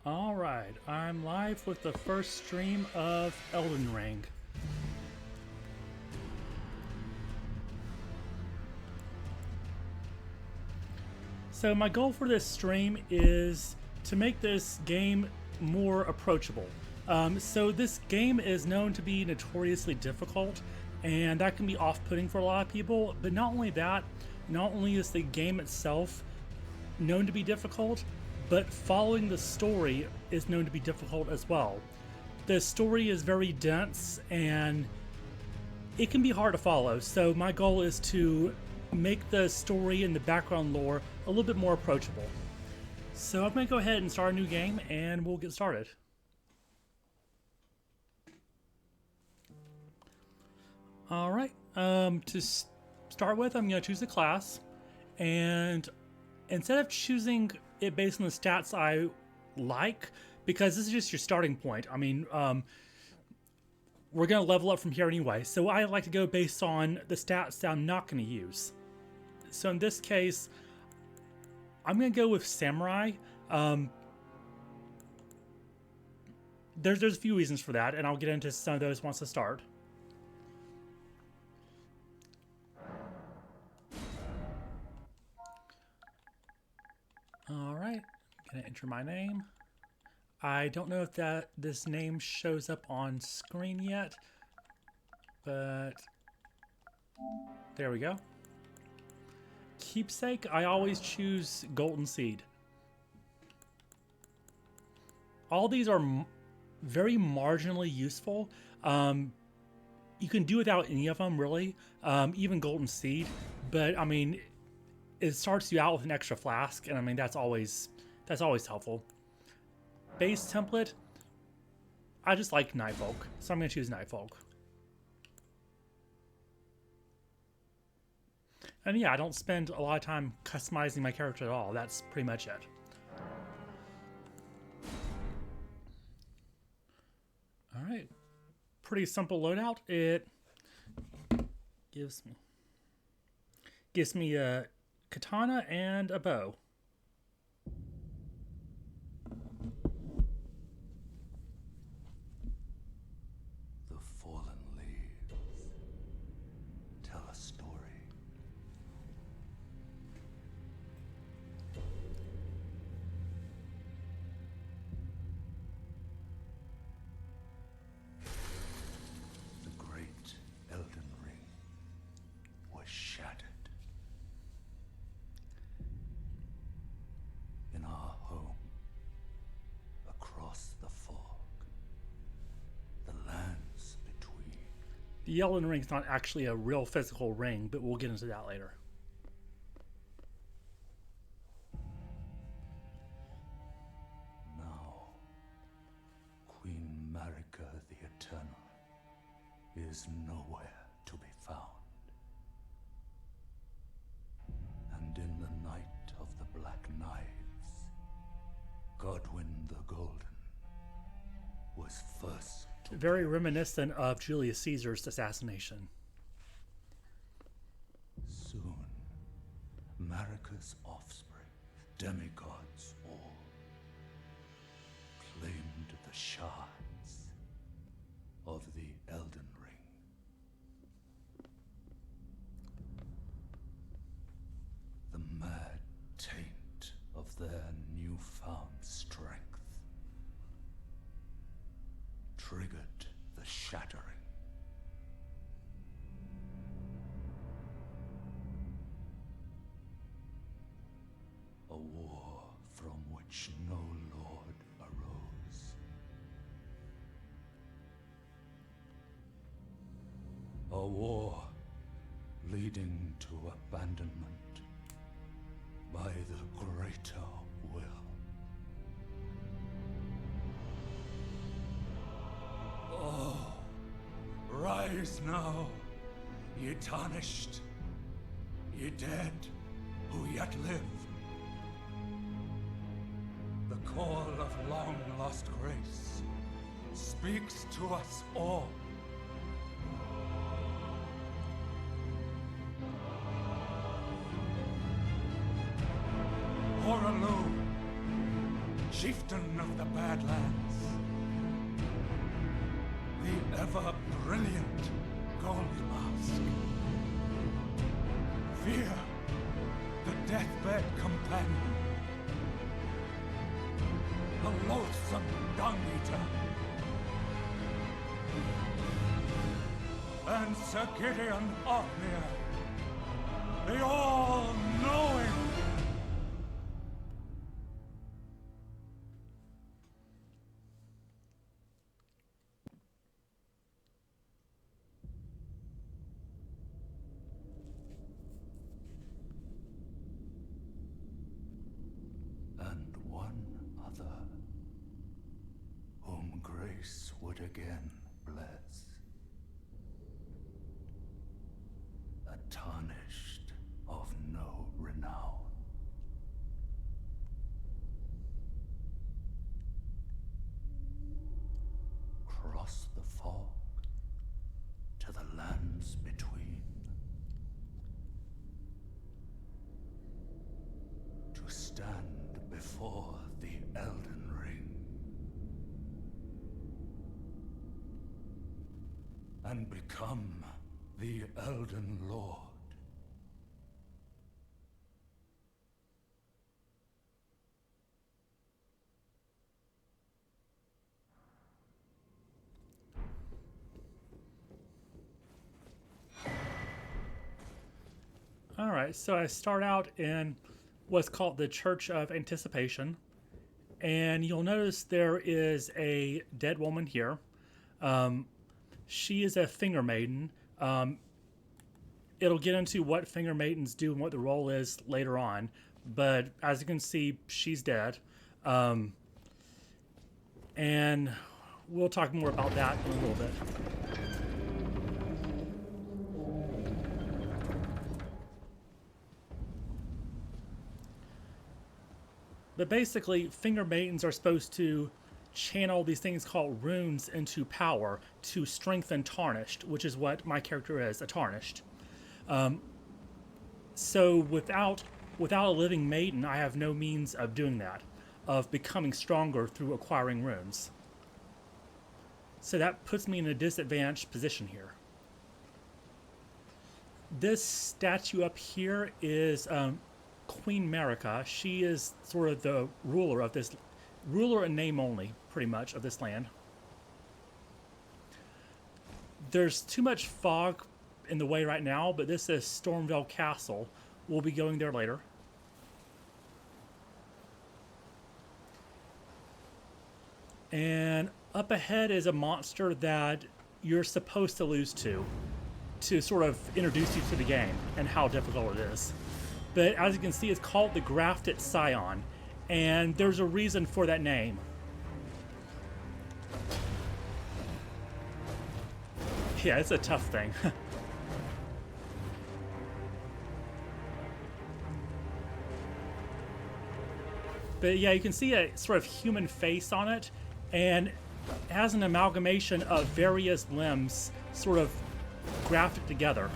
Alright, I'm live with the first stream of Elden Ring. So my goal for this stream is to make this game more approachable. So this game is known to be notoriously difficult, and that can be off-putting for a lot of people, but not only that, not only is the game itself known to be difficult, but following the story is known to be difficult as well. The story is very dense and it can be hard to follow, so my goal is to make the story and the background lore a little bit more approachable. So I'm going to go ahead and start a new game and we'll get started. Alright, to start with, I'm going to choose a class, and instead of choosing it based on the stats I like, because this is just your starting point, I mean, we're going to level up from here anyway, so I like to go based on the stats that I'm not going to use. So in this case, I'm going to go with Samurai. There's a few reasons for that, and I'll get into some of those once I start. Alright, I'm gonna enter my name. I don't know if this name shows up on screen yet, but there we go. Keepsake, I always choose Golden Seed. All these are very marginally useful. You can do without any of them, really, even Golden Seed, but I mean, it starts you out with an extra flask, and I mean that's always helpful. Base template, I just like Nightfolk, so I'm gonna choose Nightfolk. And yeah, I don't spend a lot of time customizing my character at all. That's pretty much it. All right, pretty simple loadout. It gives me a katana and a bow. The fallen leaves tell a story. The great Elden Ring was shattered. In our home, across the fog, the lands between. The Elden Ring's not actually a real physical ring, but we'll get into that later. Now, Queen Marika the Eternal is nowhere to be found. And in the night of the Black Knives, Godwyn the Golden was first to Very reminiscent of Julius Caesar's assassination. soon. Marika's offspring, demigods all, claimed the shards of the Elden Ring. The mad taint of their newfound strength triggered the shattering. A war from which no lord arose. A war leading to abandonment by the greater will. Oh, rise now, ye tarnished, ye dead who yet live. The call of long-lost grace speaks to us all. Horalu, chieftain of the Badlands. The ever-brilliant Gold Mask. Fear, the deathbed companion. The loathsome dung-eater. And Sir Gideon Othniel, the all-knowing. And one other, whom grace would again bless. A tarnished of no renown. Cross the fog to the lands between, to stand before the Elden Ring and become the Elden Lord. All right, so I start out in what's called the Church of Anticipation, and you'll notice there is a dead woman here. She is a finger maiden. It'll get into what finger maidens do and what the role is later on, but as you can see, she's dead. And we'll talk more about that in a little bit. But basically, finger maidens are supposed to channel these things called runes into power to strengthen Tarnished, which is what my character is, a Tarnished. So without a living maiden, I have no means of doing that, of becoming stronger through acquiring runes. So that puts me in a disadvantaged position here. This statue up here is Queen Marika. She is sort of the ruler of this, ruler in name only, pretty much, of this land. There's too much fog in the way right now, but this is Stormvale Castle. We'll be going there later. And up ahead is a monster that you're supposed to lose to sort of introduce you to the game and how difficult it is. But as you can see, it's called the Grafted Scion, and there's a reason for that name. Yeah, it's a tough thing. But yeah, you can see a sort of human face on it, and it has an amalgamation of various limbs sort of grafted together.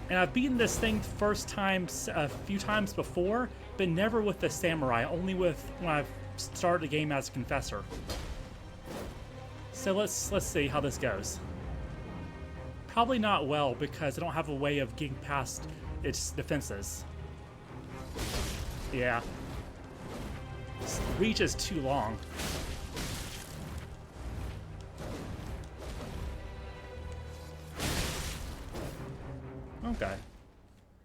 And I've beaten this thing first times a few times before, but never with the samurai, only with when I've started the game as a confessor. So let's see how this goes. Probably not well, because I don't have a way of getting past its defenses. Yeah. Its reach is too long. Okay.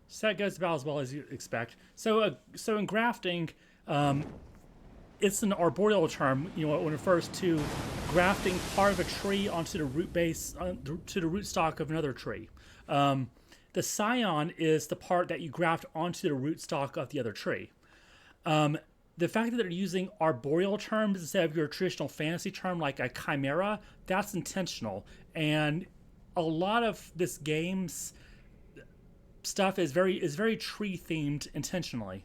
So that goes about as well as you expect. So in grafting, it's an arboreal term. You know, it refers to grafting part of a tree onto the root base, to the rootstock of another tree. The scion is the part that you graft onto the rootstock of the other tree. The fact that they're using arboreal terms instead of your traditional fantasy term like a chimera, that's intentional. And a lot of this game's stuff is very tree themed intentionally.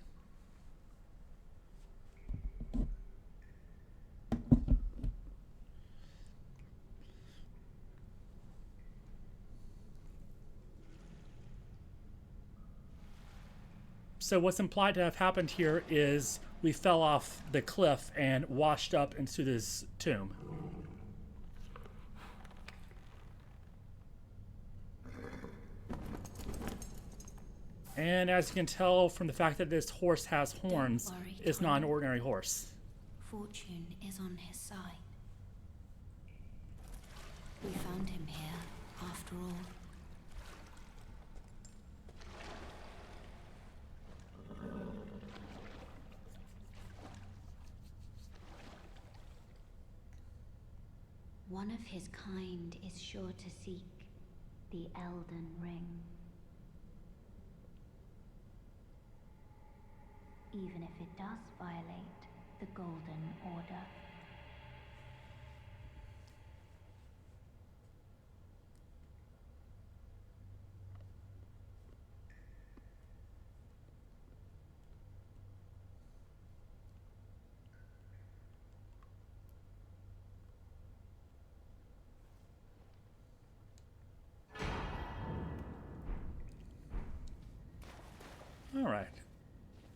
So what's implied to have happened here is we fell off the cliff and washed up into this tomb. And as you can tell from the fact that this horse has horns, it's not an ordinary horse. Fortune is on his side. We found him here, after all. One of his kind is sure to seek the Elden Ring. Even if it does violate the Golden Order. All right.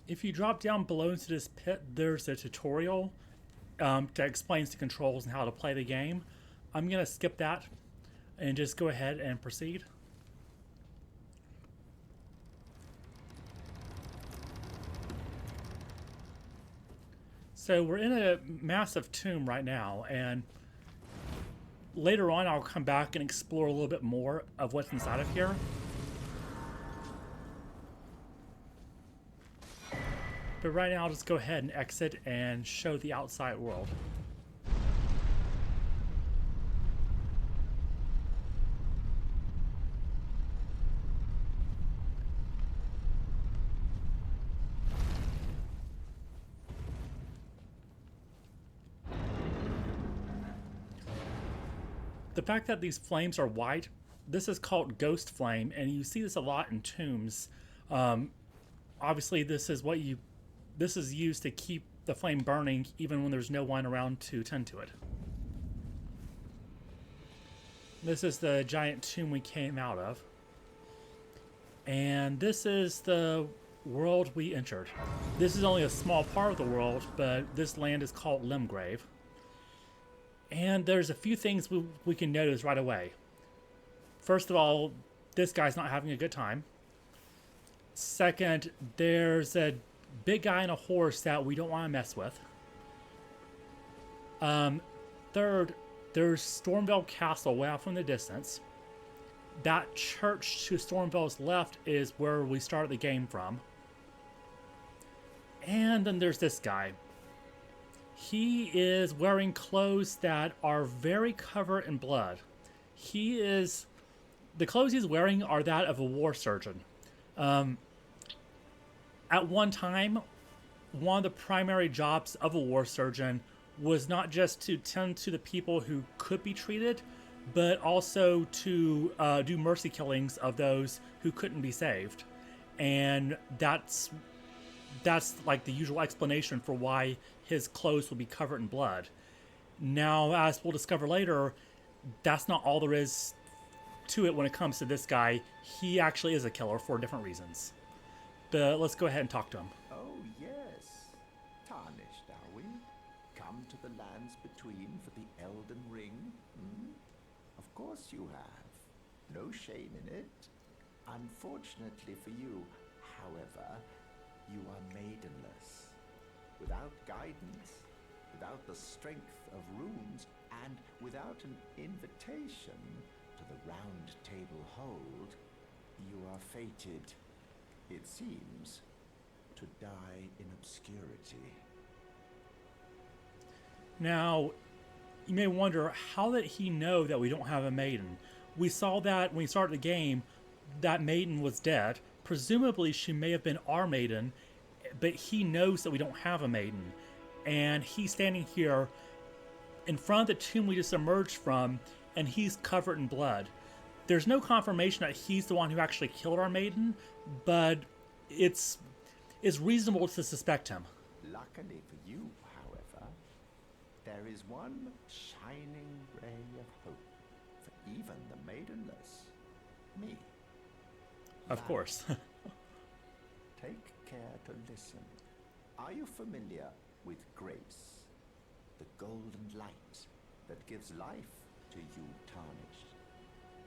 If you drop down below into this pit, there's a tutorial that explains the controls and how to play the game. I'm going to skip that and just go ahead and proceed. So we're in a massive tomb right now, and later on I'll come back and explore a little bit more of what's inside of here. But right now I'll just go ahead and exit and show the outside world. The fact that these flames are white, this is called ghost flame, and you see this a lot in tombs. Obviously this is used to keep the flame burning even when there's no one around to tend to it. This is the giant tomb we came out of. And this is the world we entered. This is only a small part of the world, but this land is called Limgrave. And there's a few things we can notice right away. First of all, this guy's not having a good time. Second, there's a big guy on a horse that we don't want to mess with. Third, there's Stormveil Castle way off in the distance. That church to Stormveil's left is where we started the game from. And then there's this guy. He is wearing clothes that are very covered in blood. The clothes he's wearing are that of a war surgeon. At one time, one of the primary jobs of a war surgeon was not just to tend to the people who could be treated, but also to do mercy killings of those who couldn't be saved. And that's like the usual explanation for why his clothes will be covered in blood. Now, as we'll discover later, that's not all there is to it when it comes to this guy. He actually is a killer for different reasons. But let's go ahead and talk to him. Oh, yes. Tarnished, are we? Come to the lands between for the Elden Ring? Hmm? Of course you have. No shame in it. Unfortunately for you, however, you are maidenless. Without guidance, without the strength of runes, and without an invitation to the Round Table Hold, you are fated, it seems, to die in obscurity. Now, you may wonder, how did he know that we don't have a maiden? We saw that when we started the game, that maiden was dead. Presumably, she may have been our maiden, but he knows that we don't have a maiden. And he's standing here in front of the tomb we just emerged from, and he's covered in blood. There's no confirmation that he's the one who actually killed our maiden, but it's reasonable to suspect him. Luckily for you, however, there is one shining ray of hope for even the maidenless. Me. Of course. Take care to listen. Are you familiar with grace? The golden light that gives life to you tarnished.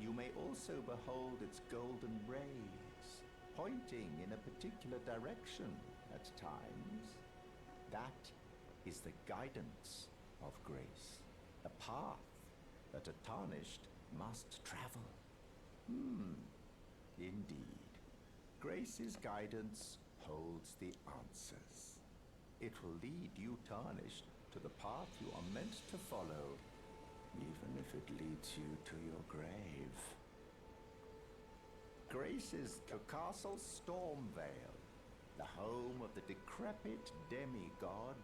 You may also behold its golden rays, pointing in a particular direction at times. That is the guidance of grace, a path that a tarnished must travel. Indeed. Grace's guidance holds the answers. It will lead you tarnished to the path you are meant to follow, even if it leads you to your grave. Grace is the Castle Stormvale, the home of the decrepit demigod,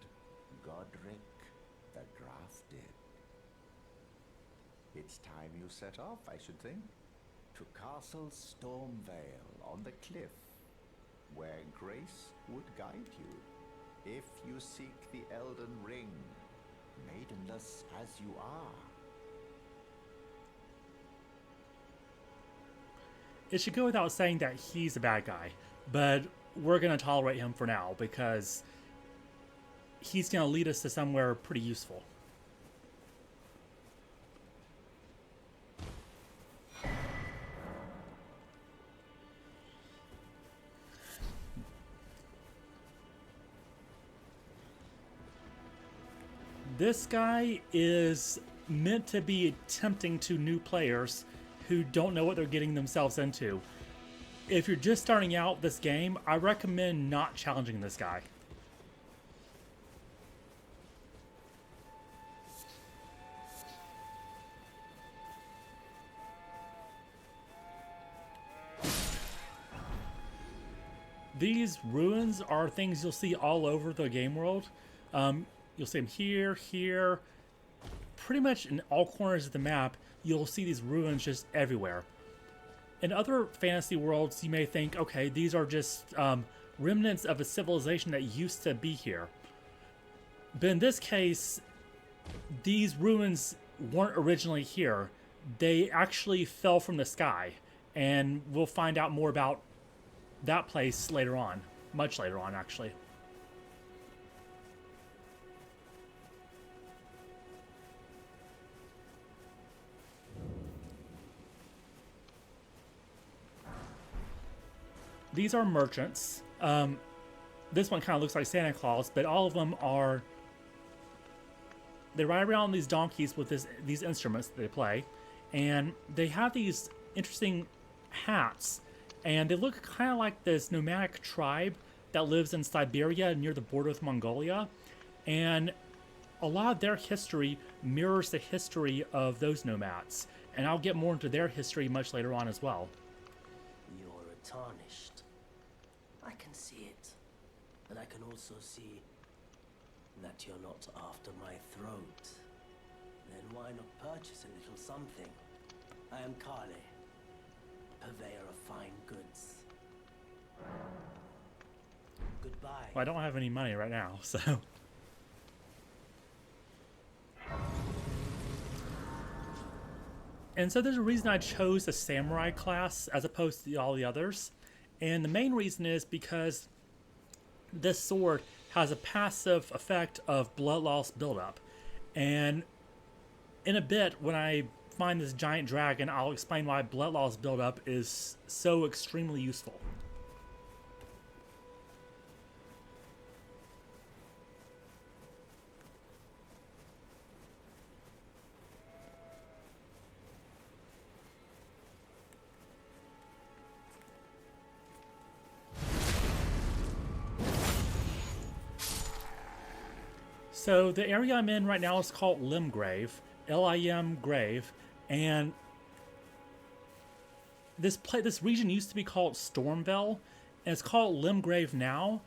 Godric the Grafted. It's time you set off, I should think, to Castle Stormvale on the cliff, where Grace would guide you, if you seek the Elden Ring, maidenless as you are. It should go without saying that he's a bad guy, but we're going to tolerate him for now because he's going to lead us to somewhere pretty useful. This guy is meant to be tempting to new players who don't know what they're getting themselves into. If you're just starting out this game, I recommend not challenging this guy. These ruins are things you'll see all over the game world. You'll see them here, here, pretty much in all corners of the map. You'll see these ruins just everywhere. In other fantasy worlds, you may think, okay, these are just remnants of a civilization that used to be here. But in this case, these ruins weren't originally here. They actually fell from the sky, and we'll find out more about that place later on, much later on, actually. These are merchants. This one kind of looks like Santa Claus, but all of them are... They ride around on these donkeys with these instruments that they play, and they have these interesting hats, and they look kind of like this nomadic tribe that lives in Siberia near the border with Mongolia, and a lot of their history mirrors the history of those nomads, and I'll get more into their history much later on as well. You're tarnished. I can see it. And I can also see that you're not after my throat. Then why not purchase a little something? I am Kale, purveyor of fine goods. Goodbye. Well, I don't have any money right now, so... And so there's a reason I chose the samurai class as opposed to all the others. And the main reason is because this sword has a passive effect of blood loss buildup. And in a bit, when I find this giant dragon, I'll explain why blood loss buildup is so extremely useful. So the area I'm in right now is called Limgrave, L-I-M Grave, and this region used to be called Stormvale, and it's called Limgrave now.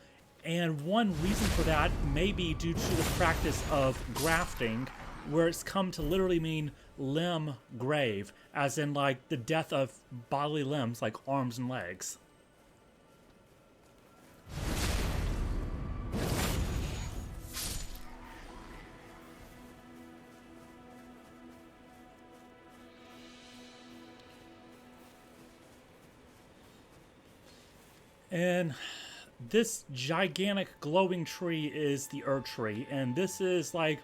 And one reason for that may be due to the practice of grafting, where it's come to literally mean limb grave, as in like the death of bodily limbs like arms and legs. And this gigantic glowing tree is the Erd tree, and this is like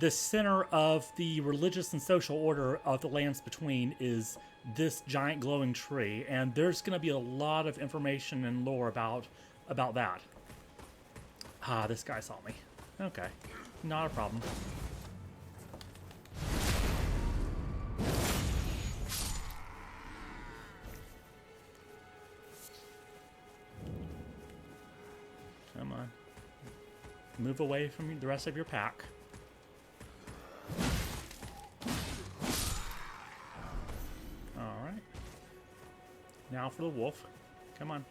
the center of the religious and social order of the lands between is this giant glowing tree, and there's going to be a lot of information and lore about that. Ah, this guy saw me. Okay, not a problem. Come on. Move away from the rest of your pack. Alright. Now for the wolf. Come on.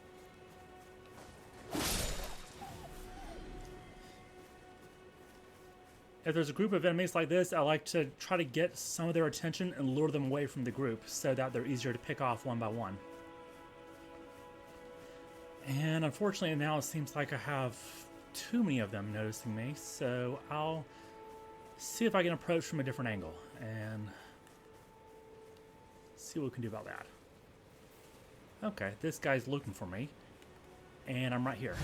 If there's a group of enemies like this, I like to try to get some of their attention and lure them away from the group so that they're easier to pick off one by one. And unfortunately now it seems like I have too many of them noticing me, so I'll see if I can approach from a different angle and see what we can do about that. Okay, this guy's looking for me, and I'm right here.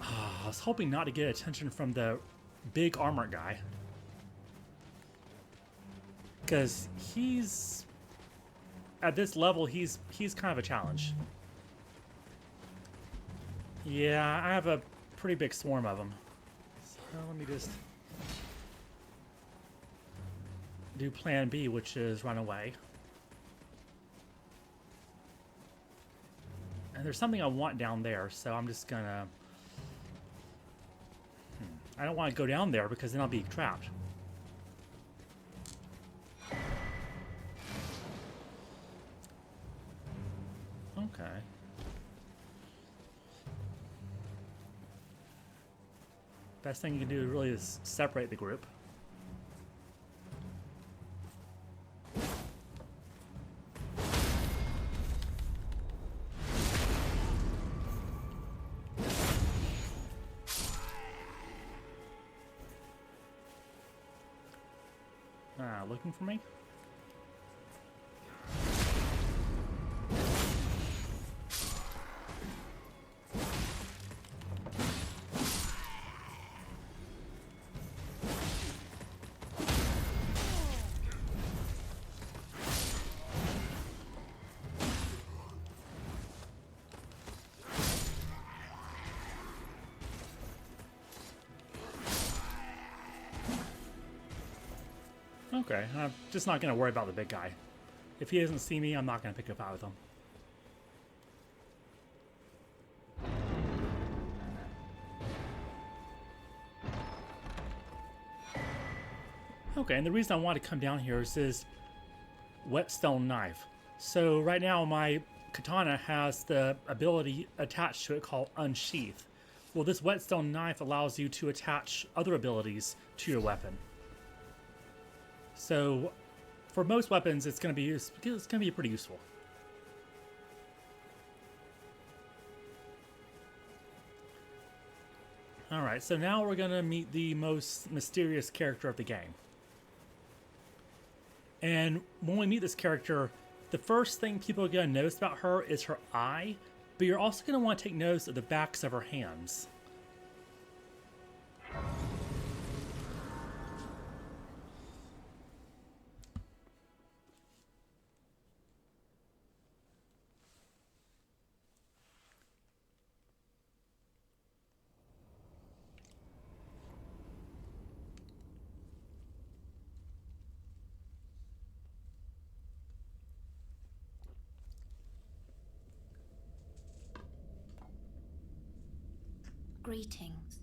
I was hoping not to get attention from the big armored guy, because he's at this level, he's kind of a challenge. Yeah, I have a pretty big swarm of them. So let me just do plan B, which is run away. And there's something I want down there, so I'm just gonna... I don't want to go down there because then I'll be trapped. Okay. Best thing you can do really is separate the group. Looking for me? Okay, I'm just not going to worry about the big guy. If he doesn't see me, I'm not going to pick a fight with him. Okay, and the reason I want to come down here is this whetstone knife. So right now my katana has the ability attached to it called unsheath. Well, this whetstone knife allows you to attach other abilities to your weapon. So, for most weapons, it's going to be pretty useful. All right, so now we're going to meet the most mysterious character of the game. And when we meet this character, the first thing people are going to notice about her is her eye, but you're also going to want to take notice of the backs of her hands. Greetings,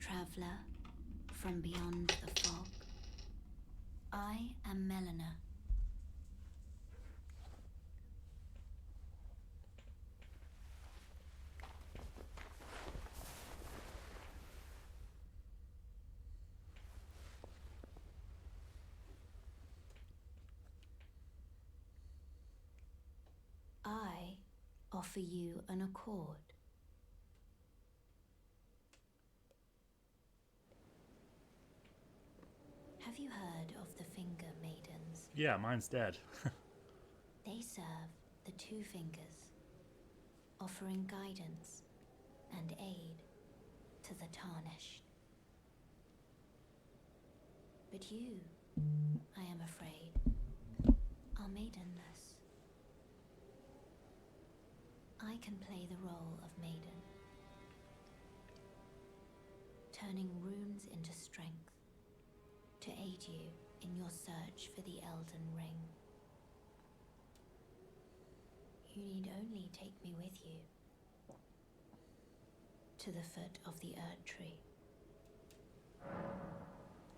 traveler from beyond the fog. I am Melina. I offer you an accord. Yeah, mine's dead. They serve the Two Fingers, offering guidance and aid to the Tarnished. But you, I am afraid, are maidenless. I can play the role of maiden, turning runes into strength to aid you in your search for the Elden Ring. You need only take me with you to the foot of the Erd Tree.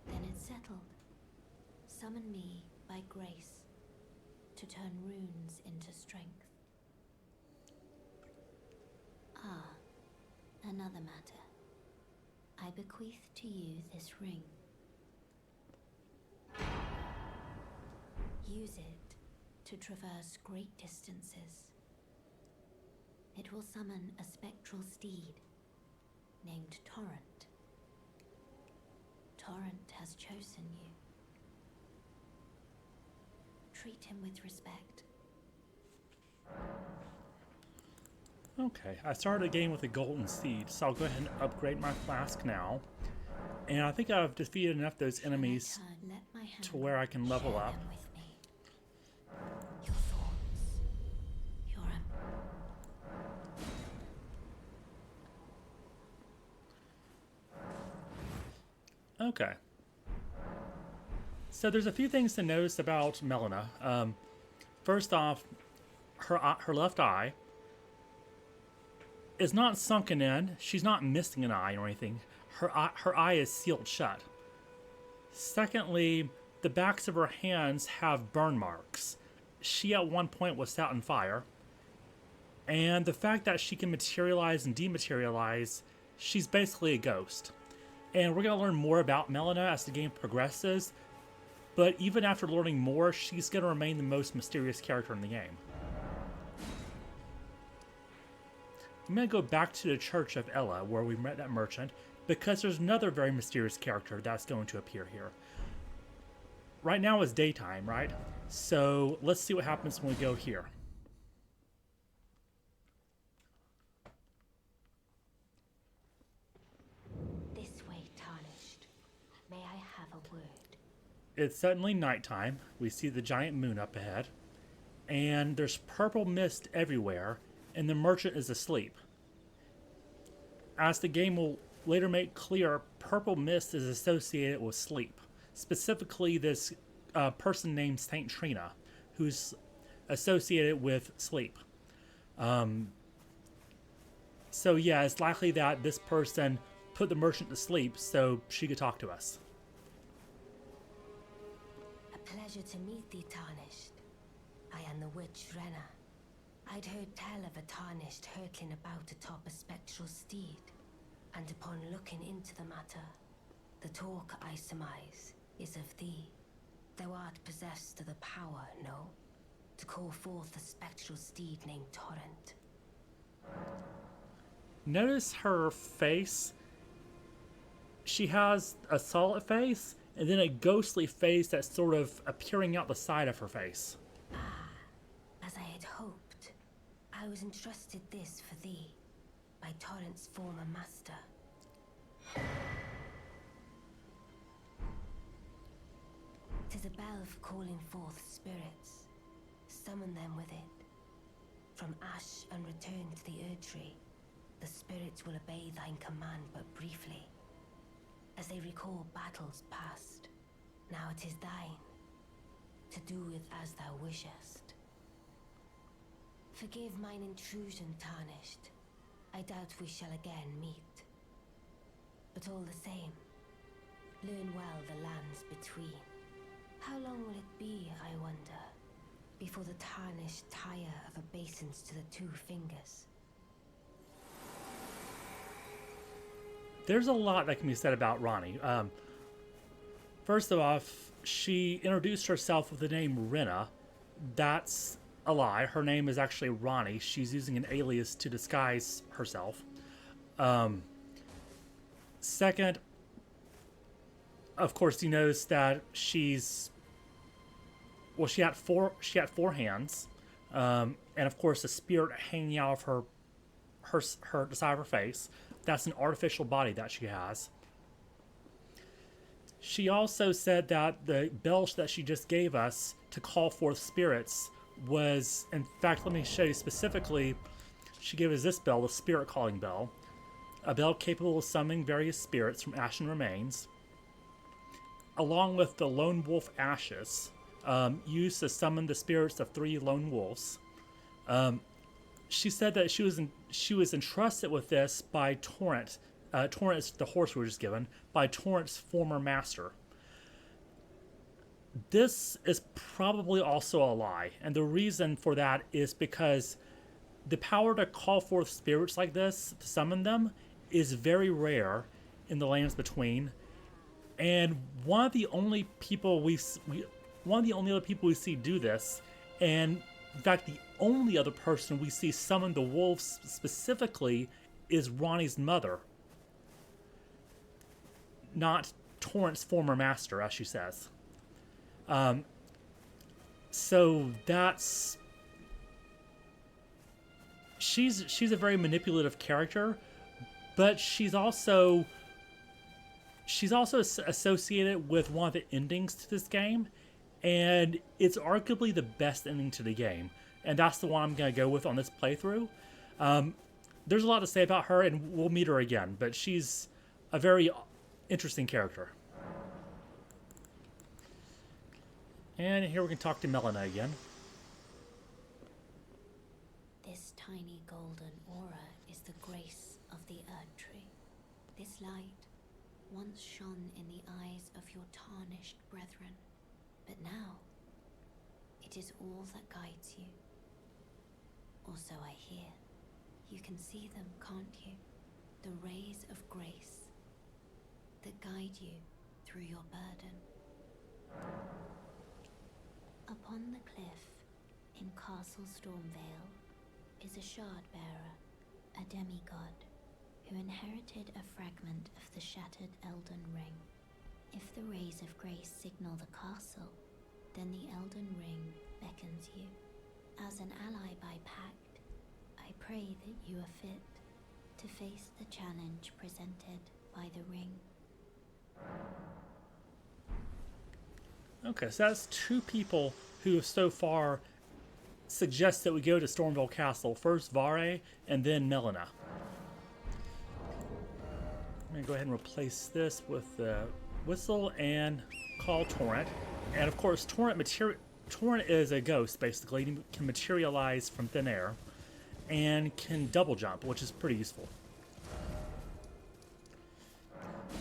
Then it's settled. Summon me by grace to turn runes into strength. Ah, another matter. I bequeath to you this ring. Use it to traverse great distances. It will summon a spectral steed named Torrent. Torrent has chosen you. Treat him with respect. Okay, I started a game with a golden seed, so I'll go ahead and upgrade my flask now. And I think I've defeated enough of those enemies to where I can level up. With me. Your thoughts, your Okay. So there's a few things to notice about Melina. First off, her left eye is not sunken in. She's not missing an eye or anything. Her eye is sealed shut. Secondly, the backs of her hands have burn marks. She at one point was set on fire. And the fact that she can materialize and dematerialize, she's basically a ghost. And we're going to learn more about Melina as the game progresses. But even after learning more, she's going to remain the most mysterious character in the game. I'm going to go back to the Church of Ella, where we met that merchant, because there's another very mysterious character that's going to appear here. Right now is daytime, right? So let's see what happens when we go here. This way, Tarnished. May I have a word? It's suddenly nighttime. We see the giant moon up ahead. And there's purple mist everywhere, and the merchant is asleep. As the game will later make clear, purple mist is associated with sleep. Specifically, this person named Saint Trina, who's associated with sleep. So yeah, it's likely that this person put the merchant to sleep so she could talk to us. A pleasure to meet thee, Tarnished. I am the witch Renna. I'd heard tell of a Tarnished hurtling about atop a spectral steed, and upon looking into the matter, the talk I surmise is of thee. Thou art possessed of the power, no? To call forth a spectral steed named Torrent. Notice her face. She has a solid face, and then a ghostly face that's sort of appearing out the side of her face. As I had hoped, I was entrusted this for thee by Torrent's former master. 'Tis a bell for calling forth spirits. Summon them with it. From ash and return to the Erd Tree, the spirits will obey thine command but briefly, as they recall battles past. Now it is thine, to do with as thou wishest. Forgive mine intrusion, Tarnished. I doubt we shall again meet. But all the same, learn well the lands between. How long will it be, I wonder, before the Tarnished tire of obeisance to the Two Fingers? There's a lot that can be said about Ronnie. First off, she introduced herself with the name Renna. That's a lie. Her name is actually Ronnie. She's using an alias to disguise herself. Second, of course, you notice that she's well, she had four hands, and of course a spirit hanging out of the side of her face. That's an artificial body that she has. She also said that the bell that she just gave us to call forth spirits was, in fact, let me show you specifically. She gave us this bell, the spirit calling bell, a bell capable of summoning various spirits from ashen remains, along with the lone wolf ashes, used to summon the spirits of 3 lone wolves. She said that she was entrusted with this by Torrent. Torrent is the horse we were just given, by Torrent's former master. This is probably also a lie, and the reason for that is because the power to call forth spirits like this, to summon them, is very rare in the lands between, and one of the only other people we see do this, and in fact the only other person we see summon the wolves specifically, is Ronnie's mother, not Torrent's former master, as she says. So that's... She's a very manipulative character, but she's also associated with one of the endings to this game, and it's arguably the best ending to the game, and that's the one I'm going to go with on this playthrough. There's a lot to say about her, and we'll meet her again, but she's a very interesting character. And here we can talk to Melina again. This tiny golden aura is the grace of the Earth Tree. This light once shone in the eyes of your tarnished brethren, but now it is all that guides you. Or so I hear. You can see them, can't you? The rays of grace that guide you through your burden. Upon the cliff in Castle Stormvale is a shard-bearer, a demigod, who inherited a fragment of the shattered Elden Ring. If the rays of grace signal the castle, then the Elden Ring beckons you. As an ally by pact, I pray that you are fit to face the challenge presented by the ring. Okay, so that's 2 people who have so far suggest that we go to Stormville Castle. First Vare, and then Melina. I'm going to go ahead and replace this with the whistle and call Torrent. And of course, Torrent is a ghost, basically. He can materialize from thin air and can double jump, which is pretty useful.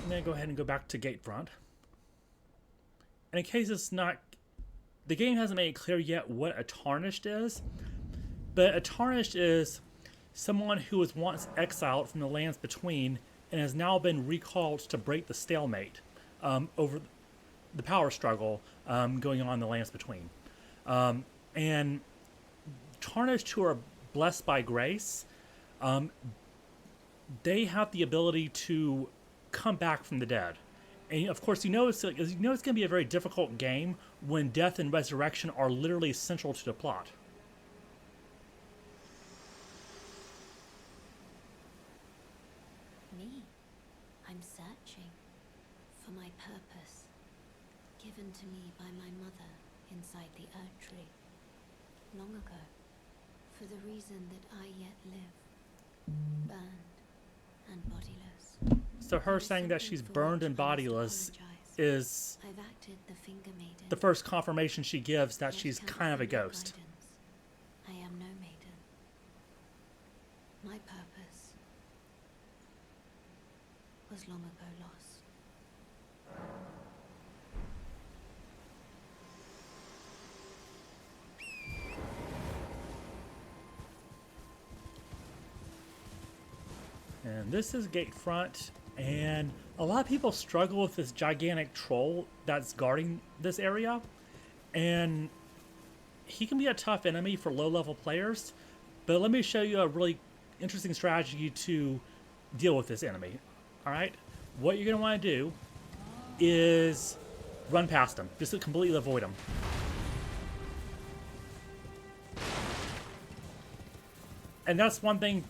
I'm going to go ahead and go back to Gatefront. And in case it's not... The game hasn't made it clear yet what a Tarnished is, but a Tarnished is someone who was once exiled from the lands between and has now been recalled to break the stalemate over the power struggle going on in the lands between. And Tarnished who are blessed by grace, they have the ability to come back from the dead. And of course, you know it's going to be a very difficult game when death and resurrection are literally central to the plot. Me? I'm searching for my purpose, given to me by my mother inside the Earth Tree, long ago, for the reason that I yet live, burned and bodiless. So her saying that she's burned and bodiless is I've acted the finger maiden. the first confirmation she gives that she's kind of a ghost. I am no maiden. My purpose was long ago lost. And this is Gatefront, and a lot of people struggle with this gigantic troll that's guarding this area, and he can be a tough enemy for low-level players, but let me show you a really interesting strategy to deal with this enemy. Alright, what you're going to want to do is run past him, just to completely avoid him. And that's one thing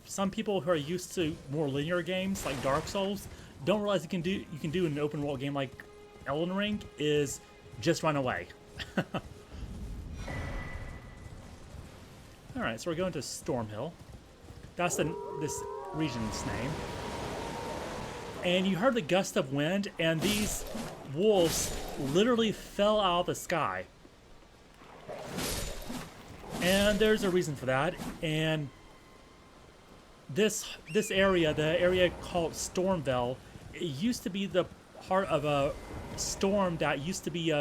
some people who are used to more linear games like Dark Souls don't realize you can do in an open world game like Elden Ring is just run away. All right, so we're going to Stormhill. That's this region's name. And you heard the gust of wind, and these wolves literally fell out of the sky. And there's a reason for that. And this area, the area called Stormvale, it used to be the part of a storm that used to be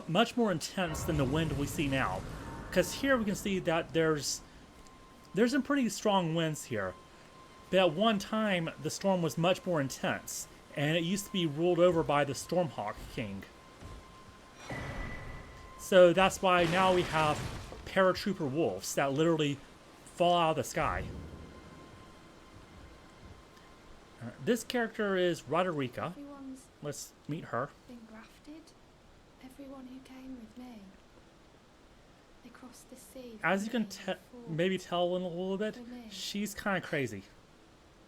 much more intense than the wind we see now. Because here we can see that there's some pretty strong winds here. But at one time, the storm was much more intense, and it used to be ruled over by the Stormhawk King. So that's why now we have paratrooper wolves that literally fall out of the sky. This character is Roderica. Everyone's Let's meet her. been grafted. Everyone who came with me. They crossed the sea. As you for can me and fought maybe tell in a little bit, for me, she's kind of crazy.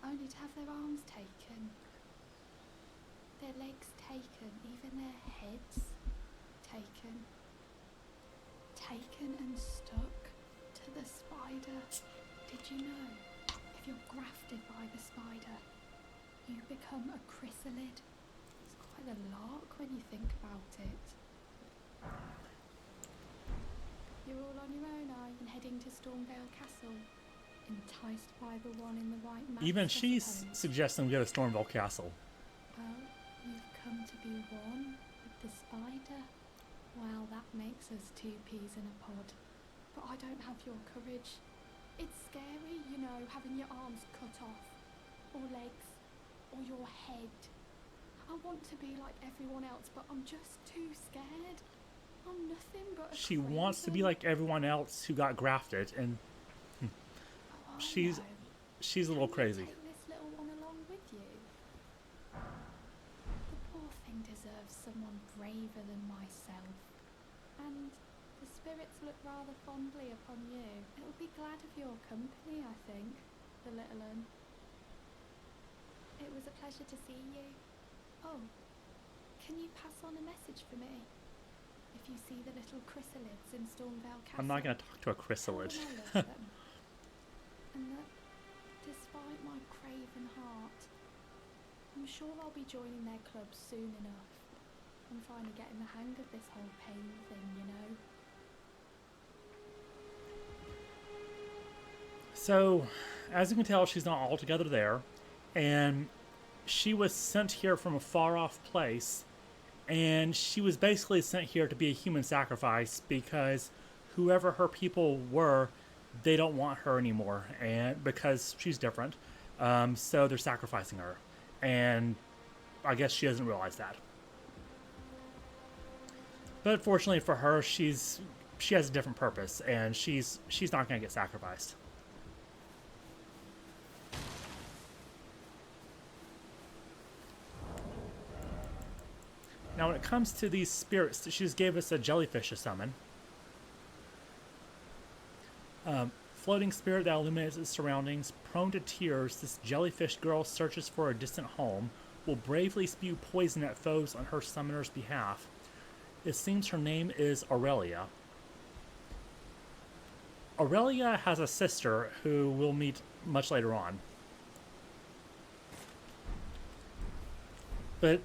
only to have their arms taken, their legs taken, even their heads taken. Taken and stuck to the spider. Did you know? If you're grafted by the spider, you become a chrysalid. It's quite a lark when you think about it. You're all on your own, are you? And heading to Stormvale Castle, enticed by the one in the white mask. Even I she's suppose. suggesting we go to Stormvale Castle. Well, you've come to be one with the spider. Well, that makes us two peas in a pod. But I don't have your courage. It's scary, you know, having your arms cut off, or legs, or your head. I want to be like everyone else, but I'm just too scared. I'm nothing but a She wants to be craven. like everyone else who got grafted, and Oh, I she's know. she's a little Can you crazy. take this little one along with you? The poor thing deserves someone braver than myself. And the spirits look rather fondly upon you. It'll be glad of your company, I think, the little un. It was a pleasure to see you. Oh, can you pass on a message for me? If you see the little chrysalids in Stormvale Castle. I'm not going to talk to a Tell chrysalid. them I love them. And that, despite my craven heart, I'm sure I'll be joining their club soon enough. I'm finally getting the hang of this whole pain thing, you know. So, as you can tell, she's not altogether there, and she was sent here from a far-off place, and she was basically sent here to be a human sacrifice because whoever her people were, they don't want her anymore, and because she's different, so they're sacrificing her, and I guess she doesn't realize that. But fortunately for her, she has a different purpose, and she's not going to get sacrificed. Now, when it comes to these spirits, she just gave us a jellyfish to summon. Floating spirit that illuminates its surroundings, prone to tears, this jellyfish girl searches for a distant home, will bravely spew poison at foes on her summoner's behalf. It seems her name is Aurelia. Aurelia has a sister who we'll meet much later on. But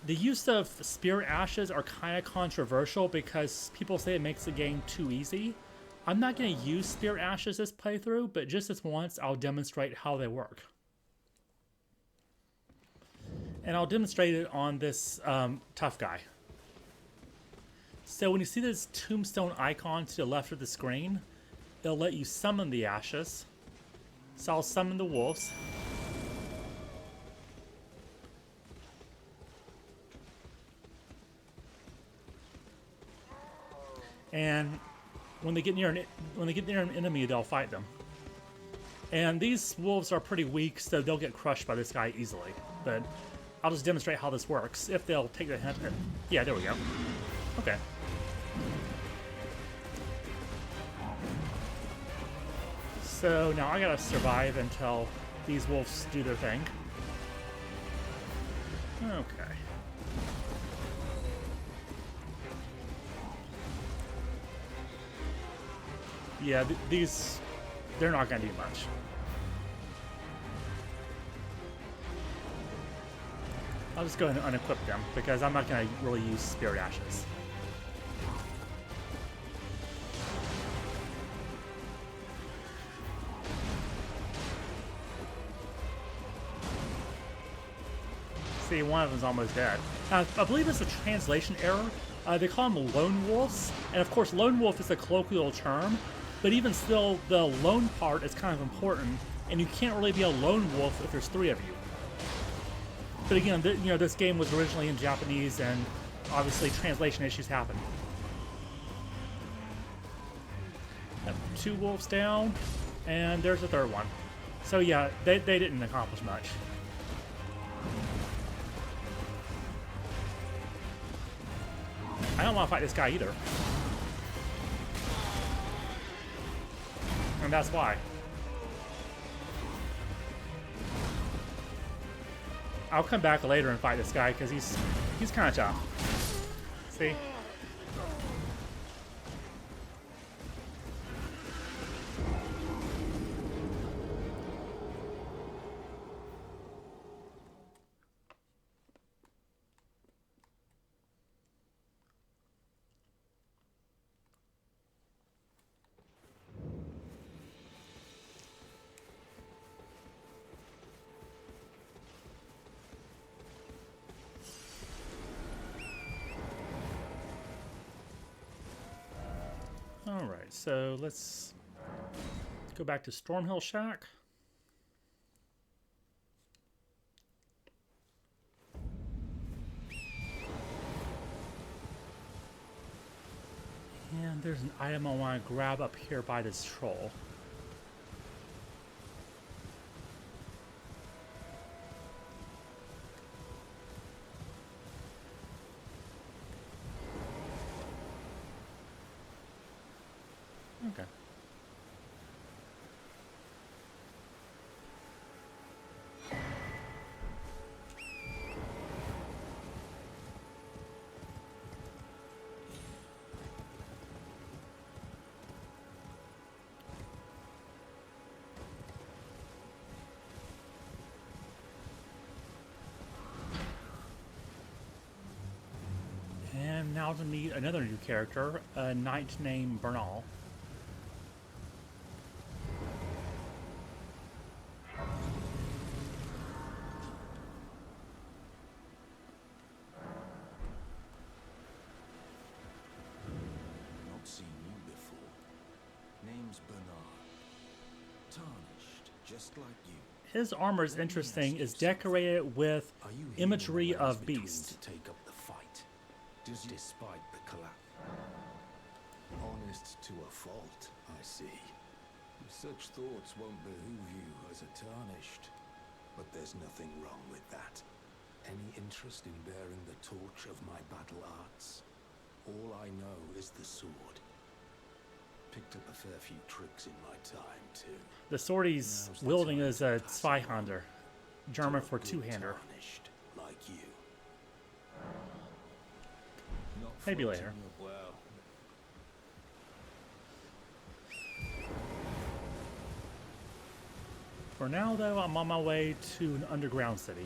the use of spirit ashes are kind of controversial because people say it makes the game too easy. I'm not going to use spirit ashes this playthrough, but just this once I'll demonstrate how they work. And I'll demonstrate it on this tough guy. So when you see this tombstone icon to the left of the screen, it'll let you summon the ashes. So I'll summon the wolves. And when they get near an enemy, they'll fight them. And these wolves are pretty weak, so they'll get crushed by this guy easily. But I'll just demonstrate how this works, if they'll take the hint. Yeah, there we go. Okay. So now I gotta survive until these wolves do their thing. Okay. Yeah, these, they're not gonna do much. I'll just go ahead and unequip them because I'm not gonna really use Spirit Ashes. See, one of them's almost dead. I believe it's a translation error. They call them lone wolves, and of course lone wolf is a colloquial term, but even still, the lone part is kind of important, and you can't really be a lone wolf if there's 3 of you. But again, you know, this game was originally in Japanese, and obviously translation issues happen. Got 2 wolves down, and there's a 3rd one. So yeah, they didn't accomplish much. I don't want to fight this guy either. And that's why. I'll come back later and fight this guy because he's kind of tough. See? Alright, so let's go back to Stormhill Shack. And there's an item I want to grab up here by this troll. Okay. And now to meet another new character, a knight named Bernal. Not seen you before. Name's Bernard. Tarnished, just like you. His armor is interesting, is decorated with imagery of beasts. To take up the fight, despite the collapse. Honest to a fault, I see. Such thoughts won't behoove you as a Tarnished, but there's nothing wrong with that. Any interest in bearing the torch of my battle arts? All I know is the sword. Picked up a fair few tricks in my time, too. The sword he's wielding is a Zweihander, German for two-hander. Like you. Maybe later. Well, For now, though, I'm on my way to an underground city.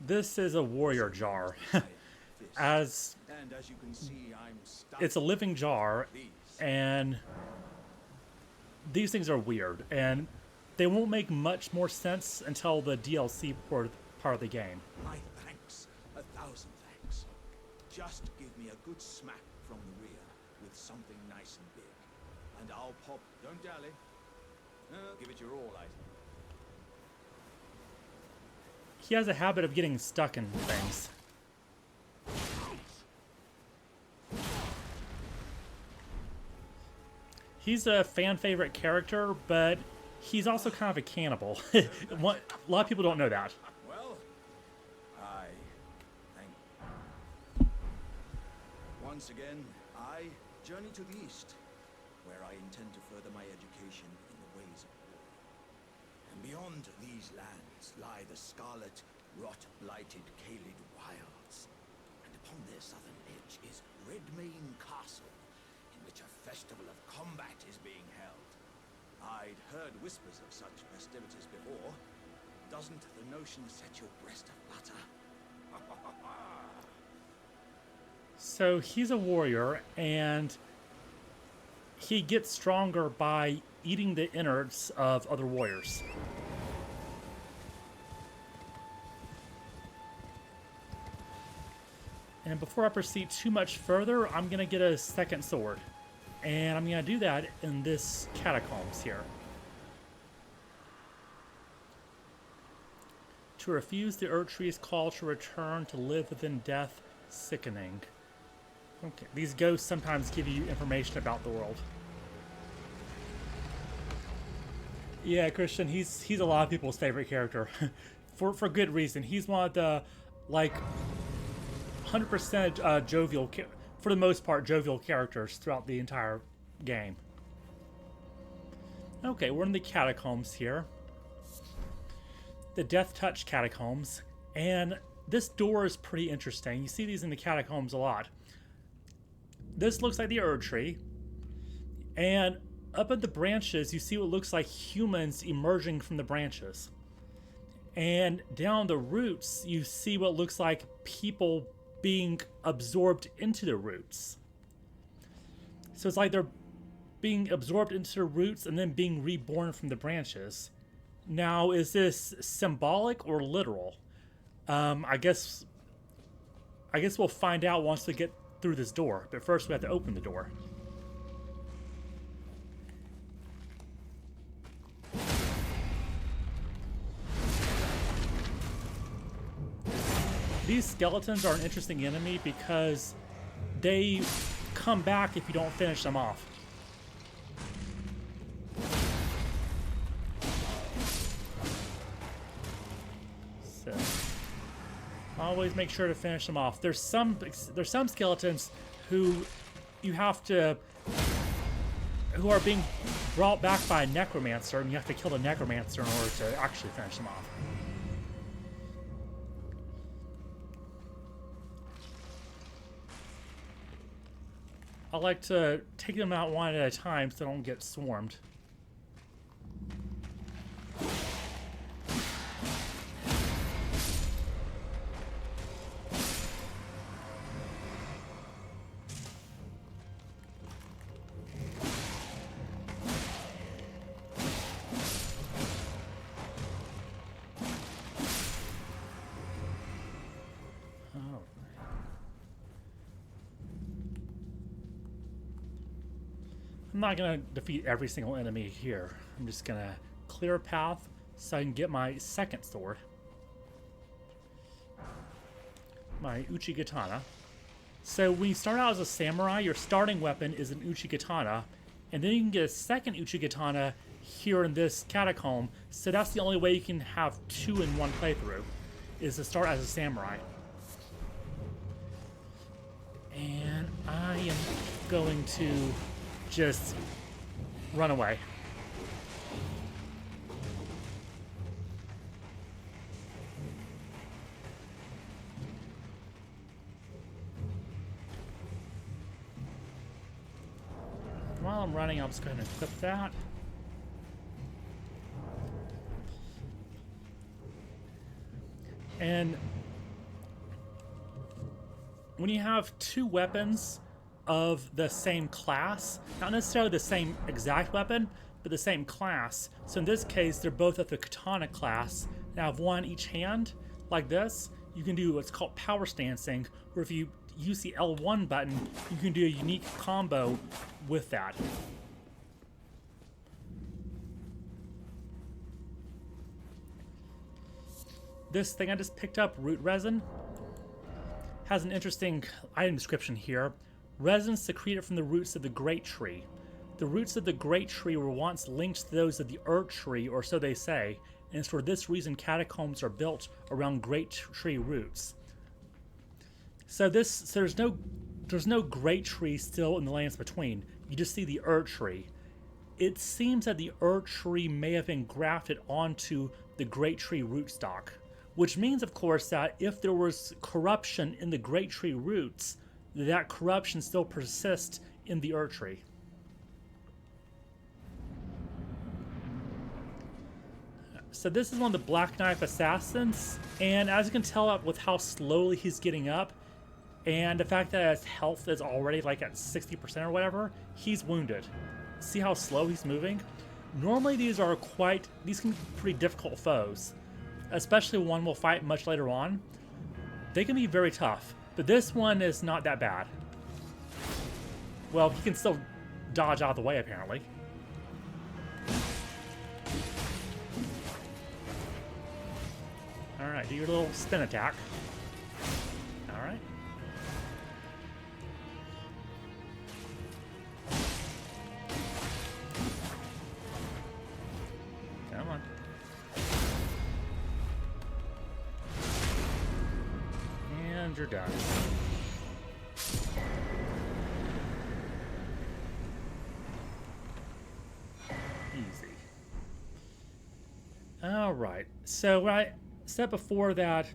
this is a warrior jar. As And as you can see, I'm stuck. it's a living jar, These. and these things are weird, and they won't make much more sense until the DLC part of the game. My thanks. 1,000 thanks. Just give me a good smack from the rear with something nice and big. And I'll pop. Don't dally. Give it your all, I. He has a habit of getting stuck in things. He's a fan favorite character, but he's also kind of a cannibal. A lot of people don't know that. Well, I thank. Once again, I journey to the east, where I intend to further my education in the ways of war. And beyond these lands lie the scarlet, rot-blighted Caelid wilds. And upon their southern edge is Redmane Castle, in which a festival of combat is being held. I'd heard whispers of such festivities before. Doesn't the notion set your breast aflutter? So he's a warrior, and he gets stronger by eating the innards of other warriors. And before I proceed too much further, I'm going to get a second sword. And I'm going to do that in this catacombs here. To refuse the Erdtree's call to return to live within death, sickening. Okay, these ghosts sometimes give you information about the world. Yeah, Christian, he's a lot of people's favorite character. for good reason. He's one of the, like, 100% jovial, for the most part, jovial characters throughout the entire game. Okay, we're in the catacombs here. The Death Touch catacombs. And this door is pretty interesting. You see these in the catacombs a lot. This looks like the Erdtree. And up at the branches, you see what looks like humans emerging from the branches. And down the roots, you see what looks like people being absorbed into the roots. So it's like they're being absorbed into the roots and then being reborn from the branches. Now, is this symbolic or literal? I guess we'll find out once we get through this door. But first, we have to open the door. These skeletons are an interesting enemy because they come back if you don't finish them off. So, always make sure to finish them off. There's some skeletons who you have to, who are being brought back by a necromancer, and you have to kill the necromancer in order to actually finish them off. I like to take them out one at a time so they don't get swarmed. I'm not going to defeat every single enemy here. I'm just going to clear a path so I can get my second sword. My Uchigatana. So when you start out as a samurai, your starting weapon is an Uchigatana, and then you can get a second Uchigatana here in this catacomb. So that's the only way you can have two in one playthrough, is to start as a samurai. And I am going to just run away. While I'm running, I'll just go ahead and equip that. And when you have two weapons of the same class, not necessarily the same exact weapon, but the same class. So in this case, they're both of the katana class. Now, have one in each hand, like this. You can do what's called power stancing, where if you use the L1 button, you can do a unique combo with that. This thing I just picked up, root resin, has an interesting item description here. Resin secreted from the roots of the great tree. The roots of the great tree were once linked to those of the Earth tree, or so they say, and it's for this reason catacombs are built around great tree roots. So there's no great tree still in the lands between. You just see the Earth tree. It seems that the Earth tree may have been grafted onto the great tree rootstock, which means, of course, that if there was corruption in the great tree roots, that corruption still persists in the Earth tree. So this is one of the Black Knife Assassins, and as you can tell with how slowly he's getting up, and the fact that his health is already like at 60% or whatever, he's wounded. See how slow he's moving? Normally these can be pretty difficult foes, especially one we'll fight much later on. They can be very tough, but this one is not that bad. Well, he can still dodge out of the way apparently. Alright, do your little spin attack. Alright. Come on. And you're done. Easy. Alright, so what I said before that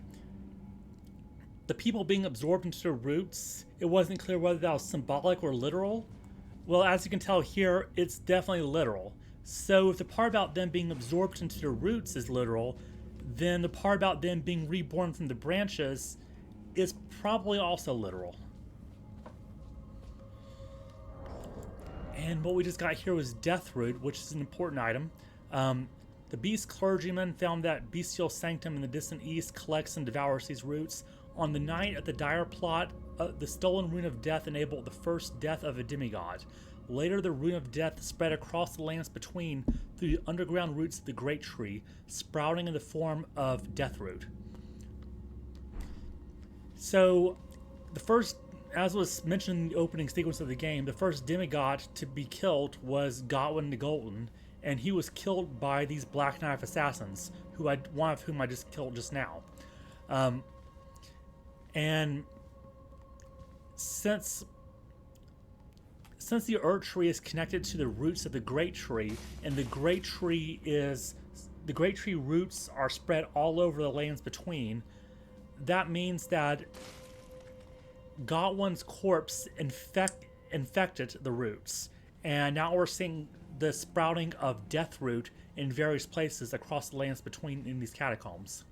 the people being absorbed into the roots, it wasn't clear whether that was symbolic or literal. Well, as you can tell here, it's definitely literal. So if the part about them being absorbed into the roots is literal, then the part about them being reborn from the branches is probably also literal. And what we just got here was Death Root, which is an important item. The beast clergyman found that bestial sanctum in the distant east collects and devours these roots. On the night at the dire plot, the stolen rune of death enabled the first death of a demigod. Later, the rune of death spread across the lands between through the underground roots of the great tree, sprouting in the form of Death Root. So, the first, as was mentioned in the opening sequence of the game, the first demigod to be killed was Godwin the Golden, and he was killed by these Black Knife Assassins, one of whom I just killed just now. And since the Earth Tree is connected to the roots of the Great Tree, and the Great Tree roots are spread all over the lands between, that means that Godwin's corpse infected the roots, and now we're seeing the sprouting of Death Root in various places across the lands between in these catacombs.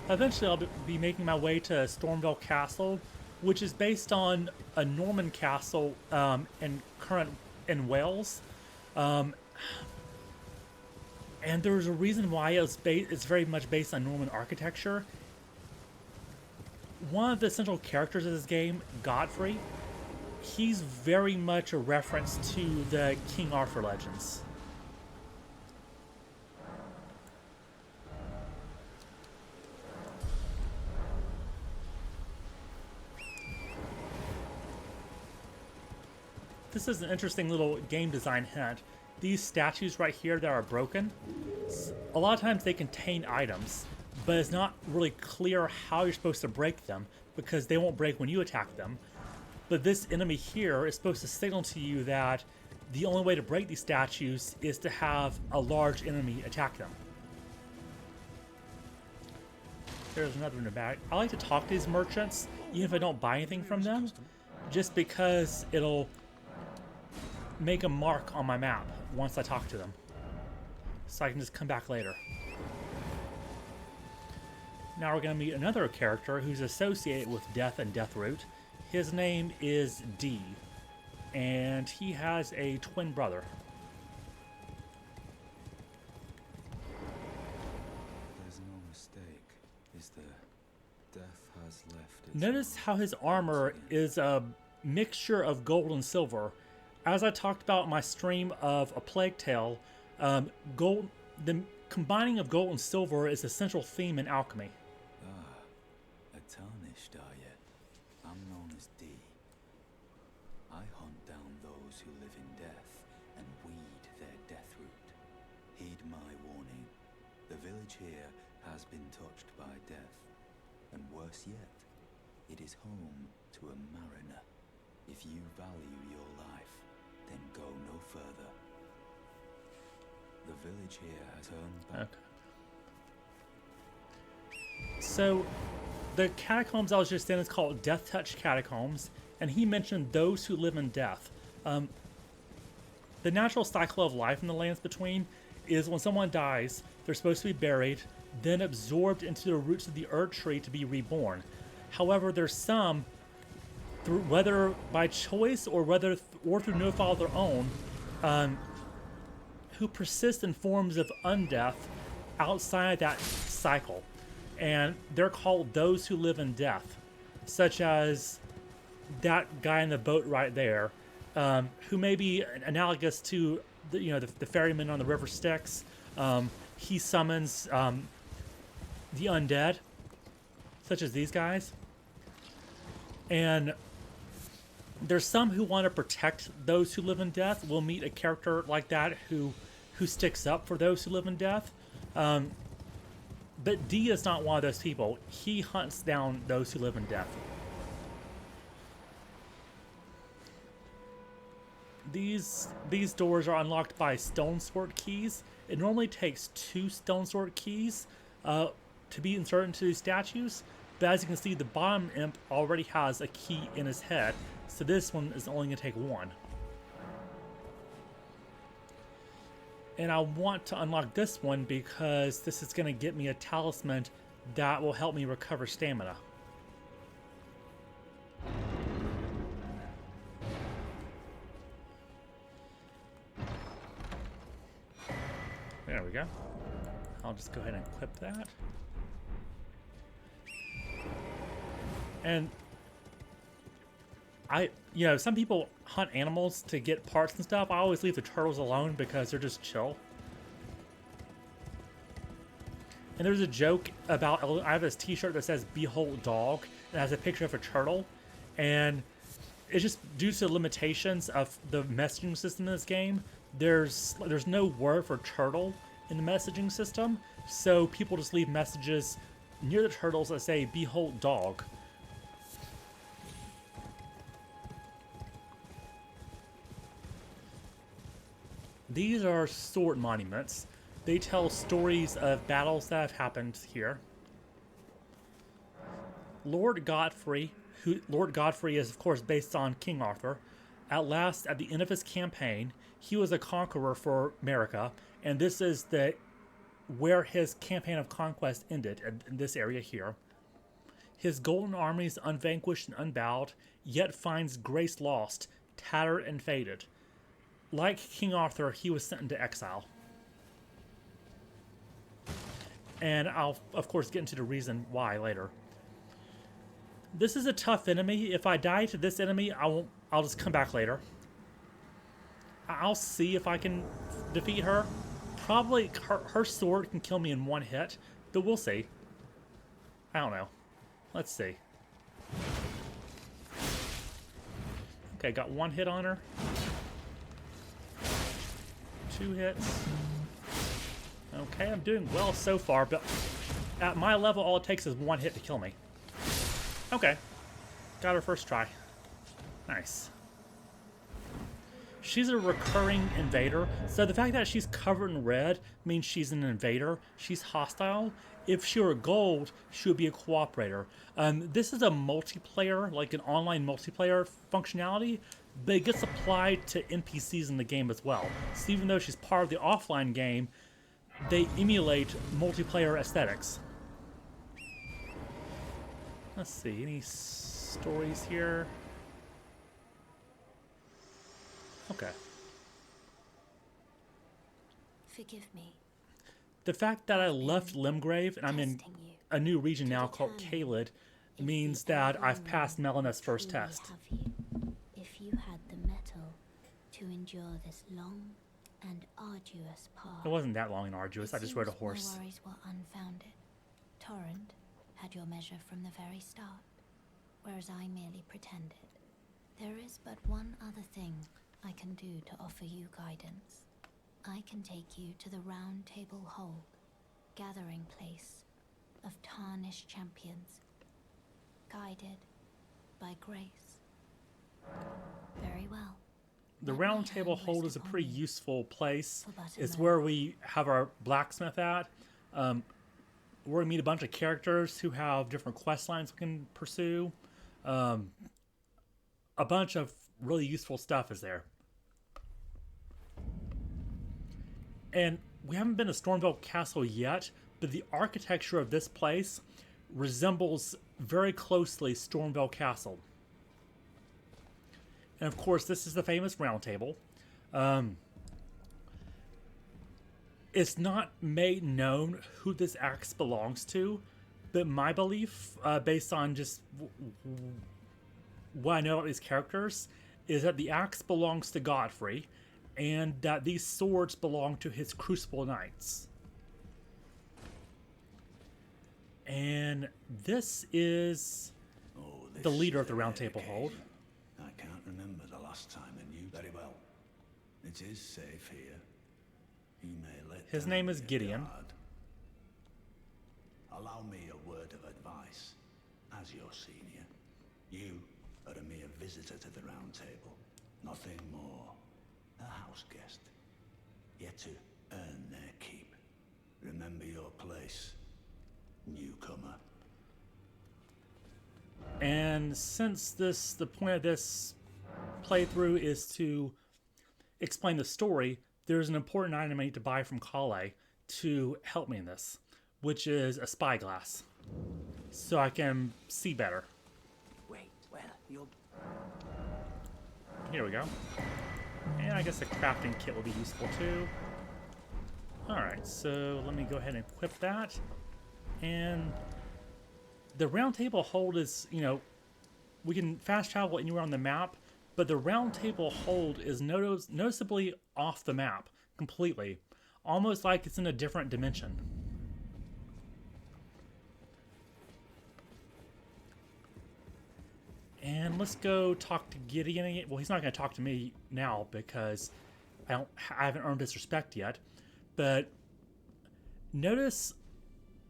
Eventually I'll be making my way to Stormvale Castle, which is based on a Norman castle in Wales. And there's a reason why it's very much based on Norman architecture. One of the central characters of this game, Godfrey, he's very much a reference to the King Arthur legends. This is an interesting little game design hint. These statues right here that are broken, a lot of times they contain items, but it's not really clear how you're supposed to break them because they won't break when you attack them. But this enemy here is supposed to signal to you that the only way to break these statues is to have a large enemy attack them. There's another in the back. I like to talk to these merchants, even if I don't buy anything from them, just because it'll make a mark on my map once I talk to them. So I can just come back later. Now we're going to meet another character who's associated with Death and Deathroot. His name is D, and he has a twin brother. There's no mistake, is there? Death has left its Notice how his armor is a mixture of gold and silver. As I talked about in my stream of A Plague Tale, the combining of gold and silver is a central theme in alchemy. a tarnished, are you? I'm known as D. I hunt down those who live in death and weed their death root. Heed my warning. The village here has been touched by death, and worse yet, it is home to a mariner. If you value your life, then go no further. The village here has turned back. Okay. So, the catacombs I was just in is called Death Touch Catacombs, and he mentioned those who live in death. The natural cycle of life in the lands between is when someone dies, they're supposed to be buried, then absorbed into the roots of the earth tree to be reborn. However, there's some, whether by choice or through no fault of their own, who persist in forms of undeath outside that cycle. And they're called those who live in death, such as that guy in the boat right there, who may be analogous to the ferryman on the river Styx. He summons the undead, such as these guys. And there's some who want to protect those who live in death. We'll meet a character like that who sticks up for those who live in death. But D is not one of those people. He hunts down those who live in death. These doors are unlocked by stone sword keys. It normally takes 2 stone sword keys to be inserted into these statues. But as you can see, the bottom imp already has a key in his head. So this one is only going to take 1. And I want to unlock this one because this is going to get me a talisman that will help me recover stamina. There we go. I'll just go ahead and equip that. And some people hunt animals to get parts and stuff. I always leave the turtles alone because they're just chill. And there's a joke about, I have this t-shirt that says "Behold Dog," and it has a picture of a turtle. And it's just due to the limitations of the messaging system in this game. There's no word for turtle in the messaging system. So people just leave messages near the turtles that say "Behold Dog." These are sword monuments. They tell stories of battles that have happened here. Lord Godfrey is of course based on King Arthur. At last, at the end of his campaign, he was a conqueror for America, and this is where his campaign of conquest ended, in this area here. His golden army is unvanquished and unbowed, yet finds grace lost, tattered and faded. Like King Arthur, he was sent into exile. And I'll, of course, get into the reason why later. This is a tough enemy. If I die to this enemy, I'll just come back later. I'll see if I can defeat her. Probably her sword can kill me in 1 hit, but we'll see. I don't know. Let's see. Okay, got 1 hit on her. 2 hits. Okay, I'm doing well so far, but at my level, all it takes is 1 hit to kill me. Okay. Got her first try. Nice. She's a recurring invader, so the fact that she's covered in red means she's an invader. She's hostile, if she were gold, she would be a cooperator. This is a multiplayer, like an online multiplayer functionality, but it gets applied to NPCs in the game as well. So even though she's part of the offline game, they emulate multiplayer aesthetics. Let's see, any stories here? Okay. Forgive me. The fact that I left Limgrave and I'm in Testing you a new region to now called determine Caelid if means the that I've Elden passed Ring Melena's first truly test. have you, if you had the mettle to endure this long and arduous path. It wasn't that long and arduous. I just rode a horse. My worries were unfounded. Torrent had your measure from the very start, whereas I merely pretended. There is but one other thing I can do to offer you guidance. I can take you to the Round Table Hold, gathering place of tarnished champions, guided by grace. Very well. The Let Round my Table hand Hold rest is a upon pretty you useful place. for but a It's moment. where we have our blacksmith at. Where we meet a bunch of characters who have different quest lines we can pursue. A bunch of really useful stuff is there. And we haven't been to Stormvale Castle yet, but the architecture of this place resembles very closely Stormvale Castle. And of course, this is the famous Round Table. It's not made known who this axe belongs to, but my belief, based on just what I know about these characters, is that the axe belongs to Godfrey, and that these swords belong to his Crucible Knights. And this is the leader of the Round Table Hold. I can't remember the last time I knew very well. It is safe here. He may let His down name is your Gideon. guard. Allow me a word of advice. As your senior, you are a mere visitor to the Round Table. Nothing more. A house guest. Yet to earn their keep. Remember your place, newcomer. And since the point of this playthrough is to explain the story, there's an important item I need to buy from Kale to help me in this, which is a spyglass, so I can see better. Wait, well, you're... Here we go. And I guess a crafting kit will be useful too. Alright, so let me go ahead and equip that. And the Round Table Hold is, we can fast travel anywhere on the map, but the Round Table Hold is noticeably off the map completely, almost like it's in a different dimension. And let's go talk to Gideon. Well, he's not going to talk to me now because I haven't earned his respect yet. But notice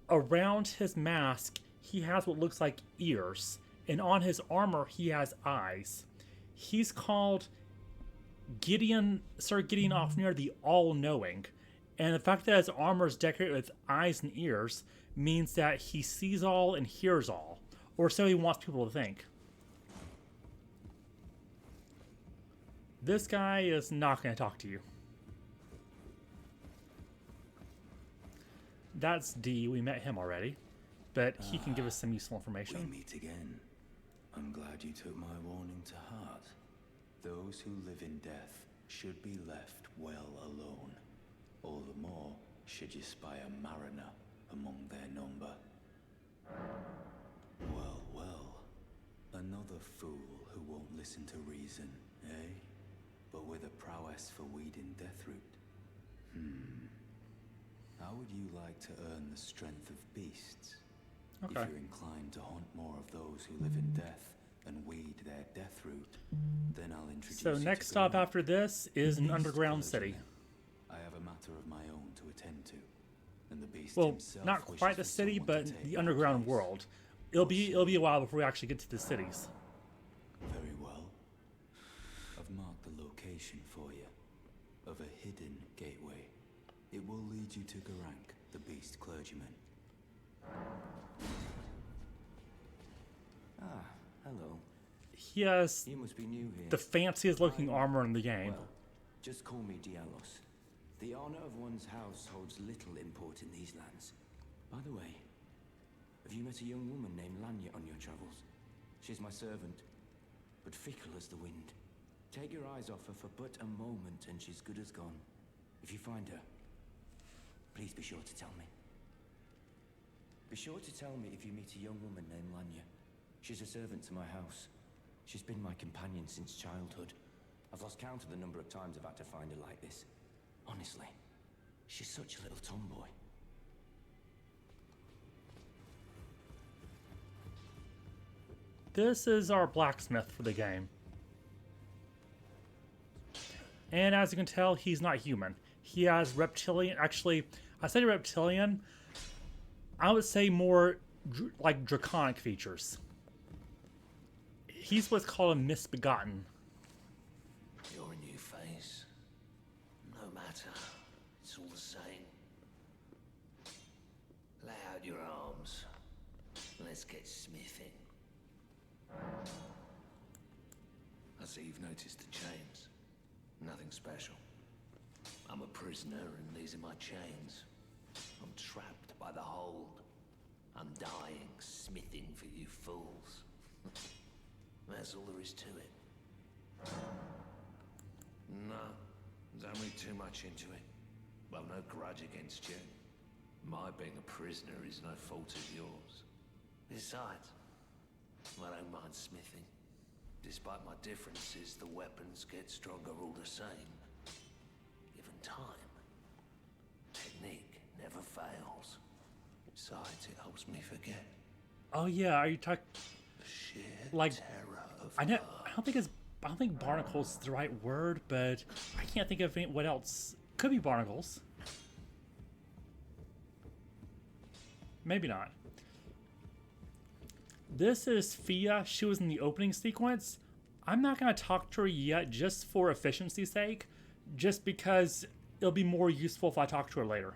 around his mask, he has what looks like ears, and on his armor, he has eyes. He's called Gideon, Sir Gideon Ofnir, the All-Knowing. And the fact that his armor is decorated with eyes and ears means that he sees all and hears all, or so he wants people to think. This guy is not going to talk to you. That's D. We met him already, but he can give us some useful information. We meet again. I'm glad you took my warning to heart. Those who live in death should be left well alone. All the more should you spy a mariner among their number. Well, well. Another fool who won't listen to reason, eh? But with a prowess for weeding Deathroot. How would you like to earn the strength of beasts? Okay. If you're inclined to hunt more of those who live in death and weed their Deathroot, then I'll introduce So you to next stop Garou, after this is an the beast underground city. clergyman. I have a matter of my own to attend to, and the beast Well, himself not wishes quite the for city, someone to but take the my underground place. world. It'll be a while before we actually get to the cities. Very well. I've marked the location for you, of a hidden gateway. It will lead you to Garank, the beast clergyman. Ah, hello. He has You must be new here. the fanciest looking armor in the game. Well, just call me Dialos. The honor of one's house holds little import in these lands. By the way, have you met a young woman named Lanya on your travels? She's my servant, but fickle as the wind. Take your eyes off her for but a moment and she's good as gone. If you find her, please be sure to tell me. Be sure to tell me if you meet a young woman named Lanya. She's a servant to my house. She's been my companion since childhood. I've lost count of the number of times I've had to find her like this. Honestly, she's such a little tomboy. This is our blacksmith for the game. And as you can tell, he's not human. He has reptilian, actually, I say reptilian, I would say more like draconic features. He's what's called a misbegotten. You're a new face. No matter. It's all the same. Lay out your arms. Let's get smithing. I see you've noticed the chains. Nothing special. I'm a prisoner and these are my chains. I'm trapped by the hold. I'm dying, smithing for you fools. That's all there is to it. No, don't read too much into it. Well, no grudge against you. My being a prisoner is no fault of yours. Besides, I don't mind smithing. Despite my differences, the weapons get stronger all the same. Given time, technique never fails. Besides, it helps me forget. Oh yeah, are you talking The sheer like terror of I don't think barnacles is the right word, but I can't think of what else. Could be barnacles. Maybe not. This is Fia. She was in the opening sequence. I'm not going to talk to her yet just for efficiency's sake, just because it'll be more useful if I talk to her later.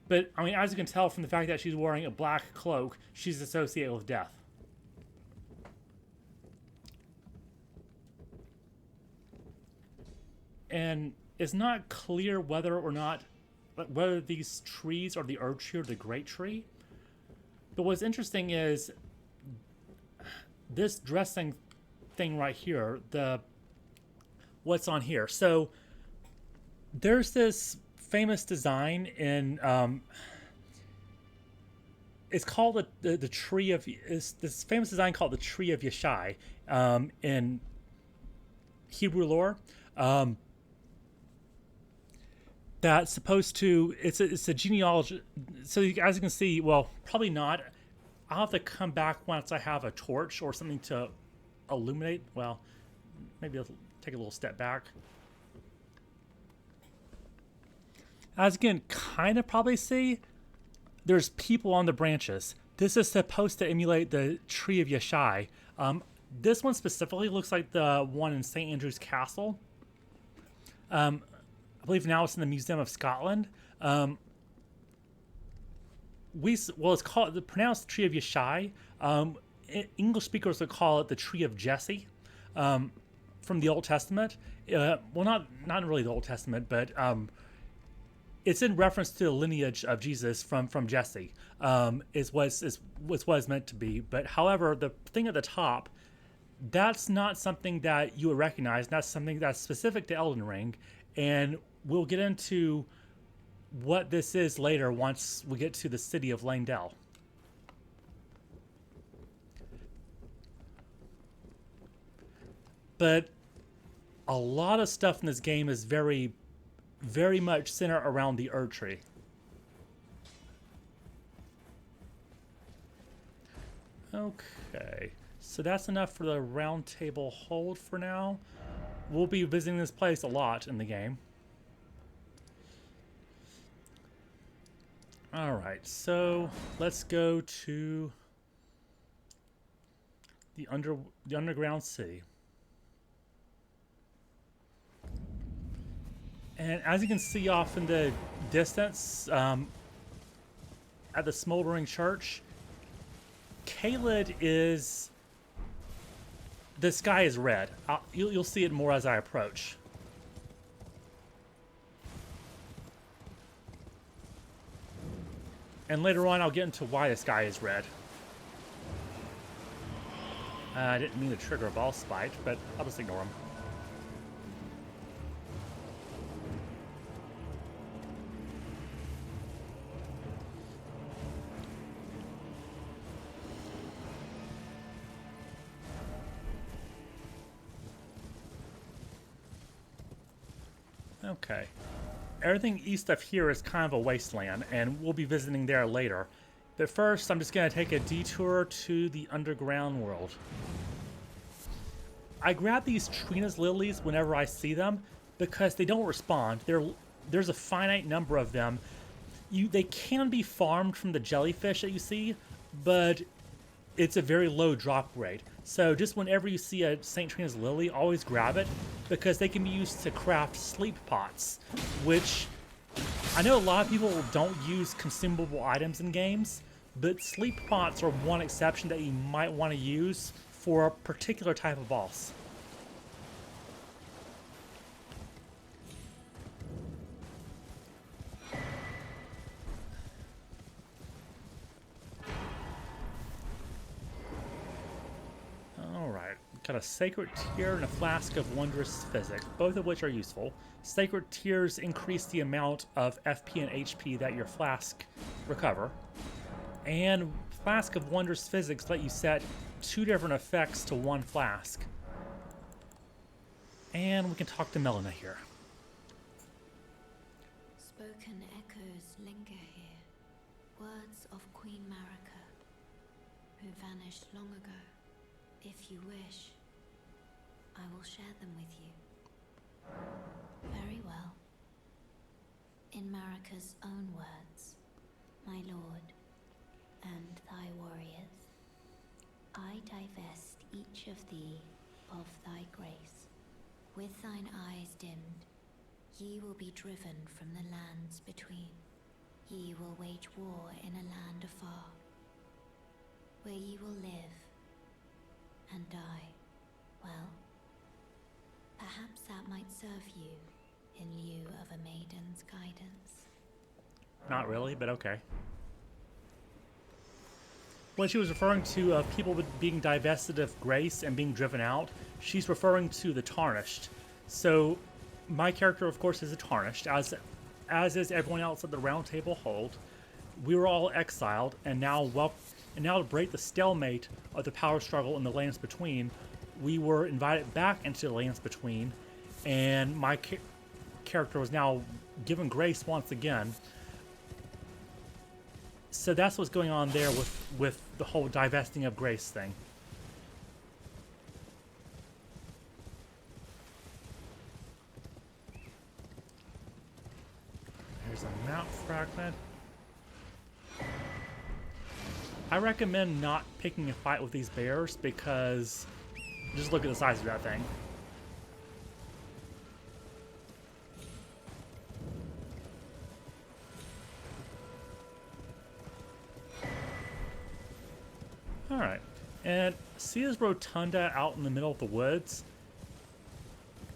But, I mean, as you can tell from the fact that she's wearing a black cloak, she's associated with death. And it's not clear whether these trees are the Erd Tree or the Great Tree. But what's interesting is this dressing thing right here, what's on here. So there's this famous design in it's called the tree of this famous design called the Tree of Yeshai in Hebrew lore. That's supposed to it's a genealogy. So as you can see, well, probably not. I'll have to come back once I have a torch or something to illuminate. Well, maybe I'll take a little step back. As you can kind of probably see, there's people on the branches. This is supposed to emulate the Tree of Yeshai. This one specifically looks like the one in St. Andrew's Castle. I believe now it's in the Museum of Scotland. It's called pronounced Tree of Yeshai. English speakers would call it the Tree of Jesse, from the Old Testament. Well, not really the Old Testament, but it's in reference to the lineage of Jesus from Jesse. Is what it's meant to be. But however, the thing at the top, that's not something that you would recognize. That's something that's specific to Elden Ring, and we'll get into what this is later once we get to the city of Langdell. But a lot of stuff in this game is very, very much centered around the Erd Tree. Okay, so that's enough for the round table hold for now. We'll be visiting this place a lot in the game. Alright, so let's go to the underground city. And as you can see off in the distance, at the smoldering church, Caelid is... The sky is red. You'll see it more as I approach. And later on, I'll get into why the sky is red. I didn't mean to trigger a boss fight, but I'll just ignore him. Okay. Everything east of here is kind of a wasteland, and we'll be visiting there later. But first, I'm just going to take a detour to the underground world. I grab these Trina's lilies whenever I see them because they don't respond. There's a finite number of them. They can be farmed from the jellyfish that you see, but it's a very low drop rate. So just whenever you see a St. Trina's lily, always grab it because they can be used to craft sleep pots, which I know a lot of people don't use consumable items in games, but sleep pots are one exception that you might want to use for a particular type of boss. Alright, got a Sacred Tear and a Flask of Wondrous Physics, both of which are useful. Sacred Tears increase the amount of FP and HP that your flask recover. And Flask of Wondrous Physics let you set 2 different effects to one flask. And we can talk to Melina here. Spoken echoes linger here, words of Queen Marika, who vanished long ago. If you wish, I will share them with you. Very well. In Marika's own words, my lord, and thy warriors, I divest each of thee of thy grace. With thine eyes dimmed, ye will be driven from the lands between. Ye will wage war in a land afar, where ye will live and die. Well, perhaps that might serve you in lieu of a maiden's guidance. Not really, but okay. When she was referring to people being divested of grace and being driven out, she's referring to the Tarnished. So, my character, of course, is a Tarnished, as is everyone else at the Round Table Hold. We were all exiled, and now to break the stalemate of the power struggle in the lands between, we were invited back into the lands between, and my character was now given grace once again. So that's what's going on there with the whole divesting of grace thing. There's a map fragment. I recommend not picking a fight with these bears because just look at the size of that thing. Alright, and see this rotunda out in the middle of the woods?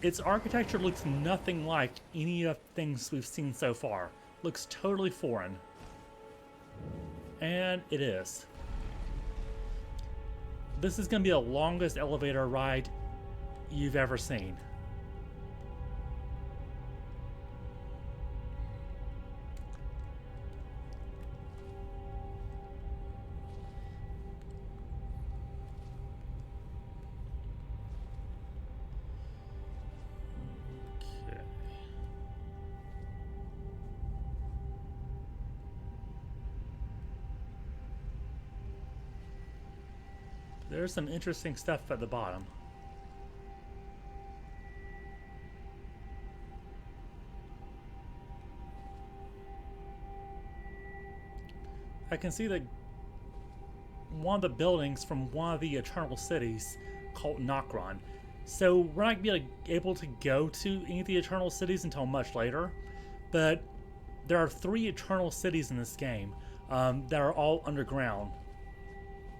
Its architecture looks nothing like any of the things we've seen so far. Looks totally foreign. And it is. This is going to be the longest elevator ride you've ever seen. There's some interesting stuff at the bottom. I can see that one of the buildings from one of the Eternal Cities, called Nokron. So we're not going to be able to go to any of the Eternal Cities until much later. But there are 3 Eternal Cities in this game that are all underground.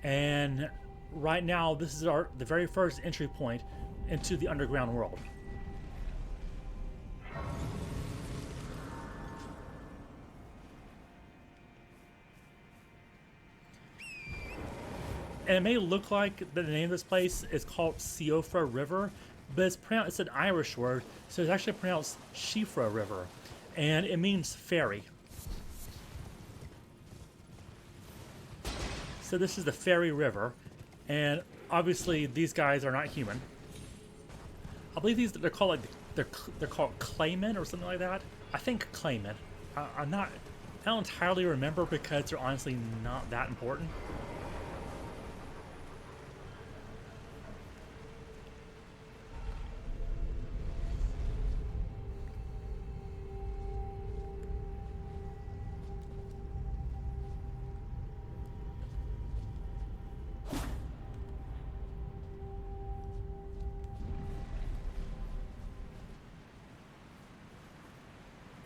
And right now, this is the very first entry point into the underground world. And it may look like the name of this place is called Siofra River, but it's an Irish word, so it's actually pronounced Shifra River, and it means fairy. So this is the Fairy River, and obviously these guys are not human. I believe they're called they're called claymen or something like that. I think claymen. I don't entirely remember because they're honestly not that important.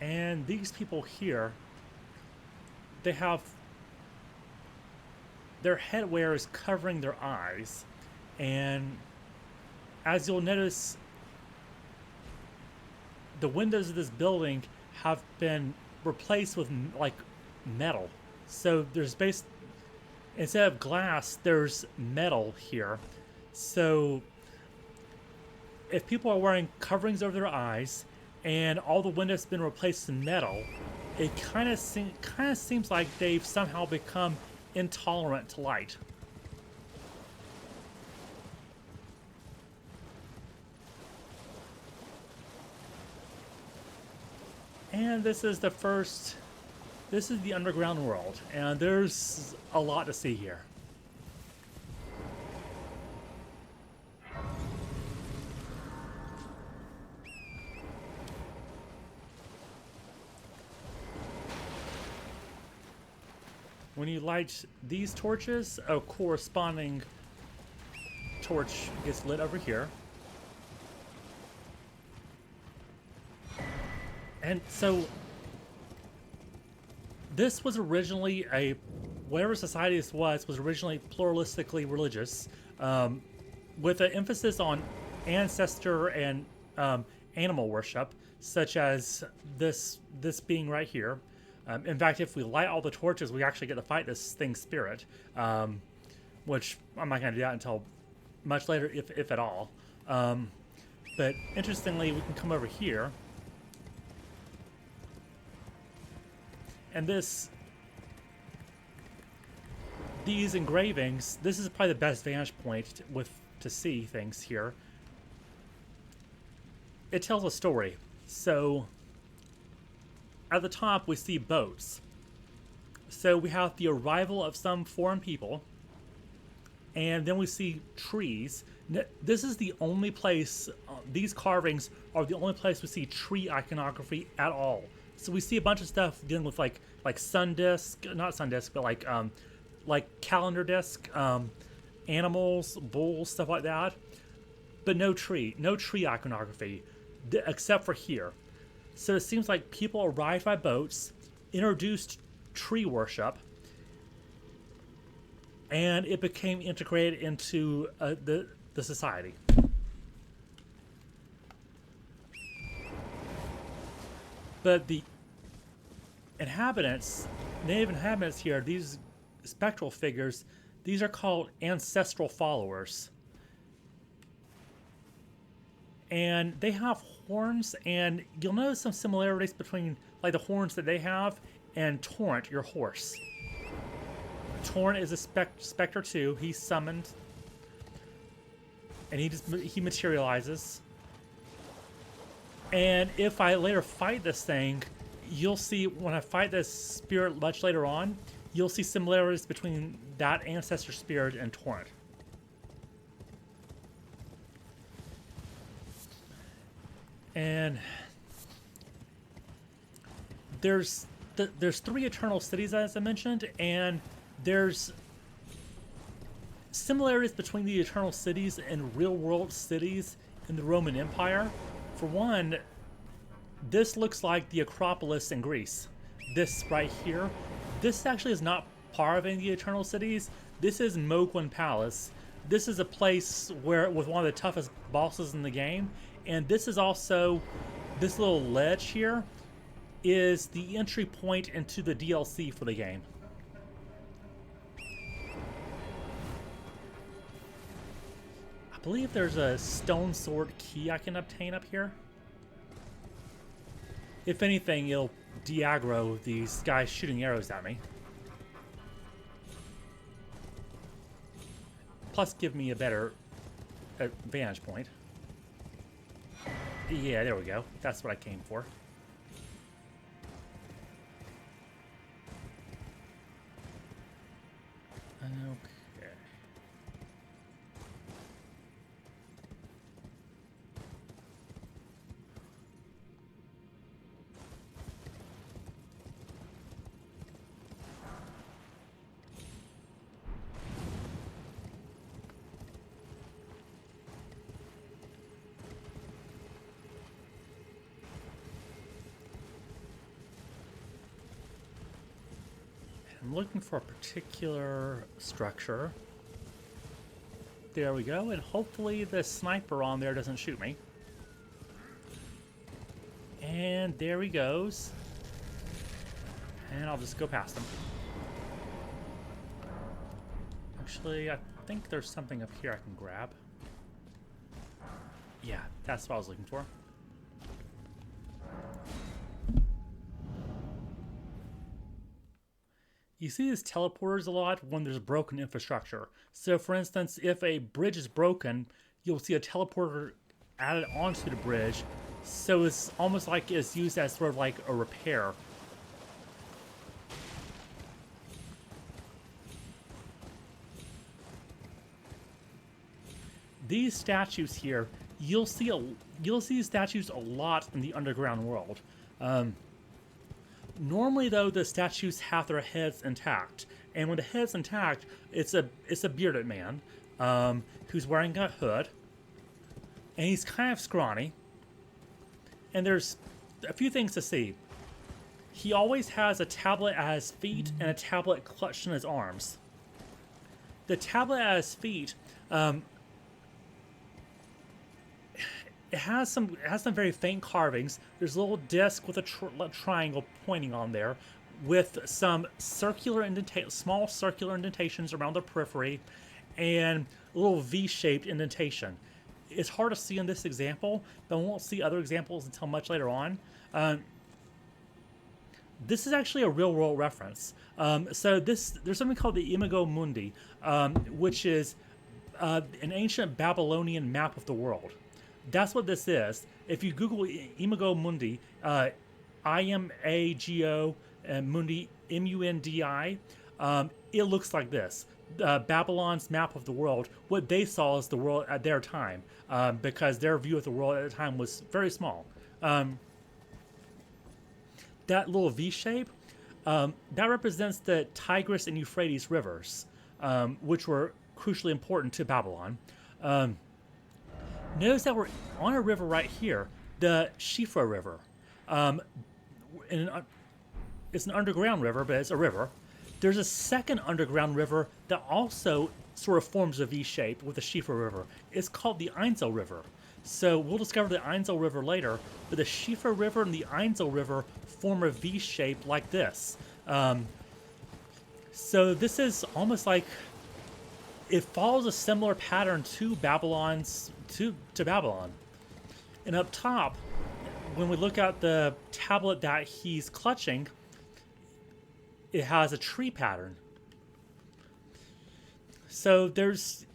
And these people here, they have their headwear is covering their eyes, and as you'll notice, the windows of this building have been replaced with like metal. So there's instead of glass, there's metal here. So if people are wearing coverings over their eyes and all the windows have been replaced with metal, it kind of seems like they've somehow become intolerant to light. And this is the underground world, and there's a lot to see here. When you light these torches, a corresponding torch gets lit over here. And so this was originally whatever society this was originally pluralistically religious, with an emphasis on ancestor and animal worship, such as this being right here. In fact, if we light all the torches, we actually get to fight this thing's spirit, which I'm not going to do that until much later, if at all. But interestingly, we can come over here. And these engravings, this is probably the best vantage point to see things here. It tells a story. So at the top, we see boats. So we have the arrival of some foreign people, and then we see trees. This is the only place, these carvings are the only place we see tree iconography at all. So we see a bunch of stuff dealing with like sun disk, not sun disk, but like calendar disc, animals, bulls, stuff like that. But no tree iconography, except for here. So it seems like people arrived by boats, introduced tree worship, and it became integrated into the society. But the native inhabitants here, these spectral figures, these are called ancestral followers. And they have horns, and you'll notice some similarities between like the horns that they have and Torrent, your horse. Torrent is a specter too. He's summoned, and he materializes. And if I later fight this thing, you'll see when I fight this spirit much later on, you'll see similarities between that ancestor spirit and Torrent. And there's 3 eternal cities, as I mentioned, and there's similarities between the eternal cities and real-world cities in the Roman Empire. For one, this looks like the Acropolis in Greece. This right here, this actually is not part of any of the Eternal Cities. This is Mogwin Palace. This is a place where with one of the toughest bosses in the game, and this is also, this little ledge here is the entry point into the DLC for the game. I believe there's a stone sword key I can obtain up here. If anything, it'll de-aggro these guys shooting arrows at me. Plus give me a better vantage point. Yeah, there we go. That's what I came for. Okay. I'm looking for a particular structure. There we go, and hopefully the sniper on there doesn't shoot me. And there he goes. And I'll just go past him. Actually, I think there's something up here I can grab. Yeah, that's what I was looking for. You see these teleporters a lot when there's broken infrastructure. So for instance, if a bridge is broken, you'll see a teleporter added onto the bridge. So it's almost like it's used as sort of like a repair. These statues here, you'll see these statues a lot in the underground world. Normally, though, the statues have their heads intact, and when the head's intact, it's a bearded man who's wearing a hood, and he's kind of scrawny. And there's a few things to see. He always has a tablet at his feet and a tablet clutched in his arms. The tablet at his feet, it has some very faint carvings. There's a little disc with a triangle pointing on there, with some small circular indentations around the periphery, and a little V-shaped indentation. It's hard to see in this example, but we won't see other examples until much later on. This is actually a real-world reference. So there's something called the Imago Mundi, which is an ancient Babylonian map of the world. That's what this is. If you Google Imago Mundi, I-M-A-G-O, Mundi, M-U-N-D-I, it looks like this. Babylon's map of the world, what they saw as the world at their time, because their view of the world at the time was very small. That little V shape, that represents the Tigris and Euphrates rivers, which were crucially important to Babylon. Notice that we're on a river right here, the Shifra River. It's an underground river, but it's a river. There's a second underground river that also sort of forms a V shape with the Shifra River. It's called the Ainzel River. So we'll discover the Ainzel River later, but the Shifra River and the Ainzel River form a V shape like this. So this is almost like, it follows a similar pattern to Babylon. And up top, when we look at the tablet that he's clutching, it has a tree pattern. So there's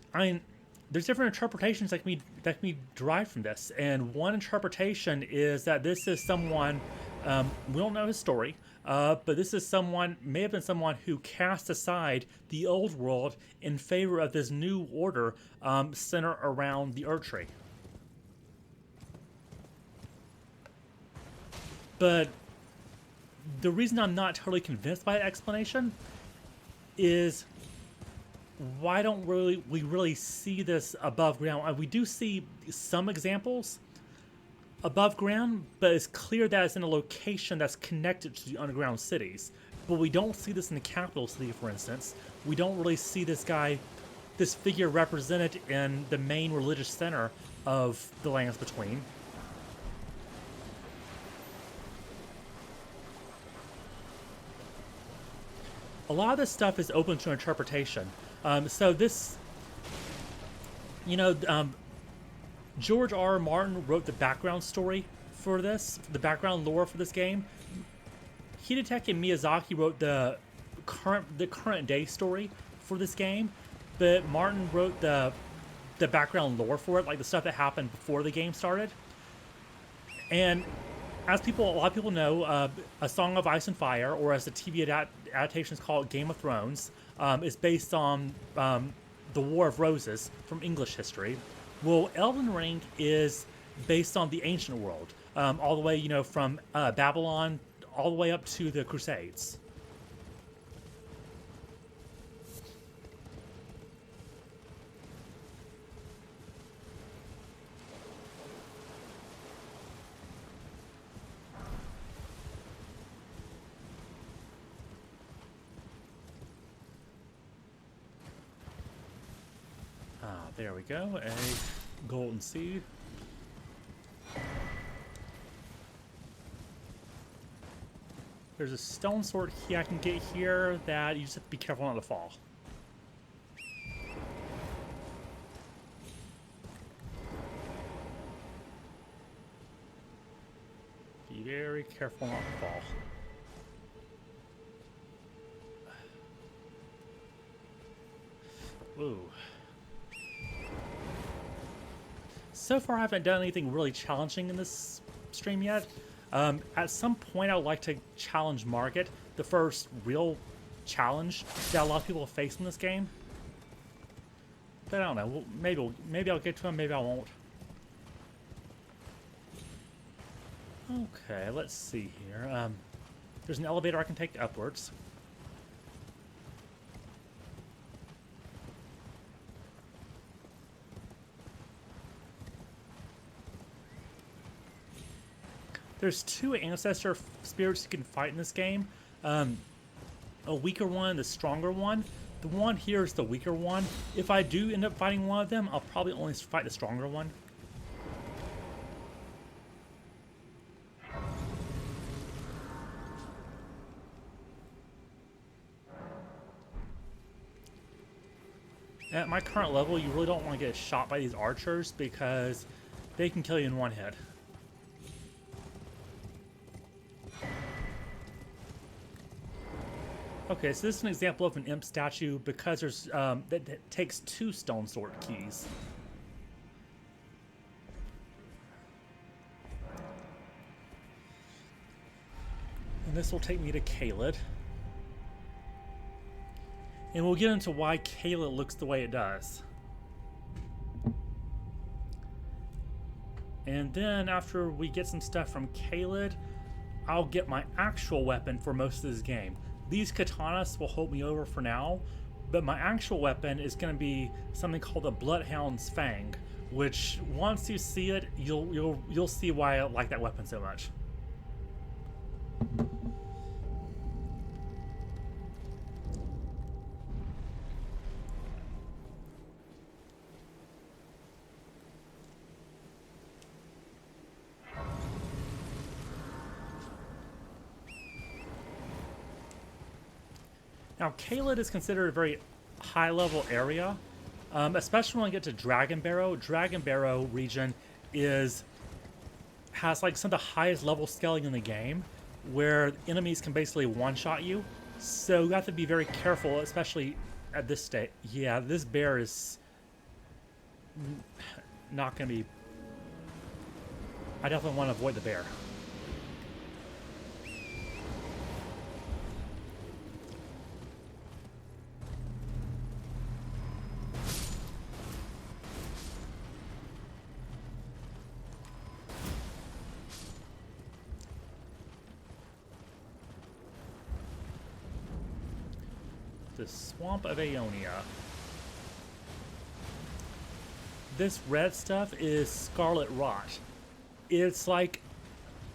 different interpretations that can be derived from this. And one interpretation is that this is someone, we don't know his story, but this is may have been someone who cast aside the old world in favor of this new order centered around the Earth Tree. But the reason I'm not totally convinced by that explanation is why don't we really see this above ground? We do see some examples above ground, but it's clear that it's in a location that's connected to the underground cities. But we don't see this in the capital city, for instance. We don't really see this figure represented in the main religious center of the Lands Between. A lot of this stuff is open to interpretation. So this, George R. Martin wrote the background story for this, the background lore for this game. Hidetaka Miyazaki wrote the current day story for this game, but Martin wrote the background lore for it, like the stuff that happened before the game started. And as a lot of people know, A Song of Ice and Fire, or as the TV adaptations call it, Game of Thrones, is based on the War of Roses from English history. Well, Elden Ring is based on the ancient world, all the way, from Babylon all the way up to the Crusades. There we go, a golden seed. There's a stone sword key I can get here that you just have to be careful not to fall. Be very careful not to fall. Ooh. So far, I haven't done anything really challenging in this stream yet. At some point, I would like to challenge Margit, the first real challenge that a lot of people face in this game. But I don't know. Maybe I'll get to him. Maybe I won't. Okay, let's see here. There's an elevator I can take upwards. There's two ancestor spirits you can fight in this game. A weaker one and the stronger one. The one here is the weaker one. If I do end up fighting one of them, I'll probably only fight the stronger one. At my current level, you really don't want to get shot by these archers because they can kill you in one hit. Okay, so this is an example of an imp statue because there's that takes two stone sword keys. And this will take me to Caelid. And we'll get into why Caelid looks the way it does. And then after we get some stuff from Caelid, I'll get my actual weapon for most of this game. These katanas will hold me over for now, but my actual weapon is going to be something called a Bloodhound's Fang, which once you see it, you'll see why I like that weapon so much. Now, Caelid is considered a very high-level area, especially when I get to Dragon Barrow. Dragon Barrow region has like some of the highest level scaling in the game, where enemies can basically one-shot you. So you have to be very careful, especially at this state. Yeah, this bear is not going to be... I definitely want to avoid the bear. The Swamp of Aeonia. this red stuff is scarlet rot. It's like,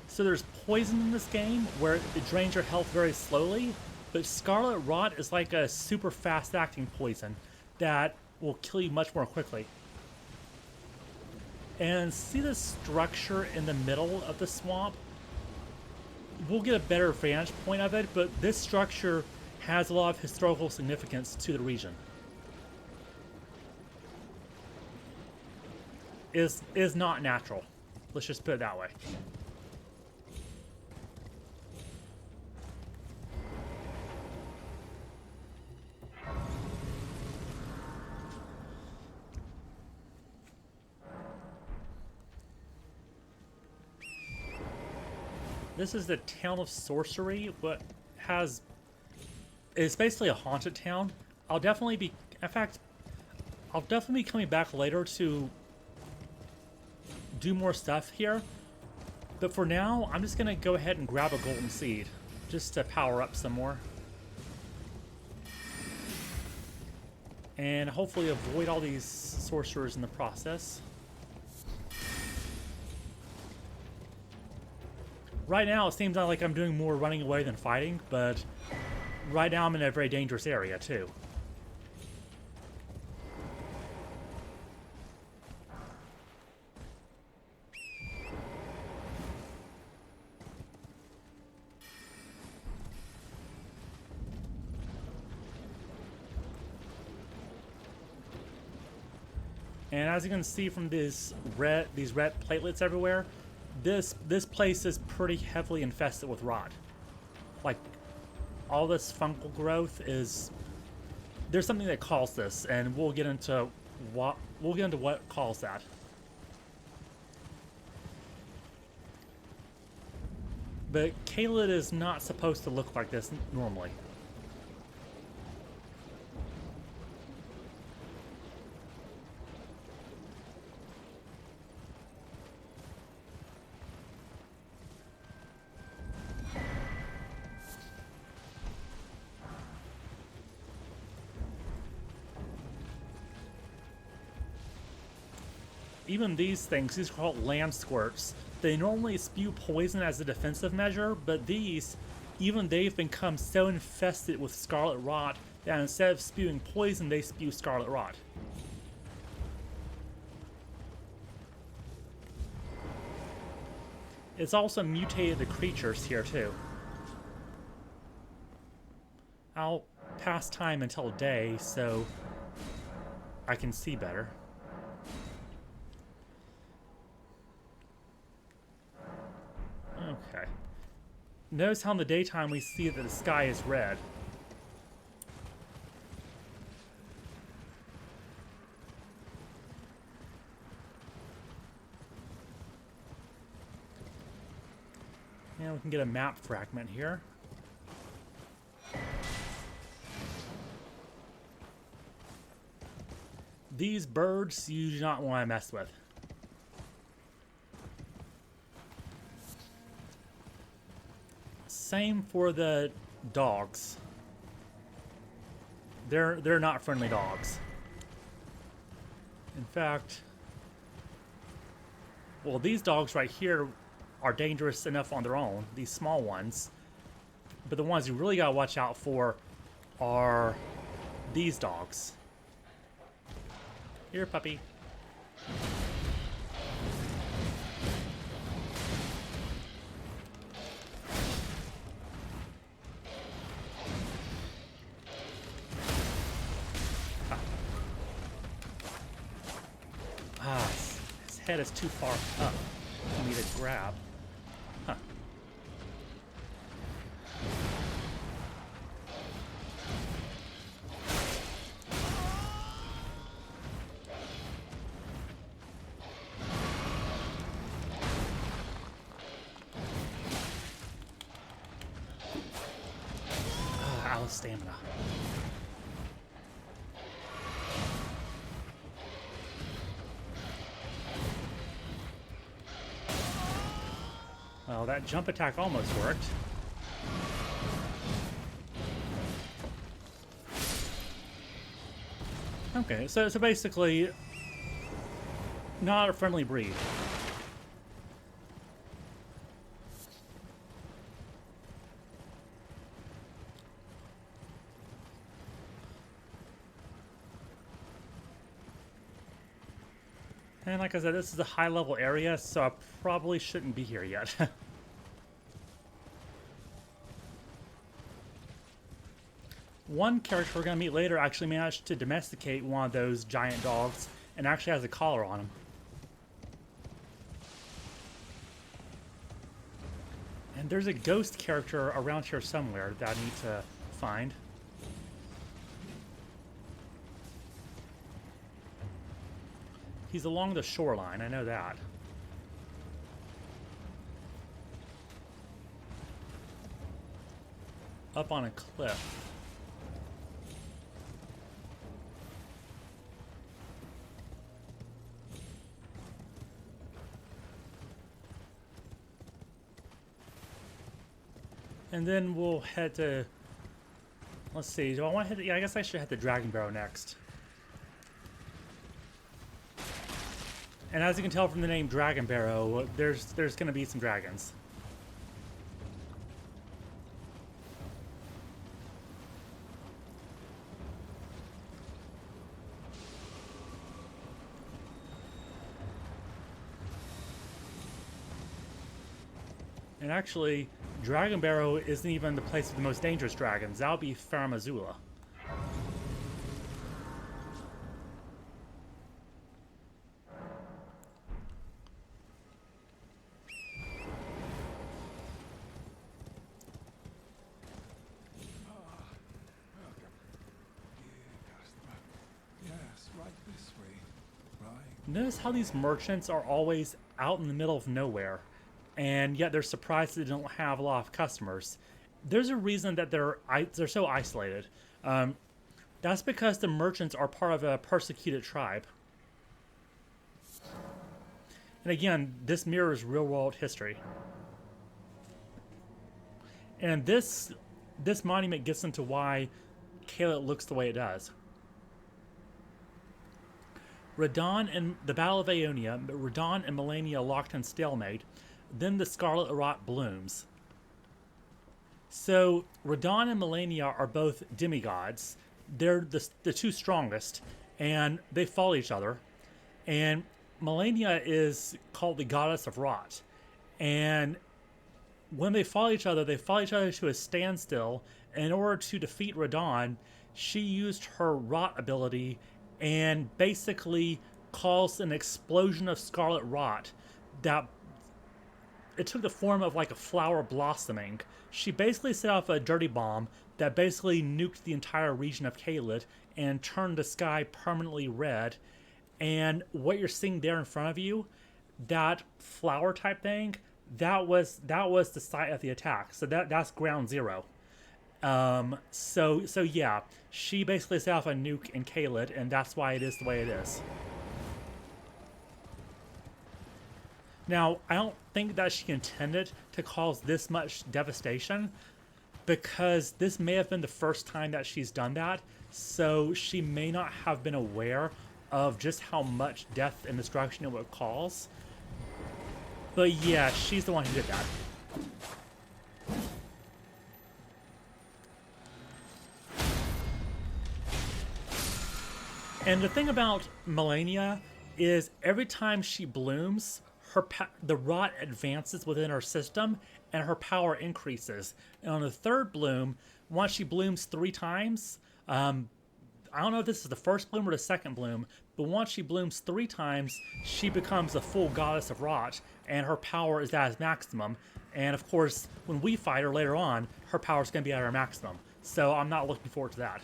so there's poison in this game where it drains your health very slowly, but scarlet rot is like a super fast acting poison that will kill you much more quickly. And see the structure in the middle of the swamp? We'll get a better vantage point of it, but this structure has a lot of historical significance to the region. Is not natural. Let's just put it that way. This is the town of Sorcery. It's basically a haunted town. I'll definitely be coming back later to do more stuff here. But for now, I'm just gonna go ahead and grab a golden seed just to power up some more. And hopefully avoid all these sorcerers in the process. Right now, it seems like I'm doing more running away than fighting, but right now I'm in a very dangerous area, too. And as you can see from these red platelets everywhere, this place is pretty heavily infested with rot. Like, all this fungal growth is... There's something that calls this, and we'll get into what calls that. But Caelid is not supposed to look like this normally. Even these things, these are called land squirts. They normally spew poison as a defensive measure, but these, even they've become so infested with scarlet rot that instead of spewing poison, they spew scarlet rot. It's also mutated the creatures here too. I'll pass time until day so I can see better. Okay. Notice how in the daytime we see that the sky is red. And we can get a map fragment here. These birds you do not want to mess with. Same for the dogs. They're not friendly dogs. In fact, well, these dogs right here are dangerous enough on their own, these small ones. But the ones you really gotta watch out for are these dogs. Here, puppy. His head is too far up for me to grab. Huh. Out of stamina. Well, that jump attack almost worked. Okay, so basically, not a friendly breed. And like I said, this is a high-level area, so I probably shouldn't be here yet. One character we're going to meet later actually managed to domesticate one of those giant dogs and actually has a collar on him. And there's a ghost character around here somewhere that I need to find. He's along the shoreline, I know that. Up on a cliff. And then we'll head to... Let's see, do I want to head... Yeah, I guess I should head to Dragon Barrow next. And as you can tell from the name Dragon Barrow, there's going to be some dragons. And actually, Dragon Barrow isn't even the place with the most dangerous dragons. That'll be Farum Azula. Notice how these merchants are always out in the middle of nowhere, and yet they're surprised they don't have a lot of customers. There's a reason that they're so isolated. That's because the merchants are part of a persecuted tribe. And again, this mirrors real-world history. And this monument gets into why Caelid looks the way it does. Radahn and the Battle of Aeonia, Radahn and Melania locked in stalemate. Then the Scarlet Rot blooms. So Radahn and Melania are both demigods. They're the two strongest, and they follow each other. And Melania is called the Goddess of Rot. And when they follow each other to a standstill. And in order to defeat Radahn, she used her Rot ability and basically caused an explosion of Scarlet Rot that it took the form of like a flower blossoming. She basically set off a dirty bomb that basically nuked the entire region of Caelid and turned the sky permanently red. And what you're seeing there in front of you, that flower type thing, that was the site of the attack. So that's ground zero. So yeah, she basically set off a nuke in Caelid, and that's why it is the way it is. Now, I don't think that she intended to cause this much devastation, because this may have been the first time that she's done that, so she may not have been aware of just how much death and destruction it would cause. But yeah, she's the one who did that. And the thing about Melania is every time she blooms, the rot advances within her system and her power increases. And on the third bloom, once she blooms 3 times, I don't know if this is the first bloom or the second bloom, but once she blooms 3 times, she becomes a full Goddess of Rot, and her power is at its maximum. And of course, when we fight her later on, her power is going to be at her maximum. So I'm not looking forward to that.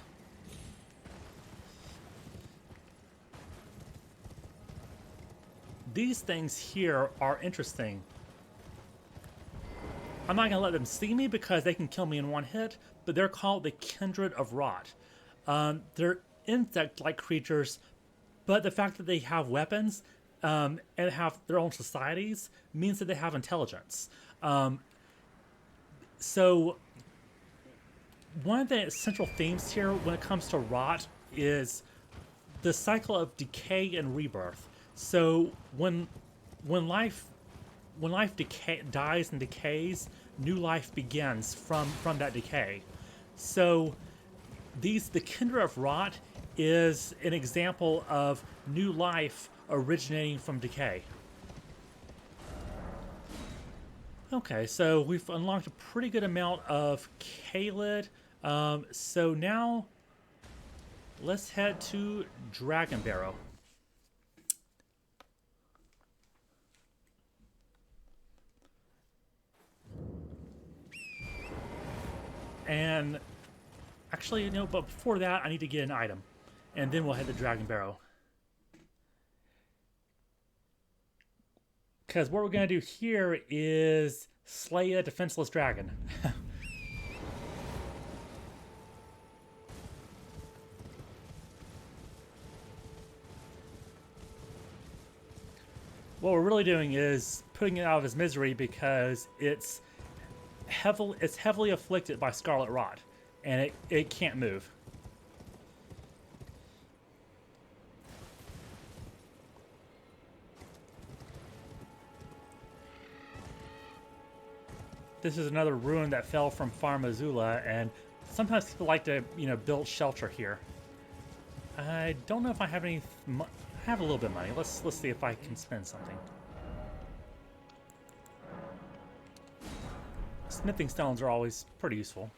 These things here are interesting. I'm not going to let them see me because they can kill me in one hit, but they're called the Kindred of Rot. They're insect-like creatures, but the fact that they have weapons and have their own societies means that they have intelligence. So one of the central themes here when it comes to rot is the cycle of decay and rebirth. So when life dies and decays, new life begins from that decay. So the Kindred of Rot is an example of new life originating from decay. Okay, so we've unlocked a pretty good amount of Kaled. So now let's head to Dragon Barrow. And actually, you know, but before that, I need to get an item. And then we'll head to Dragon Barrow. Because what we're going to do here is slay a defenseless dragon. What we're really doing is putting it out of his misery because it's heavily afflicted by Scarlet Rot, and it can't move. This is another ruin that fell from Farm Azula, and sometimes people like to, you know, build shelter here. I don't know if I have any. I have a little bit of money. Let's see if I can spend something. Smithing stones are always pretty useful.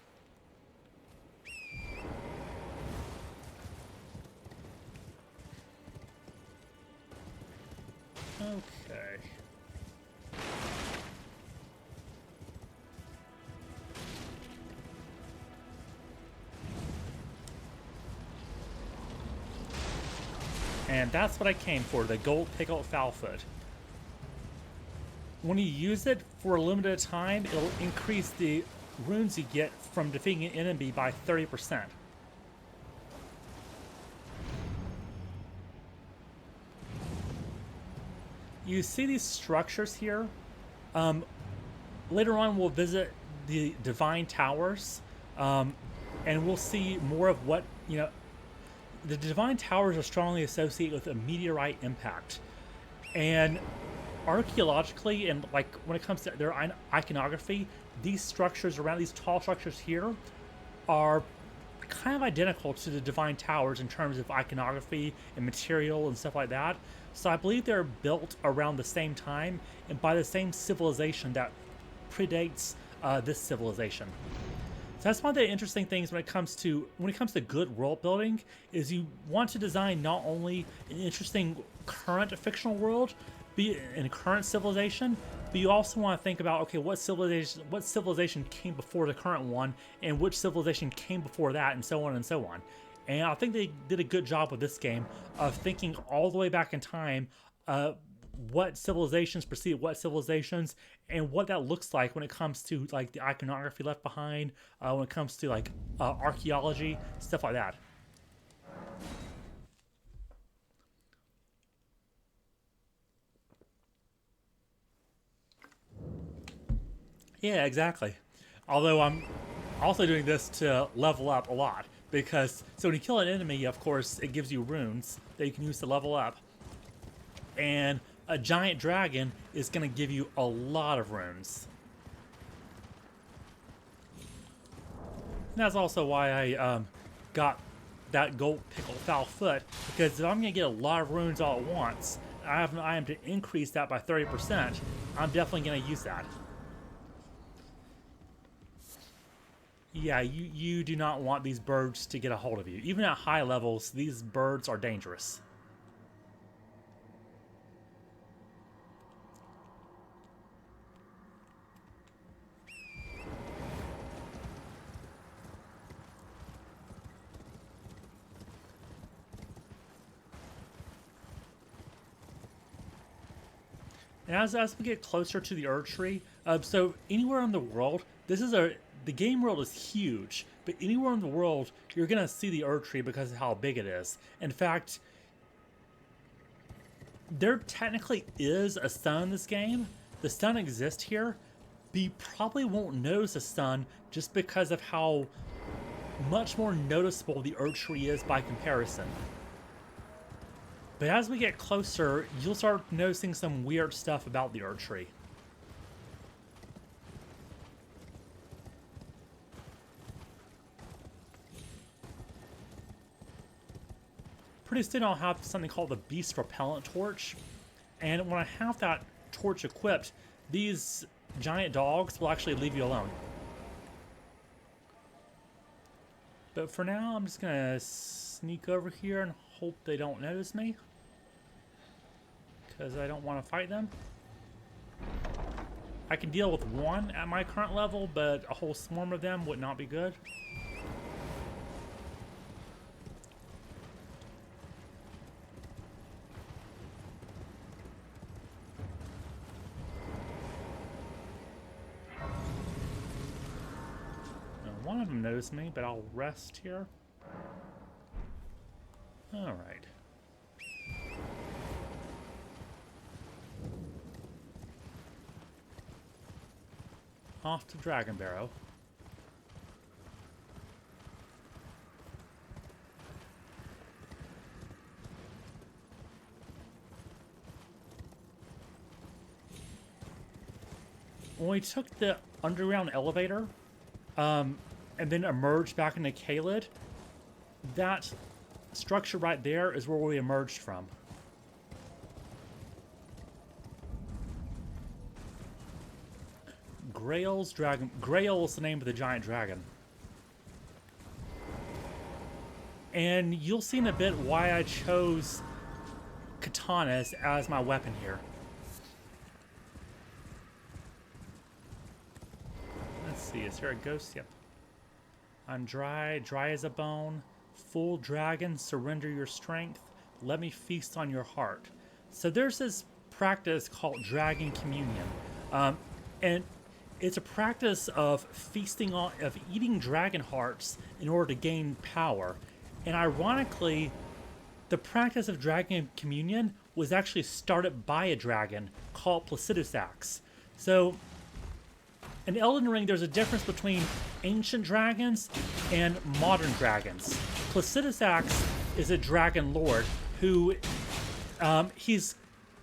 Okay. And that's what I came for, the gold pickled foulfoot. When you use it for a limited time, it'll increase the runes you get from defeating an enemy by 30%. You see these structures here? Later on we'll visit the Divine Towers, and we'll see more of what, you know, the Divine Towers are strongly associated with a meteorite impact. And archaeologically, and like when it comes to their iconography, these structures around, these tall structures here, are kind of identical to the Divine Towers in terms of iconography and material and stuff like that. So I believe they're built around the same time and by the same civilization that predates this civilization. So that's one of the interesting things when it comes to good world building, is you want to design not only an interesting current fictional world, be in a current civilization, but you also want to think about, okay, what civilization came before the current one, and which civilization came before that, and so on and so on. And I think they did a good job with this game of thinking all the way back in time, what civilizations preceded what civilizations, and what that looks like when it comes to like the iconography left behind, when it comes to like archaeology, stuff like that. Yeah, exactly. Although I'm also doing this to level up a lot, because so when you kill an enemy, of course, it gives you runes that you can use to level up. And a giant dragon is going to give you a lot of runes. And that's also why I got that gold pickled foul foot, because if I'm going to get a lot of runes all at once, I have an item to increase that by 30%, I'm definitely going to use that. Yeah, you do not want these birds to get a hold of you. Even at high levels, these birds are dangerous. And as we get closer to the Erd Tree, so anywhere in the world, the game world is huge, but anywhere in the world, you're gonna see the Erd Tree because of how big it is. In fact, there technically is a sun in this game. The sun exists here, but you probably won't notice the sun just because of how much more noticeable the Erd Tree is by comparison. But as we get closer, you'll start noticing some weird stuff about the Erdtree. Pretty soon I'll have something called the Beast Repellent Torch. And when I have that torch equipped, these giant dogs will actually leave you alone. But for now, I'm just gonna sneak over here and hope they don't notice me, because I don't want to fight them. I can deal with one at my current level, but a whole swarm of them would not be good. One of them noticed me, but I'll rest here. All right. Off to Dragon Barrow. When we took the underground elevator, and then emerged back into Caelid, that structure right there is where we emerged from. Grail's dragon. Grail is the name of the giant dragon. And you'll see in a bit why I chose katanas as my weapon here. Let's see, is there a ghost? Yep. I'm dry as a bone. Full dragon, surrender your strength. Let me feast on your heart. So there's this practice called Dragon Communion. And it's a practice of feasting on, of eating dragon hearts in order to gain power. And ironically, the practice of Dragon Communion was actually started by a dragon called Placidusax. So in Elden Ring, there's a difference between ancient dragons and modern dragons. Placidusax is a dragon lord who he's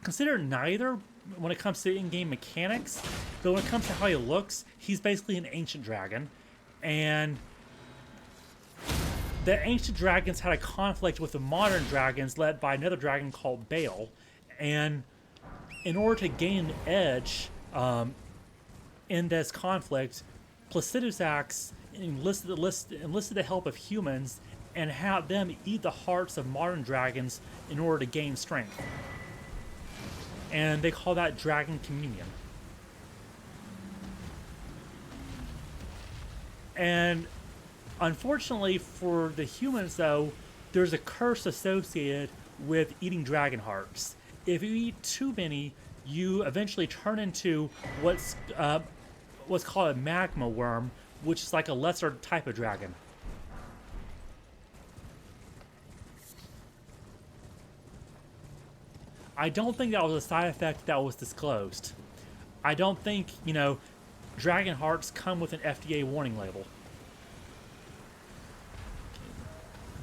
considered neither when it comes to in-game mechanics, but when it comes to how he looks, he's basically an ancient dragon. And the ancient dragons had a conflict with the modern dragons led by another dragon called Baal. And in order to gain an edge in this conflict, Placidusax enlisted the help of humans and had them eat the hearts of modern dragons in order to gain strength. And they call that Dragon Communion. And unfortunately for the humans, though, there's a curse associated with eating dragon hearts. If you eat too many, you eventually turn into what's called a magma worm, which is like a lesser type of dragon. I don't think that was a side effect that was disclosed. I don't think, dragon hearts come with an FDA warning label.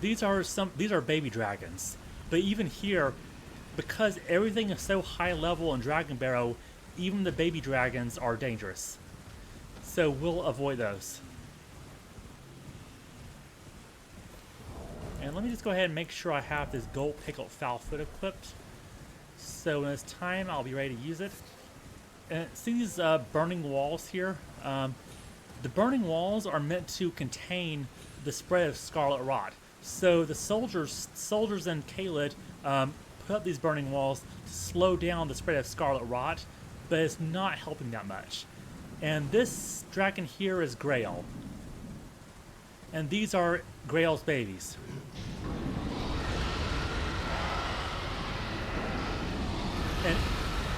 These are baby dragons. But even here, because everything is so high level in Dragon Barrow, even the baby dragons are dangerous. So we'll avoid those. And let me just go ahead and make sure I have this gold pickled foul foot equipped. So when it's time, I'll be ready to use it. And see these burning walls here? The burning walls are meant to contain the spread of scarlet rot. So the soldiers in Caelid put up these burning walls to slow down the spread of scarlet rot, but it's not helping that much. And this dragon here is Grail. And these are Grail's babies. And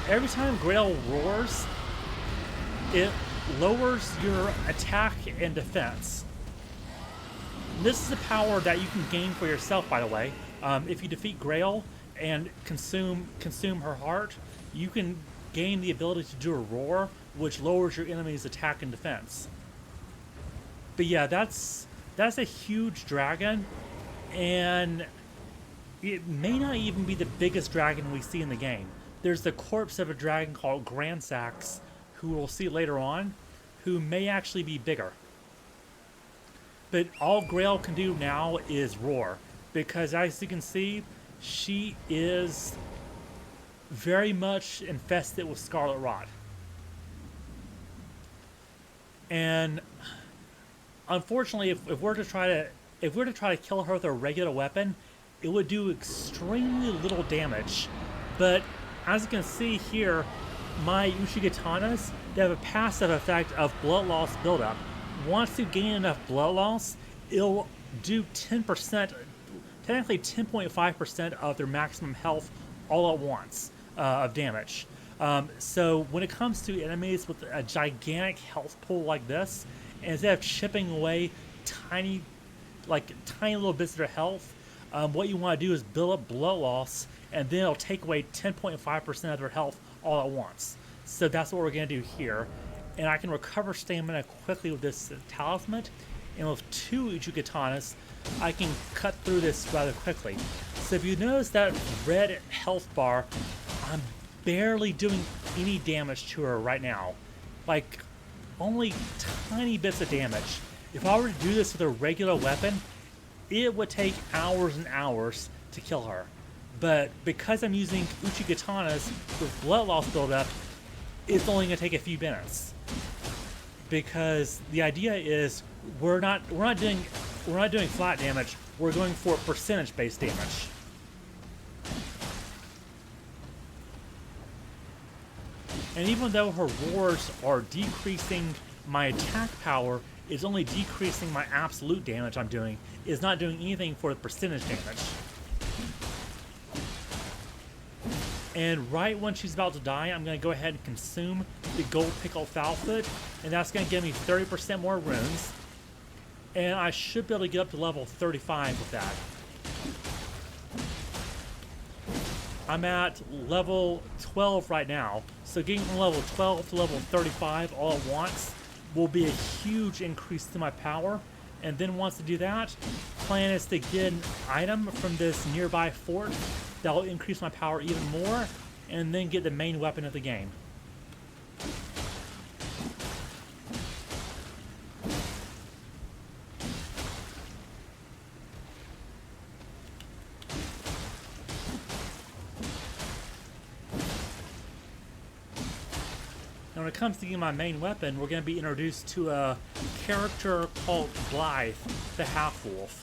every time Grail roars, it lowers your attack and defense. This is a power that you can gain for yourself, by the way. If you defeat Grail and consume her heart, you can gain the ability to do a roar, which lowers your enemy's attack and defense. But yeah, that's a huge dragon, and it may not even be the biggest dragon we see in the game. There's the corpse of a dragon called Grandsax, who we'll see later on, who may actually be bigger. But all Grail can do now is roar, because as you can see, she is very much infested with scarlet rot. And unfortunately, if we're to try to kill her with a regular weapon, it would do extremely little damage. But as you can see here, my Uchigatanas, they have a passive effect of blood loss buildup. Once you gain enough blood loss, it'll do 10%, technically 10.5% of their maximum health all at once of damage. So when it comes to enemies with a gigantic health pool like this, and instead of chipping away tiny little bits of their health, what you want to do is build up blood loss, and then it'll take away 10.5% of their health all at once. So that's what we're going to do here. And I can recover stamina quickly with this talisman, and with 2 Uchigatanas, I can cut through this rather quickly. So if you notice that red health bar, I'm barely doing any damage to her right now. Like, only tiny bits of damage. If I were to do this with a regular weapon, it would take hours and hours to kill her. But because I'm using Uchigatanas with blood loss buildup, it's only going to take a few minutes. Because the idea is we're not doing flat damage. We're going for percentage-based damage. And even though her roars are decreasing my attack power, it's only decreasing my absolute damage I'm doing. It's not doing anything for the percentage damage. And right when she's about to die, I'm going to go ahead and consume the Gold Pickle Foulfoot, and that's going to give me 30% more runes. And I should be able to get up to level 35 with that. I'm at level 12 right now, so getting from level 12 to level 35 all at once will be a huge increase to my power. And then once I do that, plan is to get an item from this nearby fort that will increase my power even more, and then get the main weapon of the game. Now when it comes to getting my main weapon, we're going to be introduced to a character called Blythe, the Half-Wolf.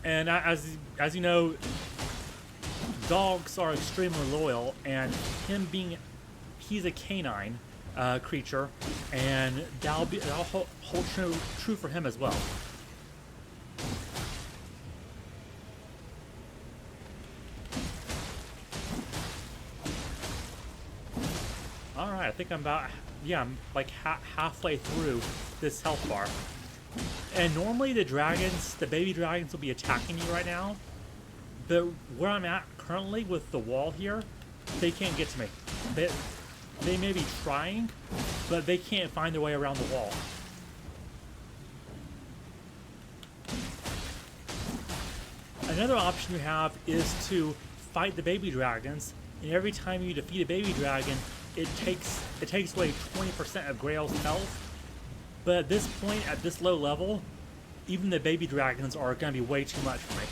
And as you know, dogs are extremely loyal, and he's a canine creature, and that'll hold true for him as well. All right, I think I'm like halfway through this health bar. And normally the baby dragons will be attacking me right now, but where I'm at currently with the wall here, they can't get to me. They may be trying, but they can't find their way around the wall. Another option you have is to fight the baby dragons, and every time you defeat a baby dragon, it takes away 20% of Grail's health. But at this point, at this low level, even the baby dragons are going to be way too much for me.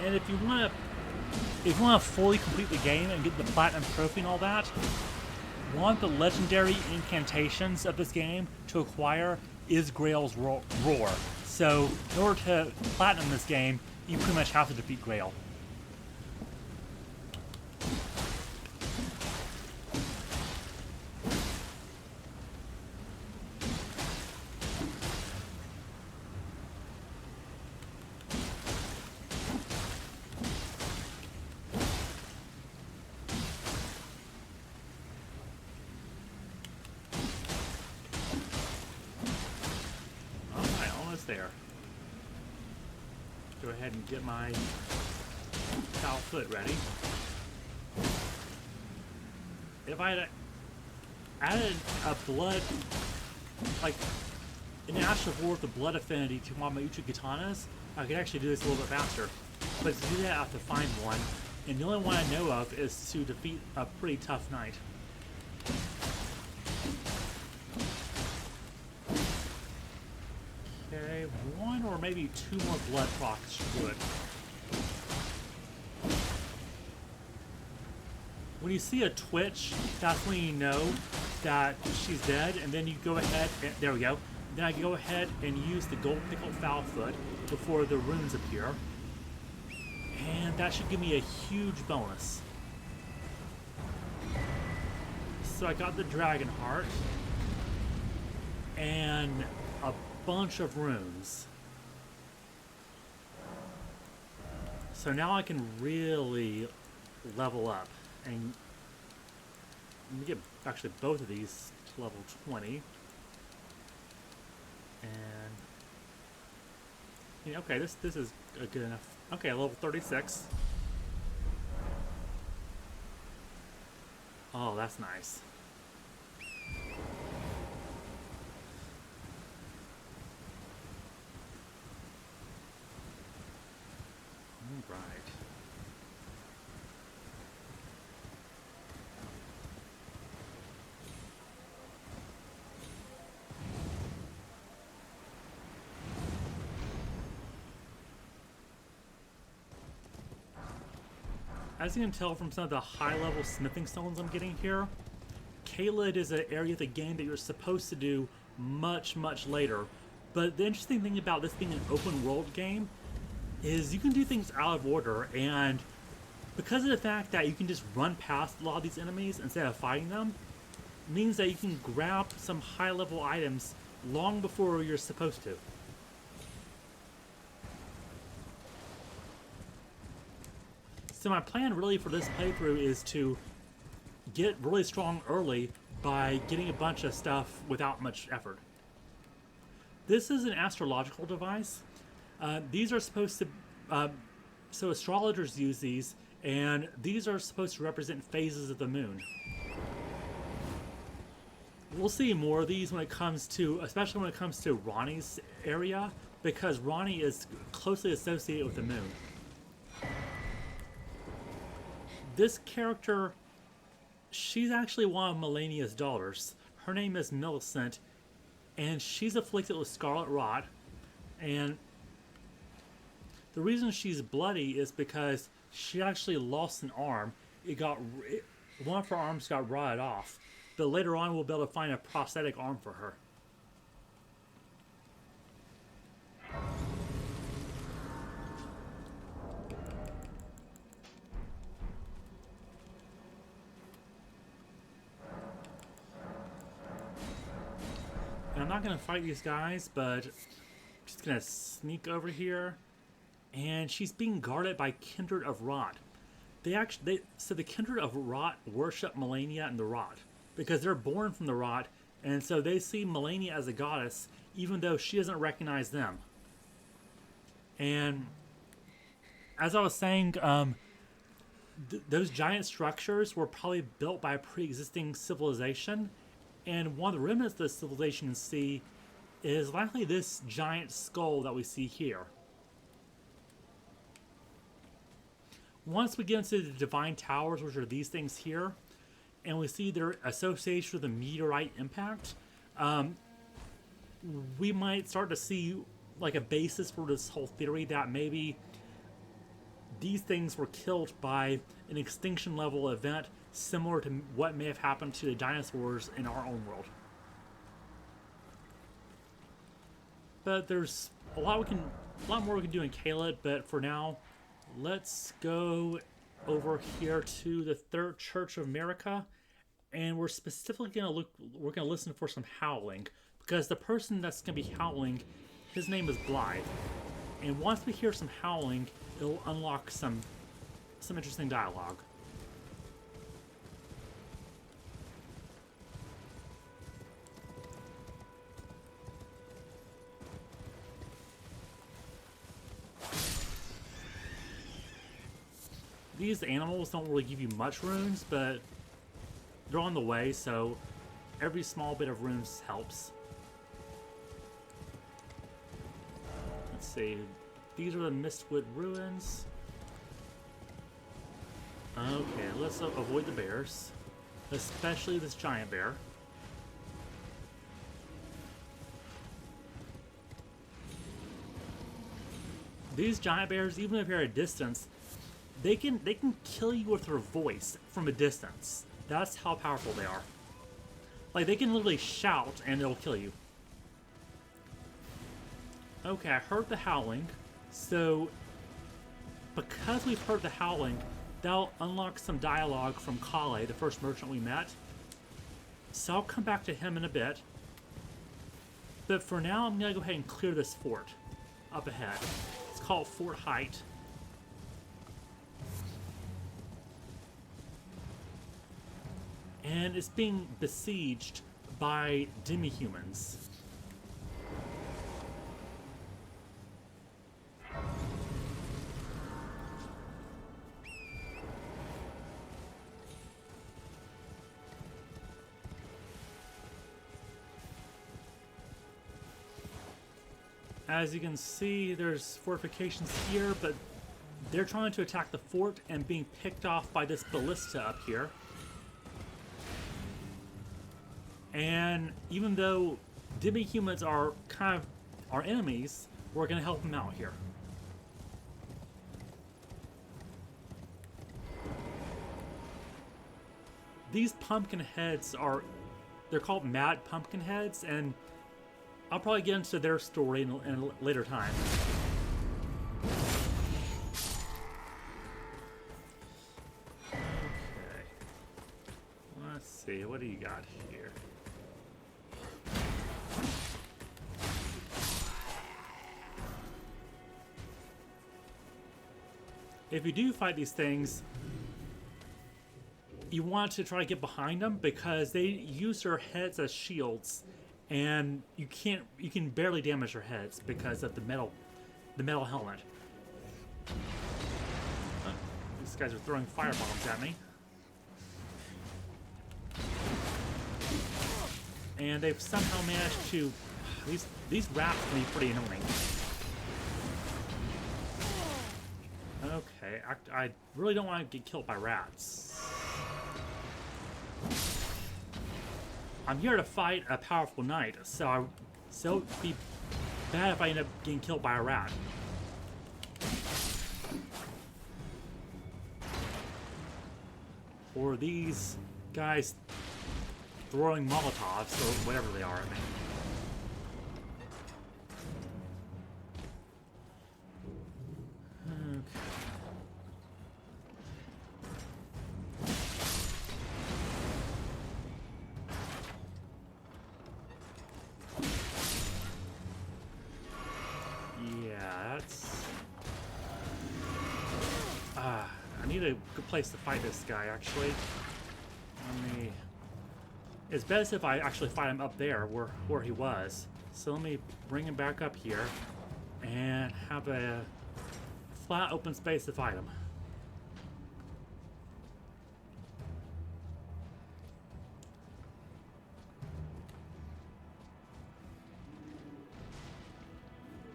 And if you want to fully complete the game and get the platinum trophy and all that, one of the legendary incantations of this game to acquire is Grail's Roar. So in order to platinum this game, you pretty much have to defeat Grail. There. Go ahead and get my foul foot ready. If I added a blood, like an Ash of War with the blood affinity to one of my Uchi katanas, I could actually do this a little bit faster. But to do that, I have to find one, and the only one I know of is to defeat a pretty tough knight. Okay, one or maybe two more blood procs should do it. When you see a twitch, that's when you know that she's dead, and then you go ahead and there we go. Then I go ahead and use the gold pickle foulfoot before the runes appear. And that should give me a huge bonus. So I got the dragon heart and a bunch of runes. So now I can really level up and let me get actually both of these to level 20. And yeah, okay, this is a good enough. Okay, level 36. Oh, that's nice. All right. As you can tell from some of the high-level smithing stones I'm getting here, Caelid is an area of the game that you're supposed to do much, much later. But the interesting thing about this being an open-world game is you can do things out of order, and because of the fact that you can just run past a lot of these enemies instead of fighting them, means that you can grab some high-level items long before you're supposed to. So my plan really for this playthrough is to get really strong early by getting a bunch of stuff without much effort. This is an astrological device. These are supposed to, so astrologers use these, and these are supposed to represent phases of the moon. We'll see more of these when it comes to, especially when it comes to Ronnie's area, because Ronnie is closely associated with the moon. This character, she's actually one of Melania's daughters. Her name is Millicent, and she's afflicted with scarlet rot. And the reason she's bloody is because she actually lost an arm. One of her arms got rotted off, but later on we'll be able to find a prosthetic arm for her. And I'm not going to fight these guys, but I'm just going to sneak over here. And she's being guarded by Kindred of Rot. So the Kindred of Rot worship Melania and the Rot, because they're born from the Rot, and so they see Melania as a goddess, even though she doesn't recognize them. And as I was saying, those giant structures were probably built by a pre-existing civilization. And one of the remnants of the civilization you see is likely this giant skull that we see here. Once we get into the Divine Towers, which are these things here, and we see their association with the meteorite impact, we might start to see like a basis for this whole theory that maybe these things were killed by an extinction level event similar to what may have happened to the dinosaurs in our own world. But there's a lot more we can do in Caelid, but for now, let's go over here to the Third Church of America, and we're specifically we're gonna listen for some howling, because the person that's gonna be howling, his name is Blythe. And once we hear some howling, it'll unlock some interesting dialogue. These animals don't really give you much runes, but they're on the way, so every small bit of runes helps. Let's see. These are the Mistwood ruins. Okay, let's avoid the bears. Especially this giant bear. These giant bears, even if you're at a distance, they can kill you with their voice from a distance. That's how powerful they are. Like, they can literally shout and it'll kill you. Okay, I heard the howling. So, because we've heard the howling, that'll unlock some dialogue from Kale, the first merchant we met. So I'll come back to him in a bit. But for now, I'm going to go ahead and clear this fort up ahead. It's called Fort Height. And it's being besieged by demi-humans. As you can see, there's fortifications here, but they're trying to attack the fort and being picked off by this ballista up here. And even though demi-humans are kind of our enemies, we're going to help them out here. These pumpkin heads they're called Mad Pumpkin Heads, and I'll probably get into their story in a later time. Okay. Let's see, what do you got here? If you do fight these things, you want to try to get behind them because they use their heads as shields, and you can barely damage their heads because of the metal helmet. These guys are throwing firebombs at me. And they've somehow managed to... These rats can be pretty annoying. Okay, I really don't want to get killed by rats. I'm here to fight a powerful knight, so it'd be bad if I end up getting killed by a rat. Or these guys throwing Molotovs, or whatever they are at me. I need a good place to fight this guy, actually. It's best if I actually fight him up there, where he was. So let me bring him back up here and have a flat open space to fight him.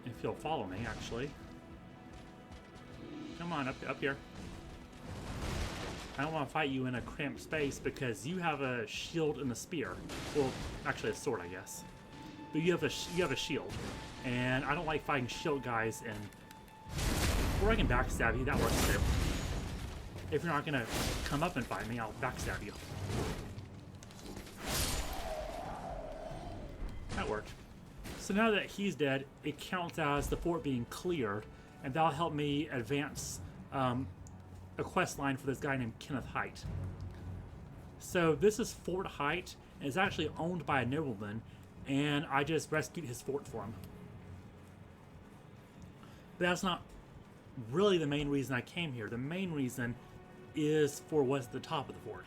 If you'll follow me, actually. Come on, up here. I don't want to fight you in a cramped space because you have a shield and a spear. Well, actually a sword, I guess. But you have a shield, and I don't like fighting shield guys. And or I can backstab you. That works too. If you're not gonna come up and fight me, I'll backstab you. That worked. So now that he's dead, it counts as the fort being cleared, and that'll help me advance a quest line for this guy named Kenneth Height. So this is Fort Height, and it's actually owned by a nobleman, and I just rescued his fort for him. But that's not really the main reason I came here. The main reason is for what's at the top of the fort.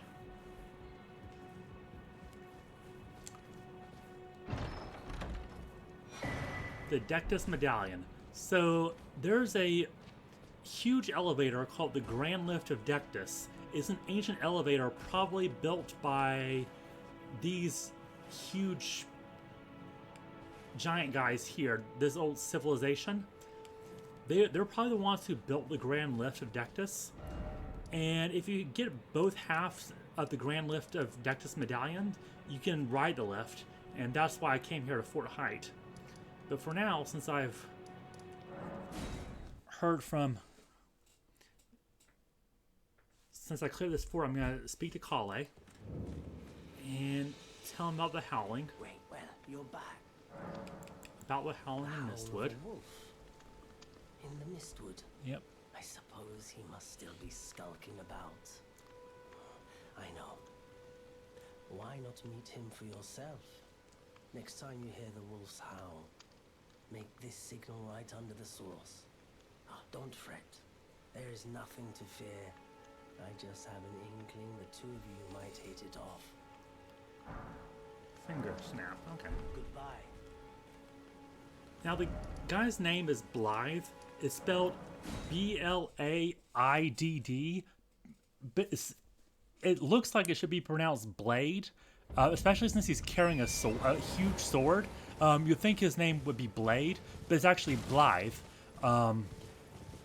The Dectus Medallion. So there's a huge elevator called the Grand Lift of Dectus. It's an ancient elevator probably built by these huge giant guys here, this old civilization, they're probably the ones who built the Grand Lift of Dectus. And if you get both halves of the Grand Lift of Dectus medallion, you can ride the lift, and that's why I came here to Fort Height. But for now, since I've heard from... Since I cleared this fort, I'm going to speak to Kale and tell him about the Howling. Wait, well, you're back. About the Howling in Howl of Mistwood. a wolf. In the Mistwood? Yep. I suppose he must still be skulking about. I know. Why not meet him for yourself? Next time you hear the wolf's howl, make this signal right under the source. Oh, don't fret. There is nothing to fear. I just have an inkling the two of you might hit it off. Finger snap. Okay. Goodbye. Now the guy's name is Blythe. It's spelled Blaidd, but it looks like it should be pronounced Blade, especially since he's carrying a huge sword. You'd think his name would be Blade, but it's actually Blythe,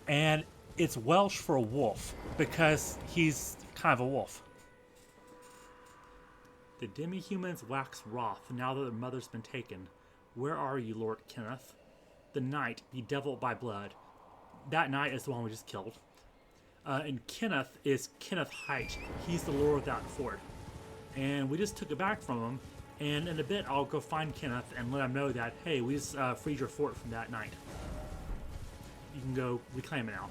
and it's Welsh for a wolf because he's kind of a wolf. The demi-humans wax wroth now that their mother's been taken. Where are you, Lord Kenneth? The knight, bedeviled by blood. That knight is the one we just killed. And Kenneth is Kenneth Height. He's the lord of that fort. And we just took it back from him. And in a bit, I'll go find Kenneth and let him know that, hey, we just freed your fort from that knight. You can go reclaim it now.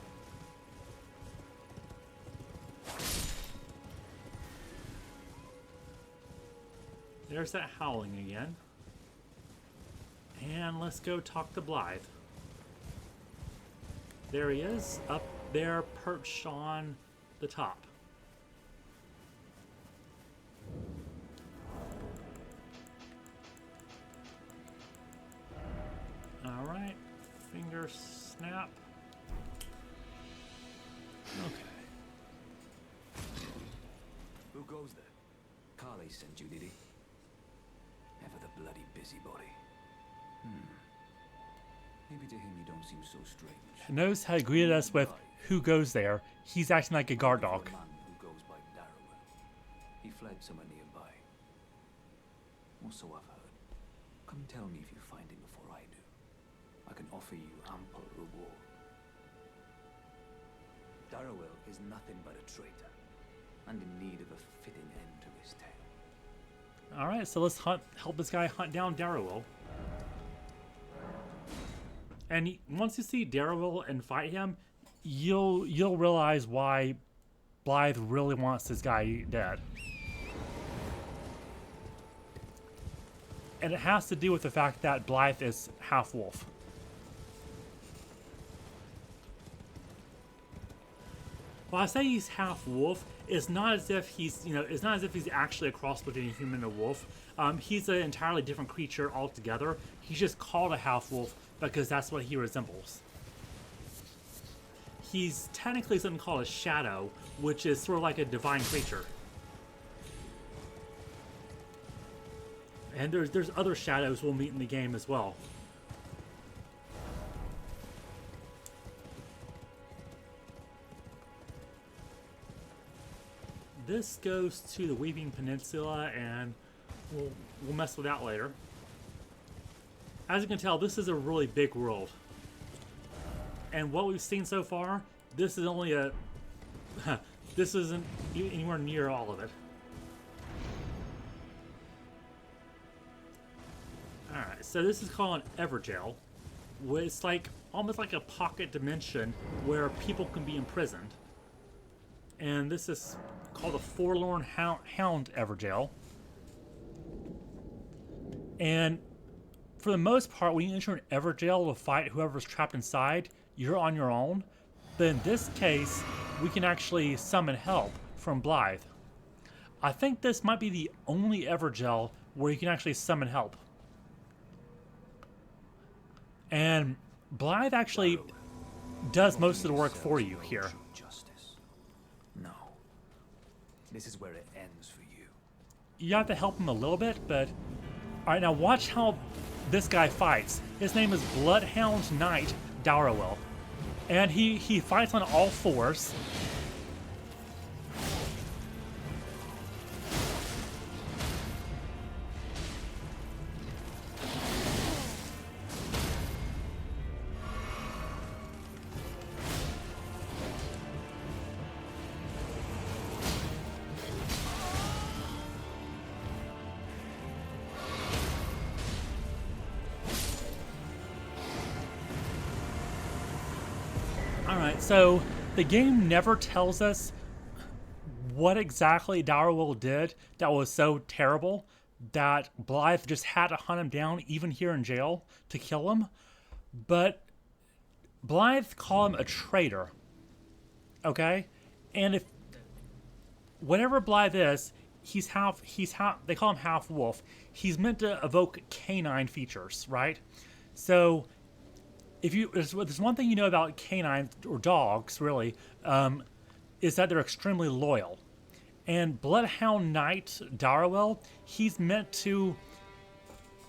There's that Howling again. And let's go talk to Blythe. There he is, up there perched on the top. Alright, finger snap. Okay. Who goes there? Carly sent you, did he? Ever the bloody busybody. Maybe to him you don't seem so strange. Knows how to greet us with who goes there. He's acting like a guard dog. A man who goes by Darrowell. He fled somewhere nearby. Or so I've heard. Come tell me if you find him before I do. I can offer you ample reward. Darrowell is nothing but a traitor, and in need of a fitting end to his tale. Alright, so let's help this guy hunt down Darrowell. And once you see Darrowell and fight him, you'll realize why Blythe really wants this guy dead. And it has to do with the fact that Blythe is half wolf. While I say he's half wolf, it's not as if he's actually a cross between a human and a wolf. He's an entirely different creature altogether. He's just called a half wolf because that's what he resembles. He's technically something called a shadow, which is sort of like a divine creature. And there's other shadows we'll meet in the game as well. This goes to the Weeping Peninsula, and we'll mess with that later. As you can tell, this is a really big world. And what we've seen so far, this is only a... this isn't anywhere near all of it. Alright, so this is called an Everjail. It's like almost like a pocket dimension where people can be imprisoned. And this is called a Forlorn Hound Everjail. And for the most part, when you enter an Everjail to fight whoever's trapped inside, you're on your own. But in this case, we can actually summon help from Blythe. I think this might be the only Everjail where you can actually summon help. And Blythe actually does most of the work for you here. No. This is where it ends for you. You have to help him a little bit, but Alright, now watch how this guy fights. His name is Bloodhound Knight Darrowell. And he fights on all fours. Alright, so the game never tells us what exactly Darrowell did that was so terrible that Blythe just had to hunt him down, even here in jail, to kill him. But Blythe called him a traitor. Okay? And if whatever Blythe is, they call him half wolf. He's meant to evoke canine features, right? So there's one thing you know about canines, or dogs really, is that they're extremely loyal. And Bloodhound Knight Darrowell, he's meant to.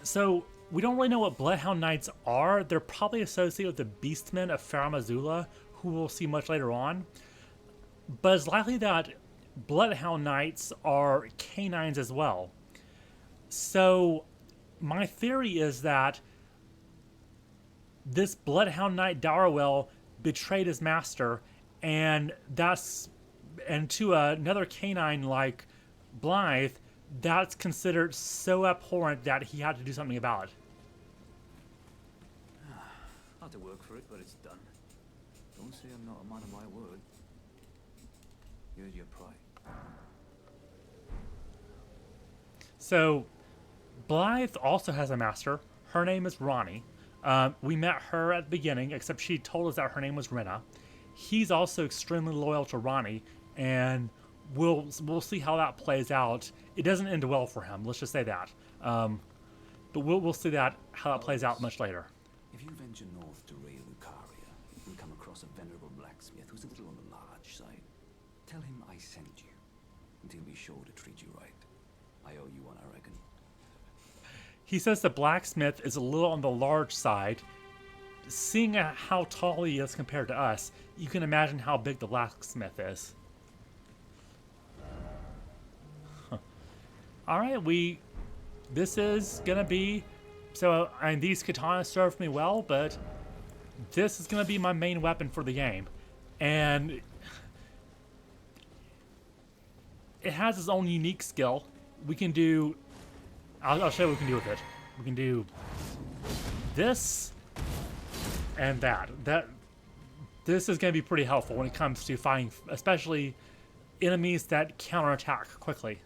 So we don't really know what Bloodhound Knights are. They're probably associated with the Beastmen of Farum Azula, who we'll see much later on. But it's likely that Bloodhound Knights are canines as well. So my theory is that this Bloodhound Knight Darrowell betrayed his master, and to another canine like Blythe, that's considered so abhorrent that he had to do something about it. I had to work for it, but it's done. Don't say I'm not a man of my word. Here's your pride. So, Blythe also has a master. Her name is Ronnie. We met her at the beginning, except she told us that her name was Rena. He's also extremely loyal to Ronnie, and we'll see how that plays out. It doesn't end well for him, let's just say that. But we'll see how that plays out much later. If you venture north to Ray Lucaria, you'll come across a venerable blacksmith who's a little on the large side. Tell him I sent you, and he'll be sure to treat you right. I owe you one, I reckon. He says the blacksmith is a little on the large side. Seeing how tall he is compared to us, you can imagine how big the blacksmith is. Huh. Alright, this is gonna be... So, these katanas served me well, but this is gonna be my main weapon for the game. And it has its own unique skill. We can do... I'll show you what we can do with it. We can do this and that. This is going to be pretty helpful when it comes to fighting, especially enemies that counterattack quickly.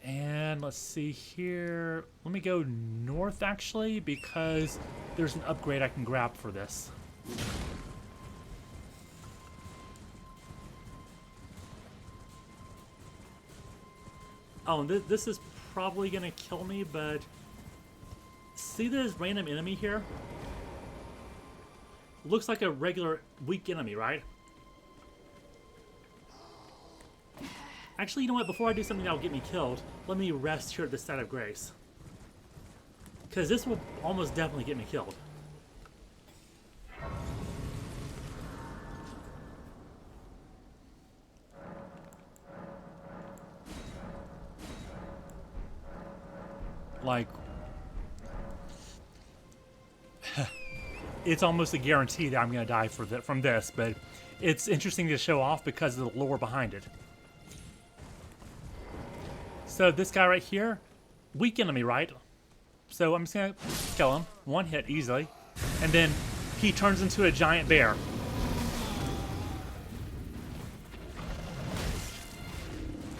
And let's see here. Let me go north, actually, because there's an upgrade I can grab for this. Oh, and this is probably going to kill me, but see this random enemy here? Looks like a regular weak enemy, right? Actually, you know what? Before I do something that will get me killed, let me rest here at the site of grace. Because this will almost definitely get me killed. Like, it's almost a guarantee that I'm going to die from this, but it's interesting to show off because of the lore behind it. So this guy right here, weak enemy, right? So I'm just going to kill him. One hit easily. And then he turns into a giant bear.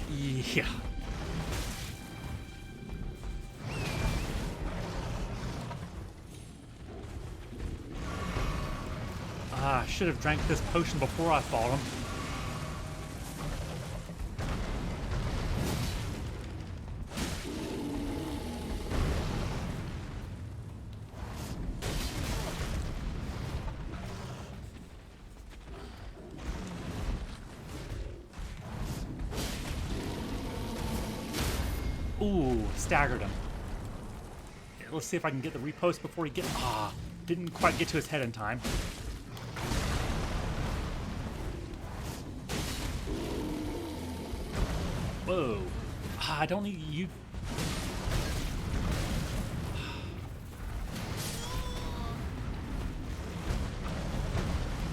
Yeah. I should have drank this potion before I fought him. Ooh, staggered him. Let's see if I can get the repost before he gets... didn't quite get to his head in time. Whoa. I don't need you...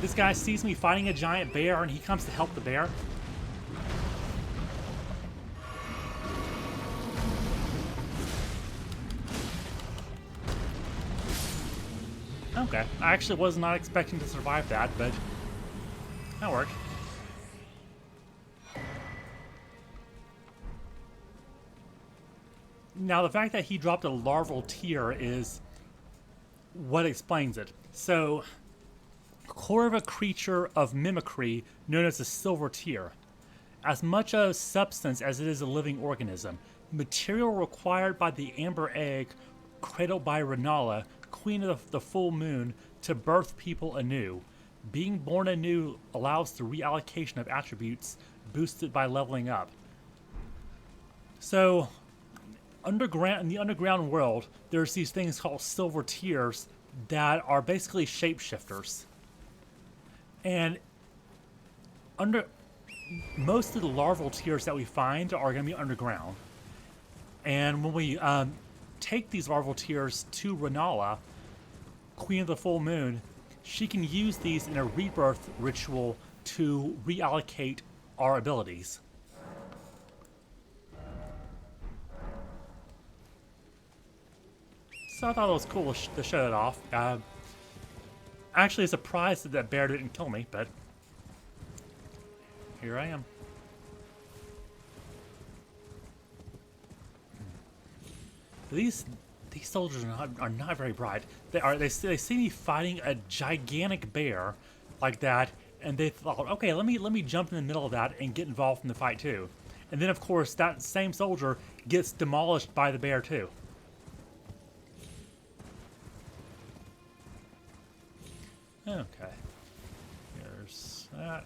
This guy sees me fighting a giant bear and he comes to help the bear. Okay, I actually was not expecting to survive that, but that worked. Now, the fact that he dropped a larval tear is what explains it. So, core of a creature of mimicry known as a silver tear. As much a substance as it is a living organism, material required by the amber egg cradled by Renala, queen of the full moon, to birth people anew. Being born anew allows the reallocation of attributes boosted by leveling up. So, in the underground world, there's these things called silver tears that are basically shapeshifters. And most of the larval tears that we find are going to be underground. And when we take these larval tears to Renala, Queen of the Full Moon, she can use these in a rebirth ritual to reallocate our abilities. So I thought it was cool to show it off. Actually surprised that that bear didn't kill me, but here I am. These soldiers are not very bright. They see me fighting a gigantic bear like that, and they thought, okay, let me jump in the middle of that and get involved in the fight too. And then of course that same soldier gets demolished by the bear too. Okay. There's that.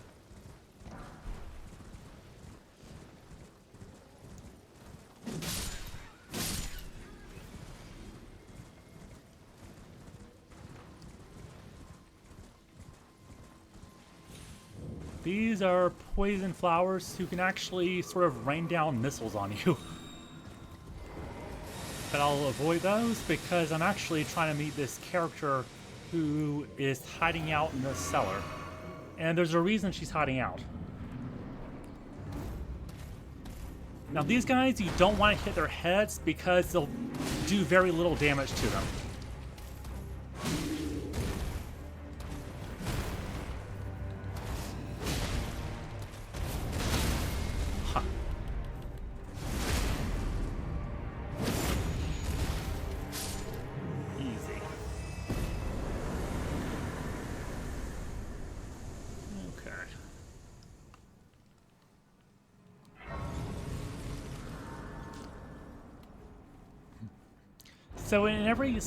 These are poison flowers who can actually sort of rain down missiles on you. But I'll avoid those because I'm actually trying to meet this character who is hiding out in the cellar. And there's a reason she's hiding out. Now these guys, you don't want to hit their heads because they'll do very little damage to them. Huh. Easy. Okay. So in every,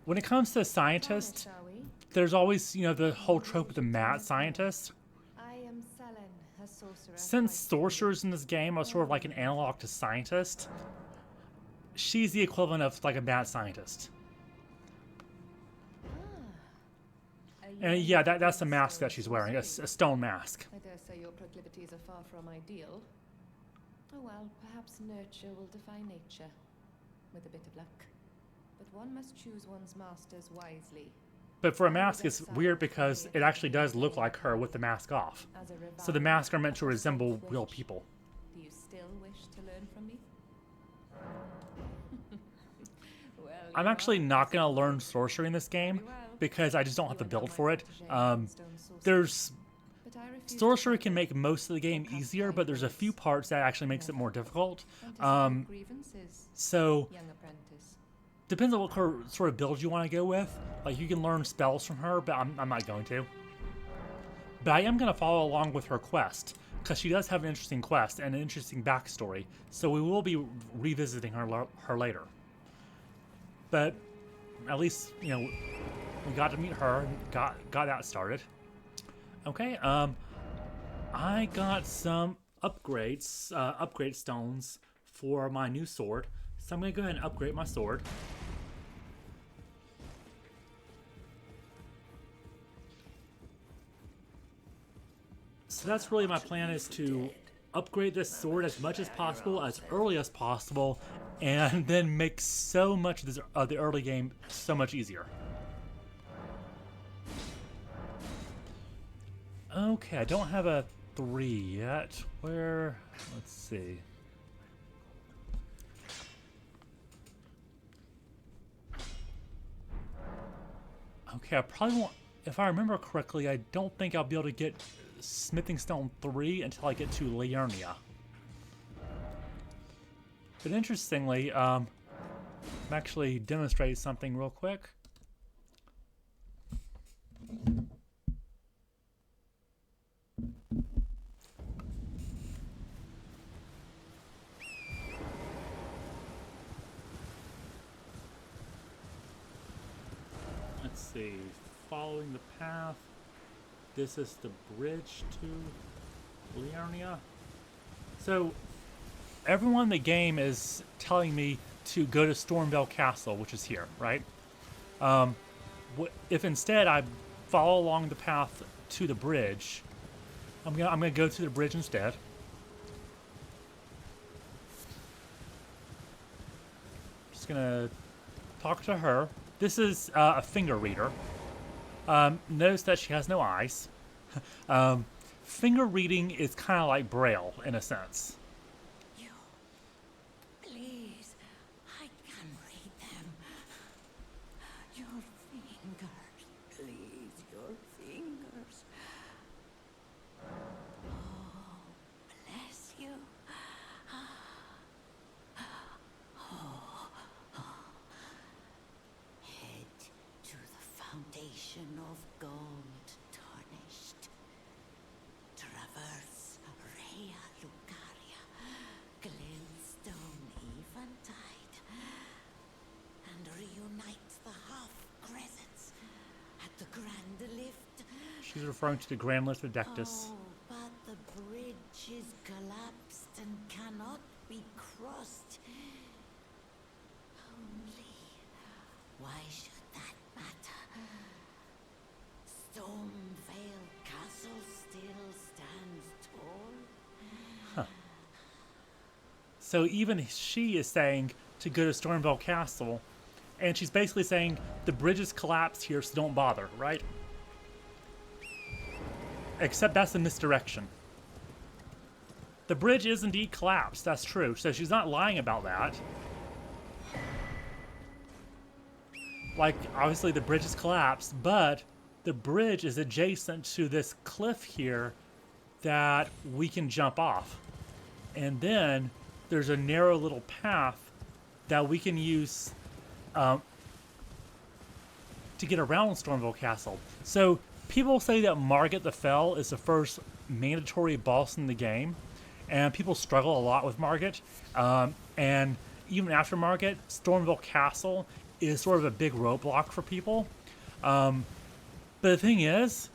when it comes to scientists, there's always, the whole trope of the mad scientist. Since sorcerers in this game are sort of like an analog to scientist, she's the equivalent of like a mad scientist. And yeah, that's the mask that she's wearing, a stone mask. I dare say your proclivities are far from ideal. Oh well, perhaps nurture will defy nature, with a bit of luck. But one must choose one's masters wisely. But for a mask, it's weird because it actually does look like her with the mask off. So the masks are meant to resemble real people. Do you still wish to learn from me? Well, I'm actually not going to learn sorcery in this game because I just don't have the build for it. Sorcery can make most of the game easier, but there's a few parts that actually makes it more difficult. So depends on what sort of build you want to go with. Like, you can learn spells from her, but I'm not going to. But I am going to follow along with her quest, because she does have an interesting quest and an interesting backstory. So we will be revisiting her later. But at least, we got to meet her and got that started. Okay, I got some upgrades, upgrade stones for my new sword. So I'm gonna go ahead and upgrade my sword. So that's really my plan, is to upgrade this sword as much as possible, as early as possible, and then make so much of this, the early game so much easier. Okay, I don't have a 3 yet. Where? Let's see. Okay, I probably won't. If I remember correctly, I don't think I'll be able to get Smithing Stone 3 until I get to Liurnia. But interestingly, I'm actually demonstrate something real quick. Let's see, following the path. This is the bridge to Liurnia. So everyone in the game is telling me to go to Stormvale Castle, which is here, right? If instead I follow along the path to the bridge, I'm gonna go to the bridge instead. Just gonna talk to her. This is a finger reader. Notice that she has no eyes. Finger reading is kind of like Braille in a sense. You, please, I can read them. Your fingers, please, your fingers. Oh, bless you. Head to the foundation of gold tarnished. Traverse Rhea Lucaria, glintstone eventide, and reunite the half-crescents at the Grand Lift. She's referring to the Grand Lift of Dectus. Oh, but the bridge is collapsed and cannot be crossed. Only, why should that matter? Stormvale Castle still stands tall. So even she is saying to go to Stormvale Castle, and she's basically saying the bridge is collapsed here, so don't bother, right? Except that's a misdirection. The bridge is indeed collapsed, that's true, so she's not lying about that. Like, obviously the bridge is collapsed, but the bridge is adjacent to this cliff here that we can jump off. And then there's a narrow little path that we can use to get around Stormvale Castle. So people say that Margit the Fell is the first mandatory boss in the game, and people struggle a lot with Margit. And even after Margit, Stormvale Castle is sort of a big roadblock for people. But the thing is,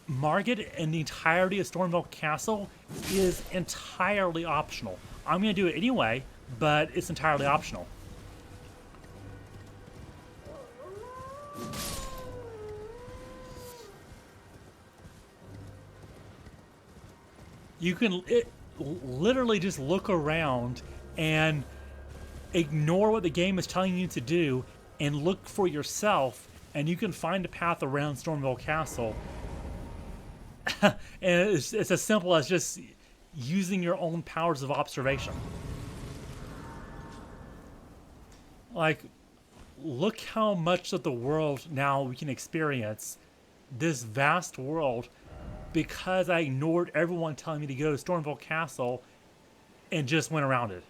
Margit and the entirety of Stormvale Castle is entirely optional. I'm going to do it anyway, but it's entirely optional. You can literally just look around and ignore what the game is telling you to do and look for yourself, and you can find a path around Stormvale Castle. And it's as simple as just using your own powers of observation. Like, look how much of the world now we can experience, this vast world, because I ignored everyone telling me to go to Stormvale Castle and just went around it.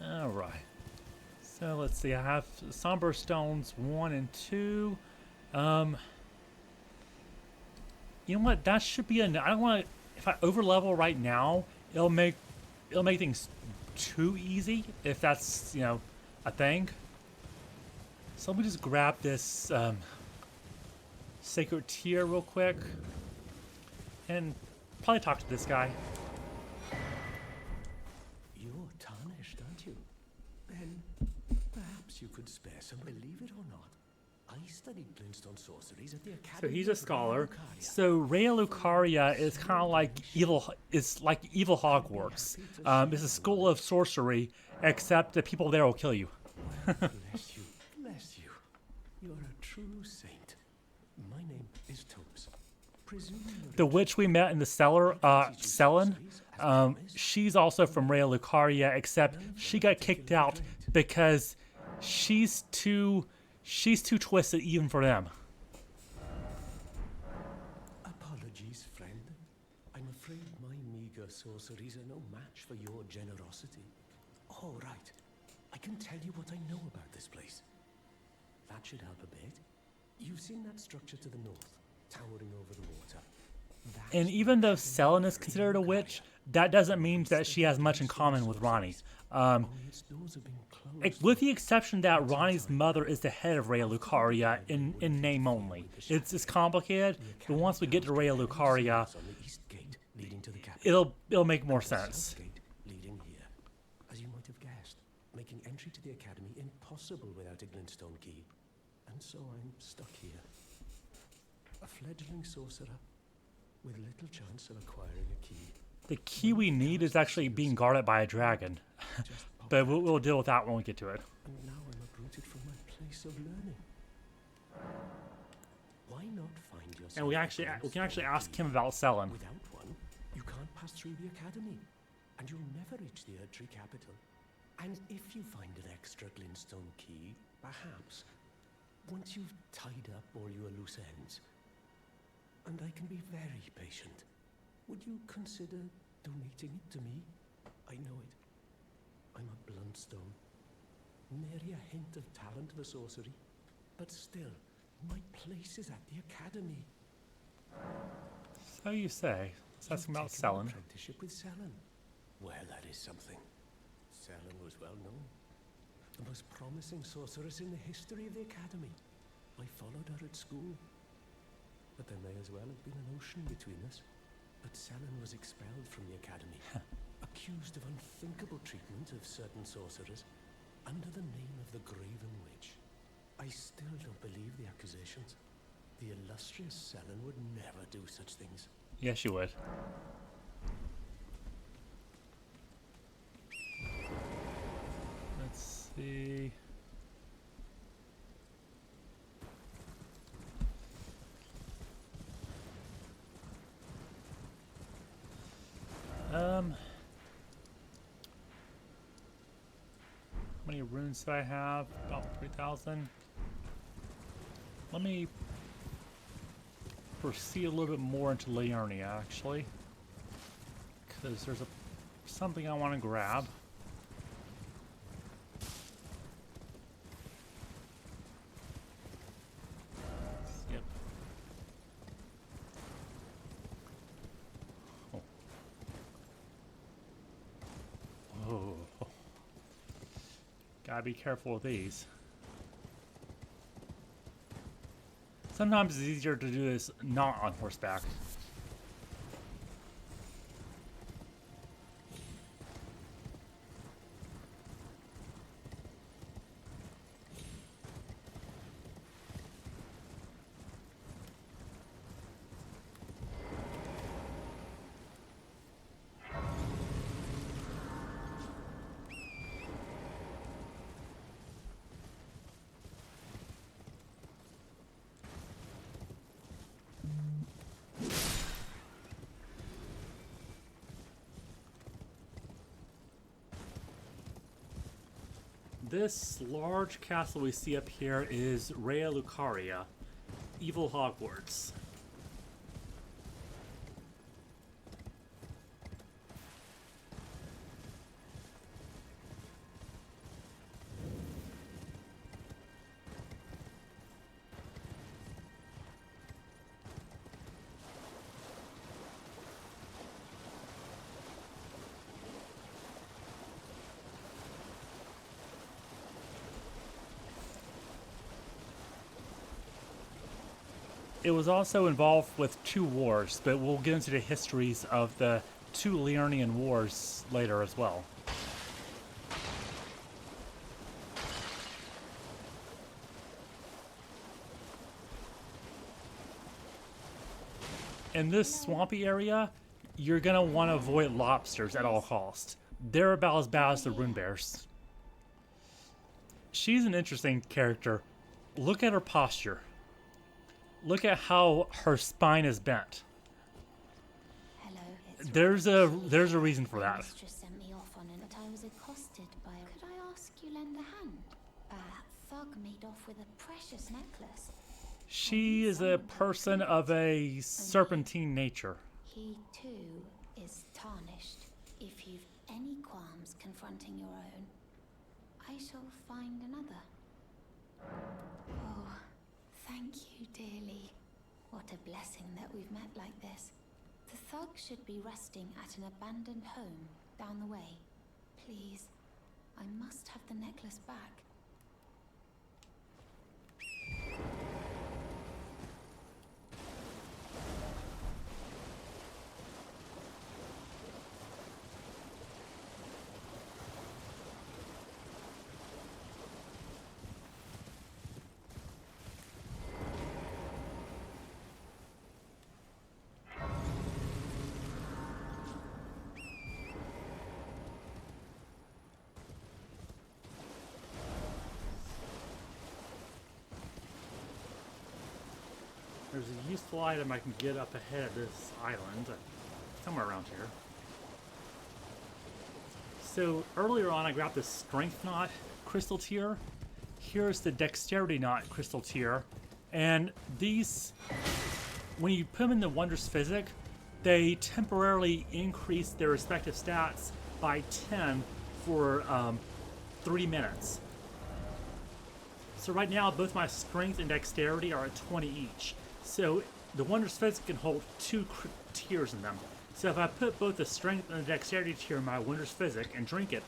Alright. So let's see, I have Somber Stones 1 and 2. You know what? That should be enough. I don't want to. If I overlevel right now, it'll make things too easy. If that's, you know, a thing. So let me just grab this Sacred Tier real quick. And probably talk to this guy. You're tarnished, aren't you? Then perhaps you could spare some. Believe it or not, I studied glintstone sorceries at the Academy. So he's a of scholar. Lucaria. So Rhea Lucaria is kind of like evil. It's like evil Hogwarts. It's a school of sorcery, except the people there will kill you. Well, bless you, bless you. You're a true saint. My name is Topes. Presume you're The witch we met in the cellar, Selin, she's also from Rhea Lucaria, except she got kicked out because she's too twisted even for them. Apologies, friend. I'm afraid my meager sorceries are no match for your generosity. All right. I can tell you what I know about this place. That should help a bit. You've seen that structure to the north, towering over the water. That's And even though Selin is considered a witch, that doesn't mean that she has much in common with Ronnie. only its doors have been closed. With the exception that Ronnie's mother is the head of Rhea Lucaria in name only. It's complicated, but once we get to Rhea Lucaria, On the east gate leading to the capital. it'll make more South sense. gate leading here. As you might have guessed, making entry to the academy impossible without a glintstone key. And so I'm stuck here. A fledgling sorcerer with little chance of acquiring a key. The key we need is actually being guarded by a dragon, Just pop but we'll deal with that when we get to it. And now I'm uprooted from my place of learning. Why not find yourself? And we can actually ask him about Selin. Without one, you can't pass through the academy, and you'll never reach the Erdtree capital. And if you find an extra glintstone key, perhaps, once you've tied up all your loose ends, and I can be very patient, would you consider donating it to me? I know it. I'm a bluntstone. Nary a hint of talent for sorcery, but still, my place is at the academy. So you say. Let's ask him about You've taken an Selin. apprenticeship with Selin. Well, that is something. Selin was well known. The most promising sorceress in the history of the academy. I followed her at school. But there may as well have been an ocean between us. But Selin was expelled from the academy, accused of unthinkable treatment of certain sorcerers, under the name of the Graven Witch. I still don't believe the accusations. The illustrious Selin would never do such things. Yes, you would. Let's see. How many runes do I have? About 3,000. Let me proceed a little bit more into Liurnia, actually, because there's something I want to grab. Yep. Oh. Gotta be careful with these. Sometimes it's easier to do this not on horseback. This large castle we see up here is Rhea Lucaria, Evil Hogwarts. it was also involved with 2 wars, but we'll get into the histories of the 2 Liurnian wars later as well. In this swampy area, you're gonna want to avoid lobsters at all costs. They're about as bad as the rune bears. She's an interesting character. Look at her posture. Look at how her spine is bent. Hello, There's a reason for that. Mistress sent me off on it. I was accosted by a... Could I ask you lend a hand? That thug made off with a precious necklace. She is a person of a serpentine nature. He too is tarnished. If you've any qualms confronting your own, I shall find another. Oh, thank you dearly. What a blessing that we've met like this. The thug should be resting at an abandoned home down the way. Please, I must have the necklace back. There's a useful item I can get up ahead of this island, somewhere around here. So earlier on I grabbed the Strength Knot crystal tier. Here's the Dexterity Knot crystal tier. And these, when you put them in the Wondrous Physic, they temporarily increase their respective stats by 10 for 3 minutes. So right now both my Strength and Dexterity are at 20 each. So the Wondrous Physic can hold 2 tiers in them. So if I put both the Strength and the Dexterity tier in my Wondrous Physic and drink it,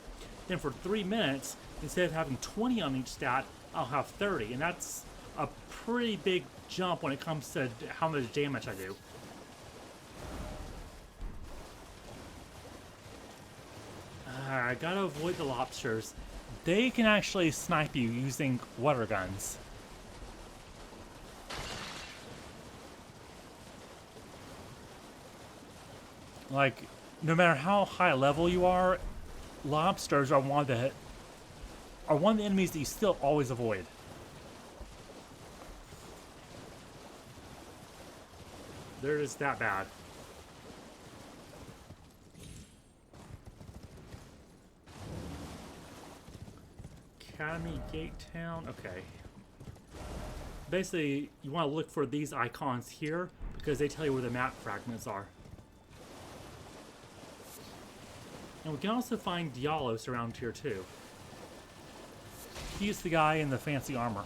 then for 3 minutes, instead of having 20 on each stat, I'll have 30. And that's a pretty big jump when it comes to how much damage I do. I gotta avoid the lobsters. They can actually snipe you using water guns. Like, no matter how high level you are, lobsters are one of the enemies that you still always avoid. They're just that bad. Academy Gate Town. Okay. Basically, you want to look for these icons here because they tell you where the map fragments are. And we can also find Dialos around here too. He's the guy in the fancy armor.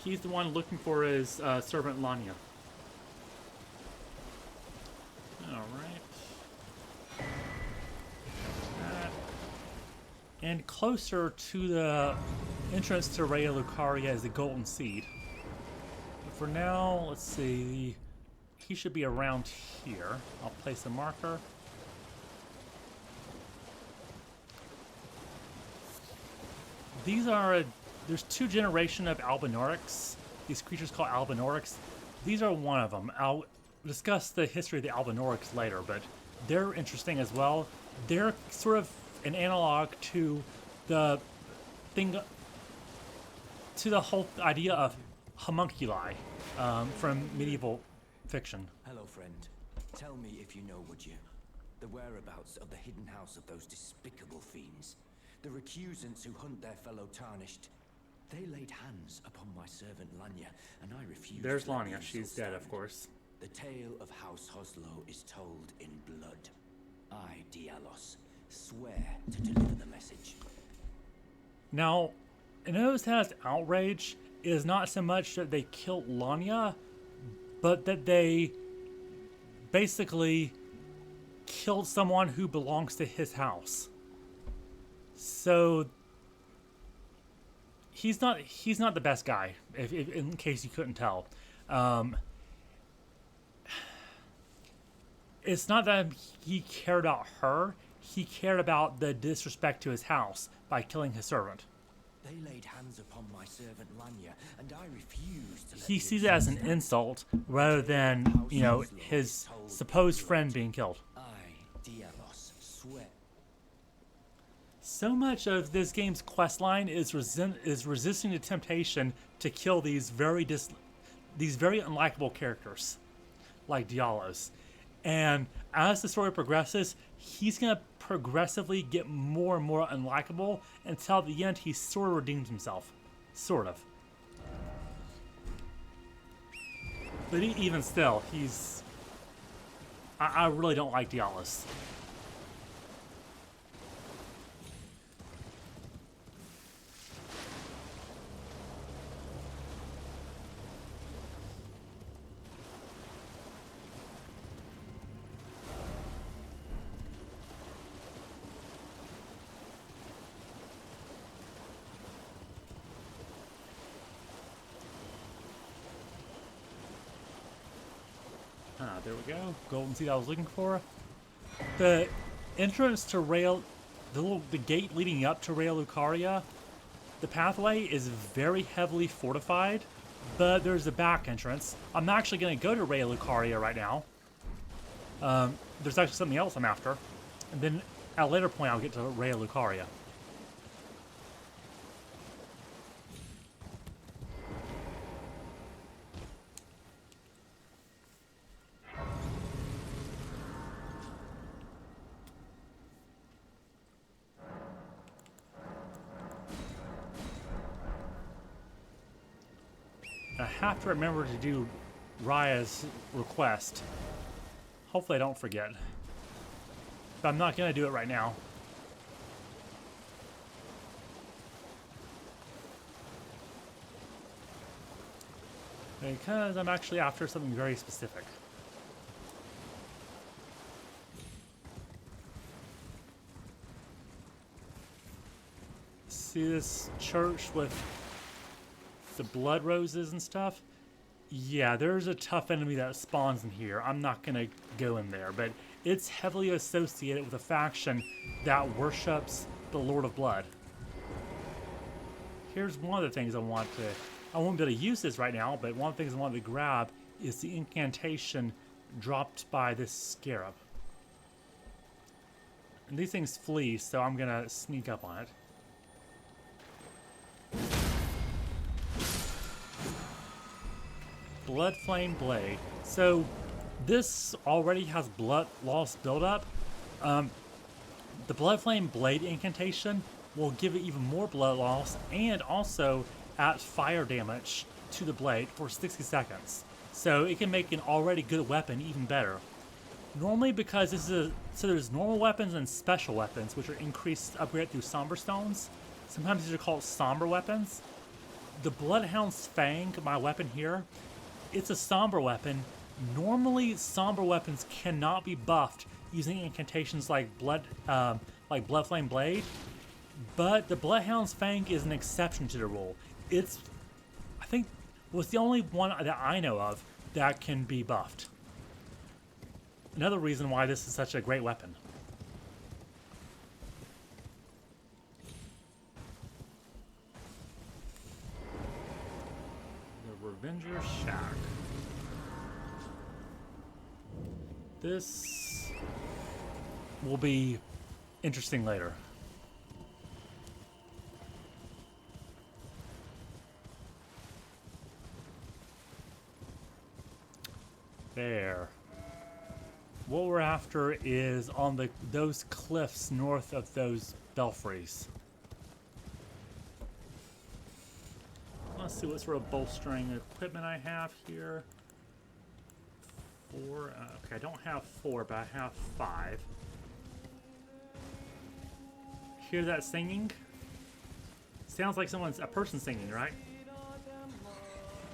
He's the one looking for his servant Lanya. Alright. And closer to the entrance to Raya Lucaria is the Golden Seed. But for now, let's see. He should be around here. I'll place a marker. These are there's 2 generations of Albinorics. These creatures called Albinorics. These are one of them. I'll discuss the history of the Albinorics later, but they're interesting as well. They're sort of an analog to the thing, to the whole idea of homunculi from medieval fiction. Hello, friend. Tell me if you know, would you? The whereabouts of the hidden house of those despicable fiends. The recusants who hunt their fellow tarnished. They laid hands upon my servant Lanya, and I refused. There's to let Lanya. the She's insult dead, stand. of course. The tale of House Hoslow is told in blood. I, Dialos, swear to deliver the message. Now, Ino's outrage is not so much that they killed Lanya, but that they basically killed someone who belongs to his house. So he's not the best guy. If in case you couldn't tell, it's not that he cared about her. He cared about the disrespect to his house by killing his servant. They laid hands upon my servant Lanya, and I refused to let He the sees it as an insult rather than, you know, his supposed friend being killed. I, Dialos, swear. So much of this game's questline is resisting the temptation to kill these very unlikable characters, like Dialos. And as the story progresses, he's gonna progressively get more and more unlikable until at the end he sort of redeems himself. Sort of. But even still, I really don't like Dialos. There we go. Golden seed I was looking for. The entrance to the gate leading up to Rail Lucaria, the pathway is very heavily fortified, but there's a back entrance. I'm actually going to go to Rail Lucaria right now. There's actually something else I'm after, and then at a later point I'll get to Rail Lucaria. I have to remember to do Raya's request. Hopefully I don't forget. But I'm not going to do it right now. Because I'm actually after something very specific. See this church with the blood roses and stuff? Yeah, there's a tough enemy that spawns in here. I'm not going to go in there, but it's heavily associated with a faction that worships the Lord of Blood. Here's one of the things I won't be able to use this right now, but one of the things I wanted to grab is the incantation dropped by this scarab. And these things flee, so I'm going to sneak up on it. Blood Flame Blade. So this already has blood loss buildup. The Blood Flame Blade incantation will give it even more blood loss and also add fire damage to the blade for 60 seconds. So it can make an already good weapon even better. Normally, because this is so there's normal weapons and special weapons, which are increased upgrade through Somber Stones. Sometimes these are called Somber weapons. The Bloodhound's Fang, my weapon here, it's a somber weapon. Normally, somber weapons cannot be buffed using incantations like Blood Flame Blade, but the Bloodhound's Fang is an exception to the rule. I think, was the only one that I know of that can be buffed. Another reason why this is such a great weapon. Revenger Shack. This will be interesting later. There. What we're after is on those cliffs north of those belfries. Let's see what sort of bolstering equipment I have here. 4. Okay, I don't have 4, but I have 5. Hear that singing? Sounds like a person singing, right?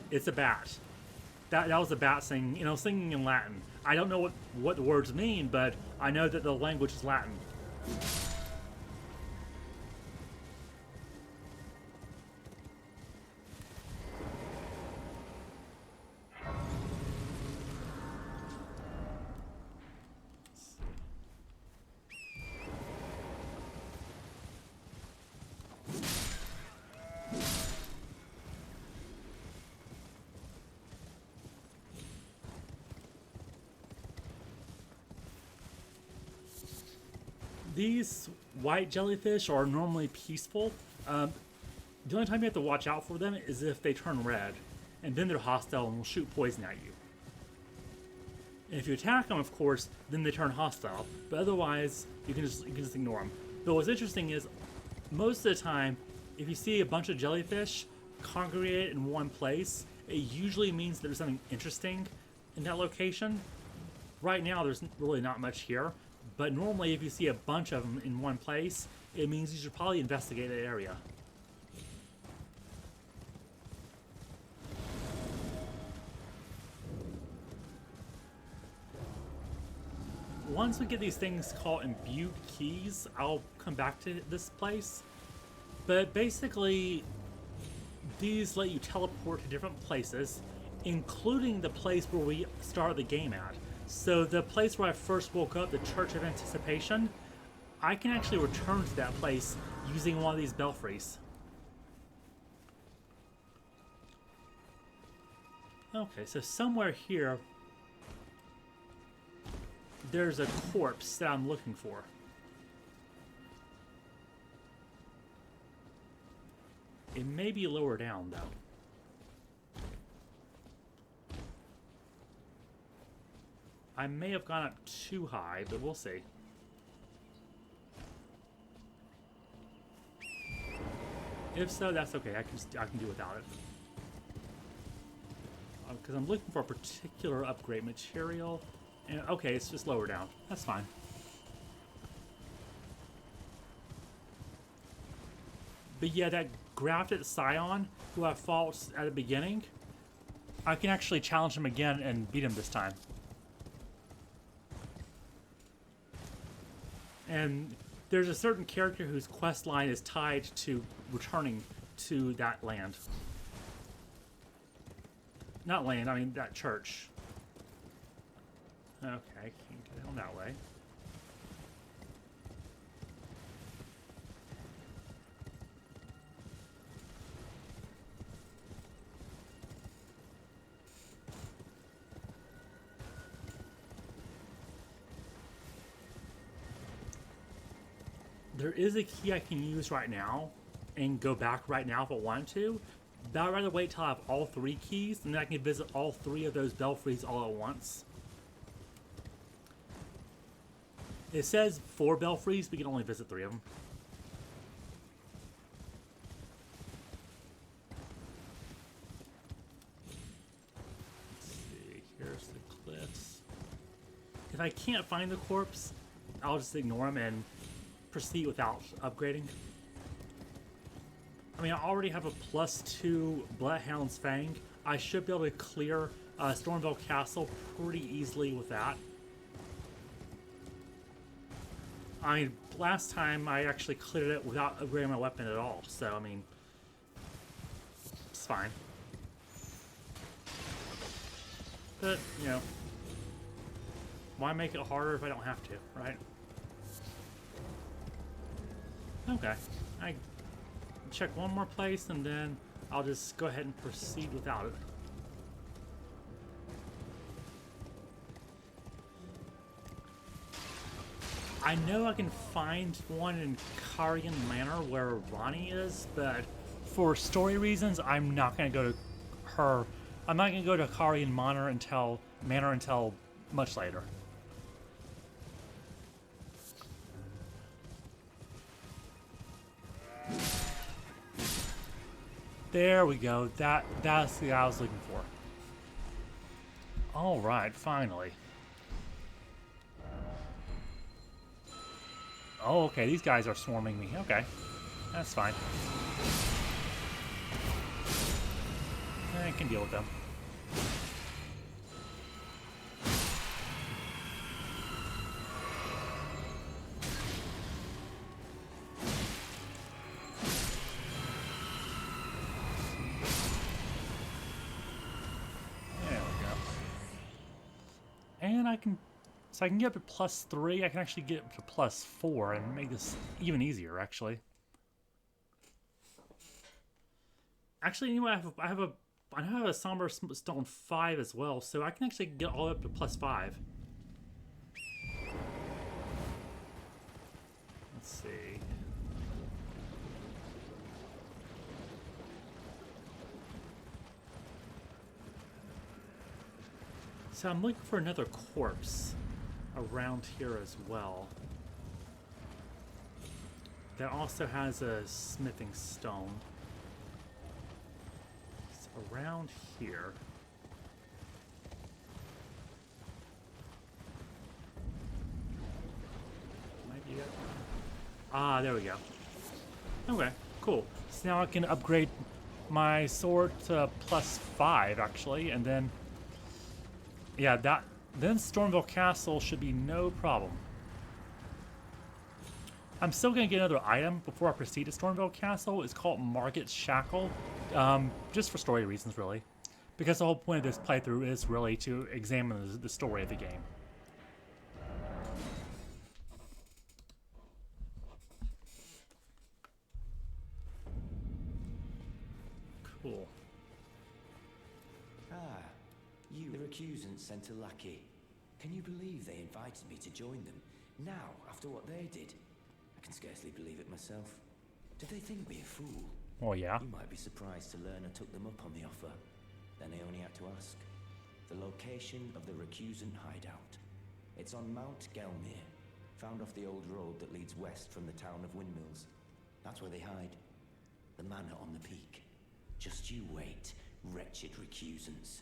It's a bat. That was a bat singing, singing in Latin. I don't know what the words mean, but I know that the language is Latin. these white jellyfish are normally peaceful. The only time you have to watch out for them is if they turn red, and then they're hostile and will shoot poison at you. And if you attack them, of course, then they turn hostile. But otherwise, you can just ignore them. But what's interesting is, most of the time, if you see a bunch of jellyfish congregate in one place, it usually means there's something interesting in that location. Right now, there's really not much here. But normally, if you see a bunch of them in one place, it means you should probably investigate that area. Once we get these things called imbued keys, I'll come back to this place. But basically, these let you teleport to different places, including the place where we started the game at. So the place where I first woke up, the Church of Anticipation, I can actually return to that place using one of these belfries. Okay, so somewhere here, there's a corpse that I'm looking for. It may be lower down, though. I may have gone up too high, but we'll see. If so, that's okay. I can do without it. Because I'm looking for a particular upgrade material. And, okay, it's just lower down. That's fine. But yeah, that grafted scion who I fought at the beginning, I can actually challenge him again and beat him this time. And there's a certain character whose quest line is tied to returning to that land. Not land, I mean that church. Okay, can't get down that way. There is a key I can use right now and go back right now if I want to. But I'd rather wait till I have all 3 keys, and then I can visit all 3 of those belfries all at once. It says 4 belfries, but you can only visit 3 of them. Let's see, here's the cliffs. If I can't find the corpse, I'll just ignore him and proceed without upgrading. I mean, I already have a +2 Bloodhound's Fang. I should be able to clear Stormvale Castle pretty easily with that. I mean, last time I actually cleared it without upgrading my weapon at all, so I mean, it's fine. But, you know, why make it harder if I don't have to, right? Okay, I check one more place and then I'll just go ahead and proceed without it. I know I can find one in Karian Manor where Ronnie is, but for story reasons, I'm not going to go to her. I'm not going to go to Karian Manor until much later. There we go. That's the guy I was looking for. All right, finally. Oh, okay, these guys are swarming me. Okay, that's fine. I can deal with them. There we go. And I can get up to +3. I can actually get up to +4 and make this even easier, actually. Actually, anyway, I have a Somber Stone 5 as well, so I can actually get all the way up to +5. So I'm looking for another corpse around here as well. That also has a smithing stone. It's around here. Might be it. Ah, there we go. Okay, cool. So now I can upgrade my sword to +5 actually, and then yeah, then Stormville Castle should be no problem. I'm still gonna get another item before I proceed to Stormville Castle. It's called Margit's Shackle, just for story reasons really, because the whole point of this playthrough is really to examine the story of the game. Cool. Ah, you, the recusants sent a lackey. Can you believe they invited me to join them? Now, after what they did? I can scarcely believe it myself. Did they think me a fool? Oh yeah. You might be surprised to learn I took them up on the offer. Then I only had to ask. The location of the recusant hideout. It's on Mount Gelmir, found off the old road that leads west from the town of Windmills. That's where they hide. The manor on the peak. Just you wait, wretched recusants.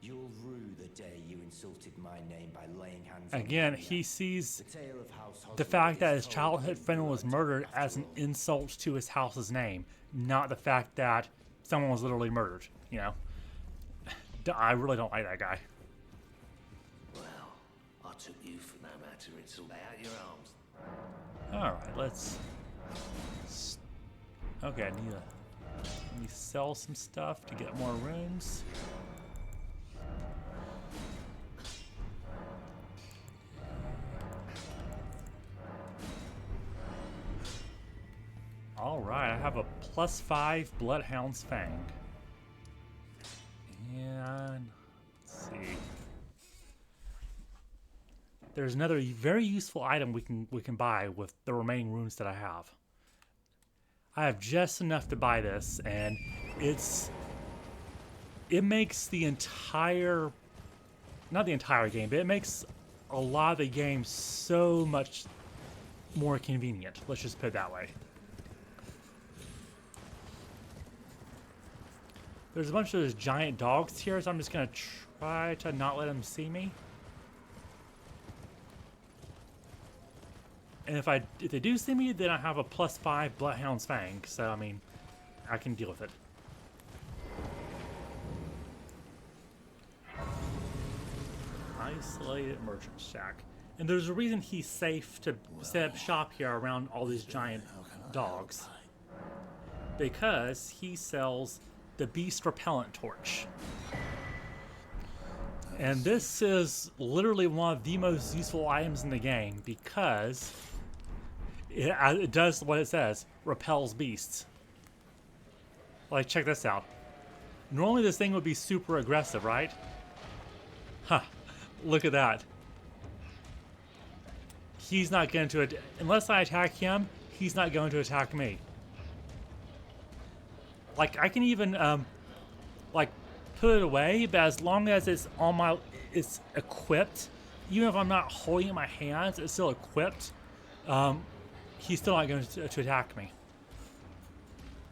You'll rue the day you insulted my name by laying hands on Again, me. he sees The the fact that his childhood friend was murdered as an insult to his house's name, not the fact that someone was literally murdered, you know? I really don't like that guy. Well, I took you for no matter. It's all out your arms. Alright, let's... Okay, I need to sell some stuff to get more runes. Alright, I have a +5 Bloodhound's Fang. And let's see. There's another very useful item we can buy with the remaining runes that I have. I have just enough to buy this, and it makes the entire, not the entire game, but it makes a lot of the game so much more convenient. Let's just put it that way. There's a bunch of those giant dogs here, so I'm just gonna try to not let them see me. And if they do see me, then I have a +5 Bloodhound's Fang, so I mean, I can deal with it. Isolated merchant shack. And there's a reason he's safe to set up shop here around all these giant dogs. Because he sells the beast repellent torch. And this is literally one of the most useful items in the game because it does what it says, repels beasts. Like, check this out. Normally this thing would be super aggressive, right? Huh, look at that. He's not going to, unless I attack him, he's not going to attack me. Like, I can even, like, put it away, but as long as it's on it's equipped, even if I'm not holding it in my hands, it's still equipped, he's still not going to attack me.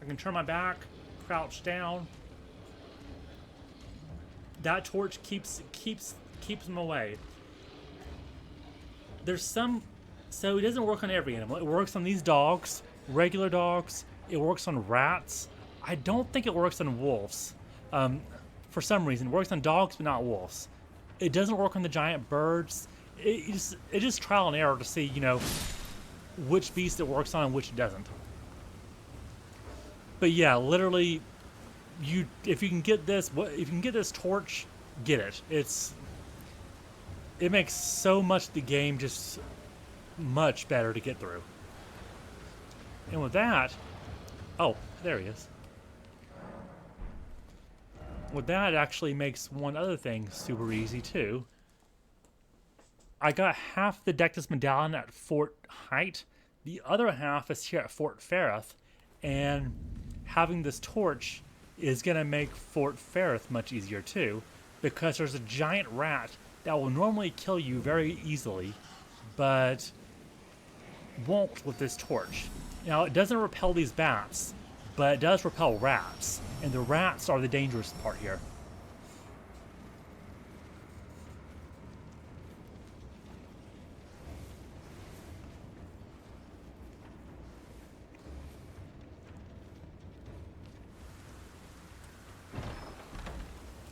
I can turn my back, crouch down. That torch keeps him away. There's some, so it doesn't work on every animal. It works on these dogs, regular dogs. It works on rats. I don't think it works on wolves. For some reason, it works on dogs, but not wolves. It doesn't work on the giant birds. It's just trial and error to see, you know, which beast it works on and which it doesn't. But yeah, literally, if you can get this torch, get it. It makes so much the game just much better to get through. And with that, oh, there he is. With that, it actually makes one other thing super easy too. I got half the Dectus Medallion at Fort Height. The other half is here at Fort Ferrith. And having this torch is going to make Fort Ferrith much easier too. because there's a giant rat that will normally kill you very easily, but won't with this torch. Now, it doesn't repel these bats, but it does repel rats, and the rats are the dangerous part here.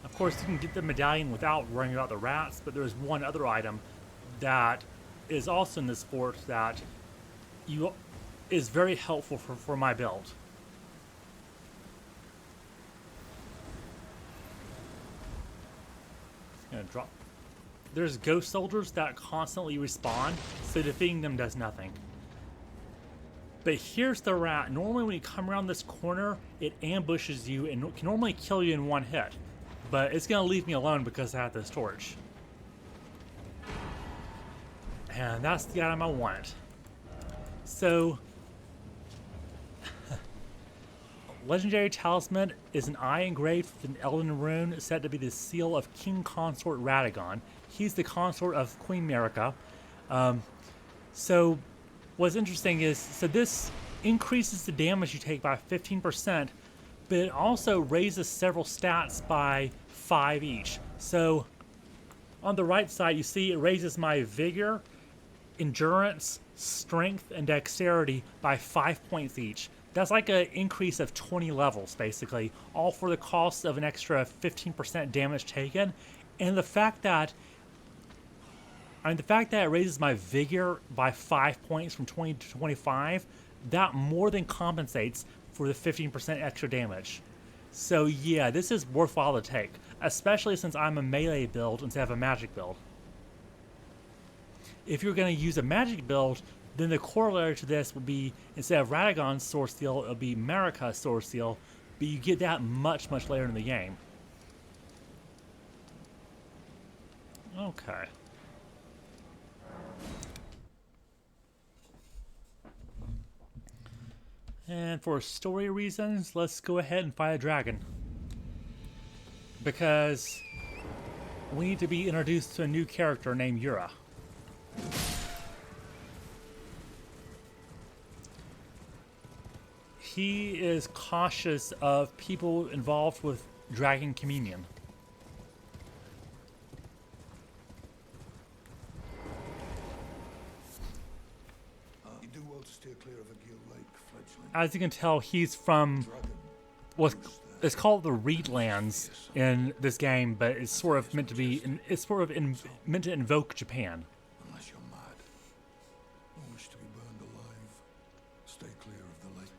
Of course, you can get the medallion without worrying about the rats, but there's one other item that is also in this fort that is very helpful for my build. It's gonna drop. There's ghost soldiers that constantly respawn, so defeating them does nothing. But here's the rat. Normally when you come around this corner, it ambushes you and can normally kill you in one hit. But it's gonna leave me alone because I have this torch. And that's the item I want. So, Legendary Talisman is an eye engraved with an Elden rune said to be the seal of King Consort Radagon. He's the consort of Queen Marika. So, what's interesting is, so this increases the damage you take by 15%, but it also raises several stats by 5 each. So, on the right side, you see it raises my Vigor, Endurance, Strength, and Dexterity by 5 points each. That's like an increase of 20 levels, basically, all for the cost of an extra 15% damage taken. And the fact that it raises my Vigor by 5 points from 20 to 25, that more than compensates for the 15% extra damage. So yeah, this is worthwhile to take, especially since I'm a melee build instead of a magic build. If you're going to use a magic build, then the corollary to this would be, instead of Radagon's Sword Seal, it would be Marika's Sword Seal, but you get that much later in the game. Okay. And for story reasons, let's go ahead and fight a dragon. Because we need to be introduced to a new character named Yura. He is cautious of people involved with dragon communion. You do well to steer clear of a Gill Lake, fledgling. As you can tell, he's from what's it's called the Reedlands in this game, but it's sort of meant to be meant to invoke Japan. Unless you're mad. Don't wish to be burned alive. Stay clear of the lake.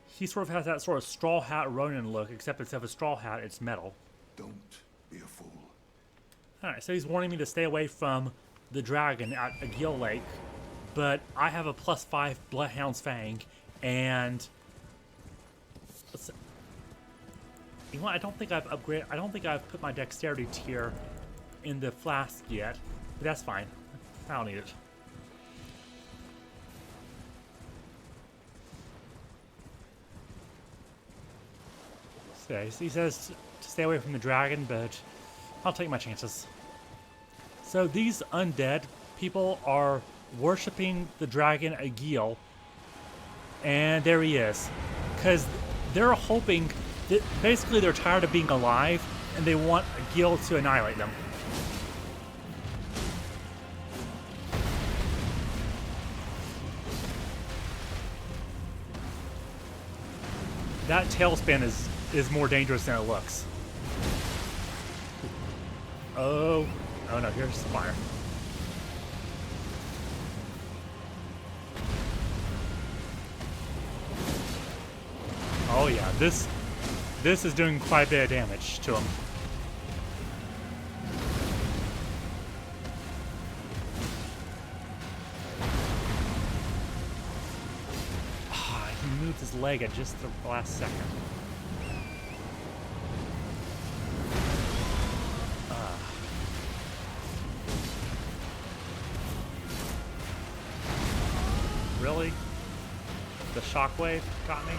He sort of has that sort of straw hat Ronin look, except instead of a straw hat, it's metal. Don't be a fool. Alright, so he's warning me to stay away from the dragon at a Gill Lake, but I have a +5 Bloodhound's Fang, and you know what, I don't think I've put my dexterity tier in the flask yet, but that's fine. I don't need it. So he says to stay away from the dragon, but I'll take my chances. So these undead people are worshipping the dragon Agil, and there he is. Because they're hoping that basically they're tired of being alive and they want Agil to annihilate them. That tailspin is more dangerous than it looks. Oh no, here's the fire. Oh yeah, this is doing quite a bit of damage to him. He moved his leg at just the last second. Really? The shockwave got me?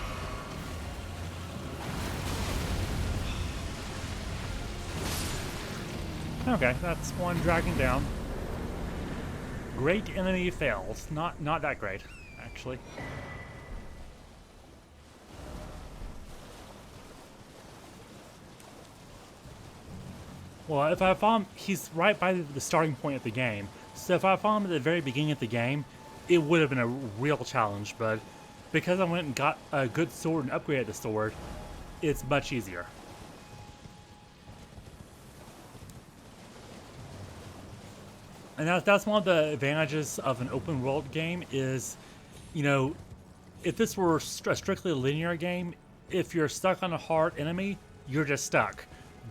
Okay, that's one dragging down. Great enemy fails. Not that great, actually. Well, if I found he's right by the starting point of the game, so if I found him at the very beginning of the game, it would have been a real challenge. But because I went and got a good sword and upgraded the sword, it's much easier. And that's one of the advantages of an open world game is, you know, if this were a strictly linear game, if you're stuck on a hard enemy, you're just stuck.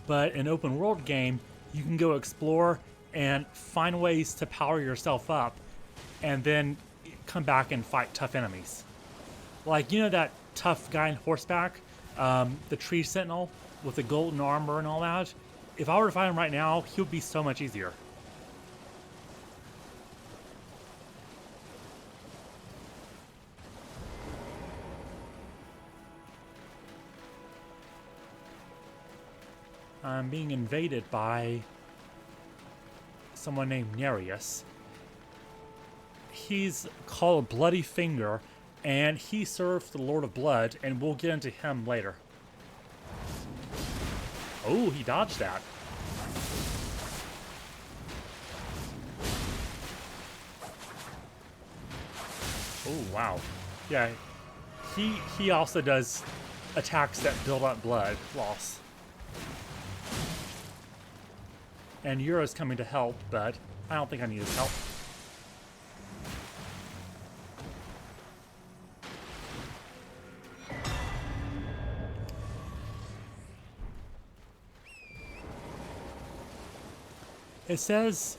But an open world game, you can go explore and find ways to power yourself up and then come back and fight tough enemies. Like, you know that tough guy on horseback, the tree sentinel with the golden armor and all that? If I were to fight him right now, he would be so much easier. I'm being invaded by someone named Nereus. He's called Bloody Finger, and he serves the Lord of Blood, and we'll get into him later. Oh, he dodged that. Oh, wow. Yeah, he also does attacks that build up blood loss. And Yura's coming to help, but I don't think I need his help. It says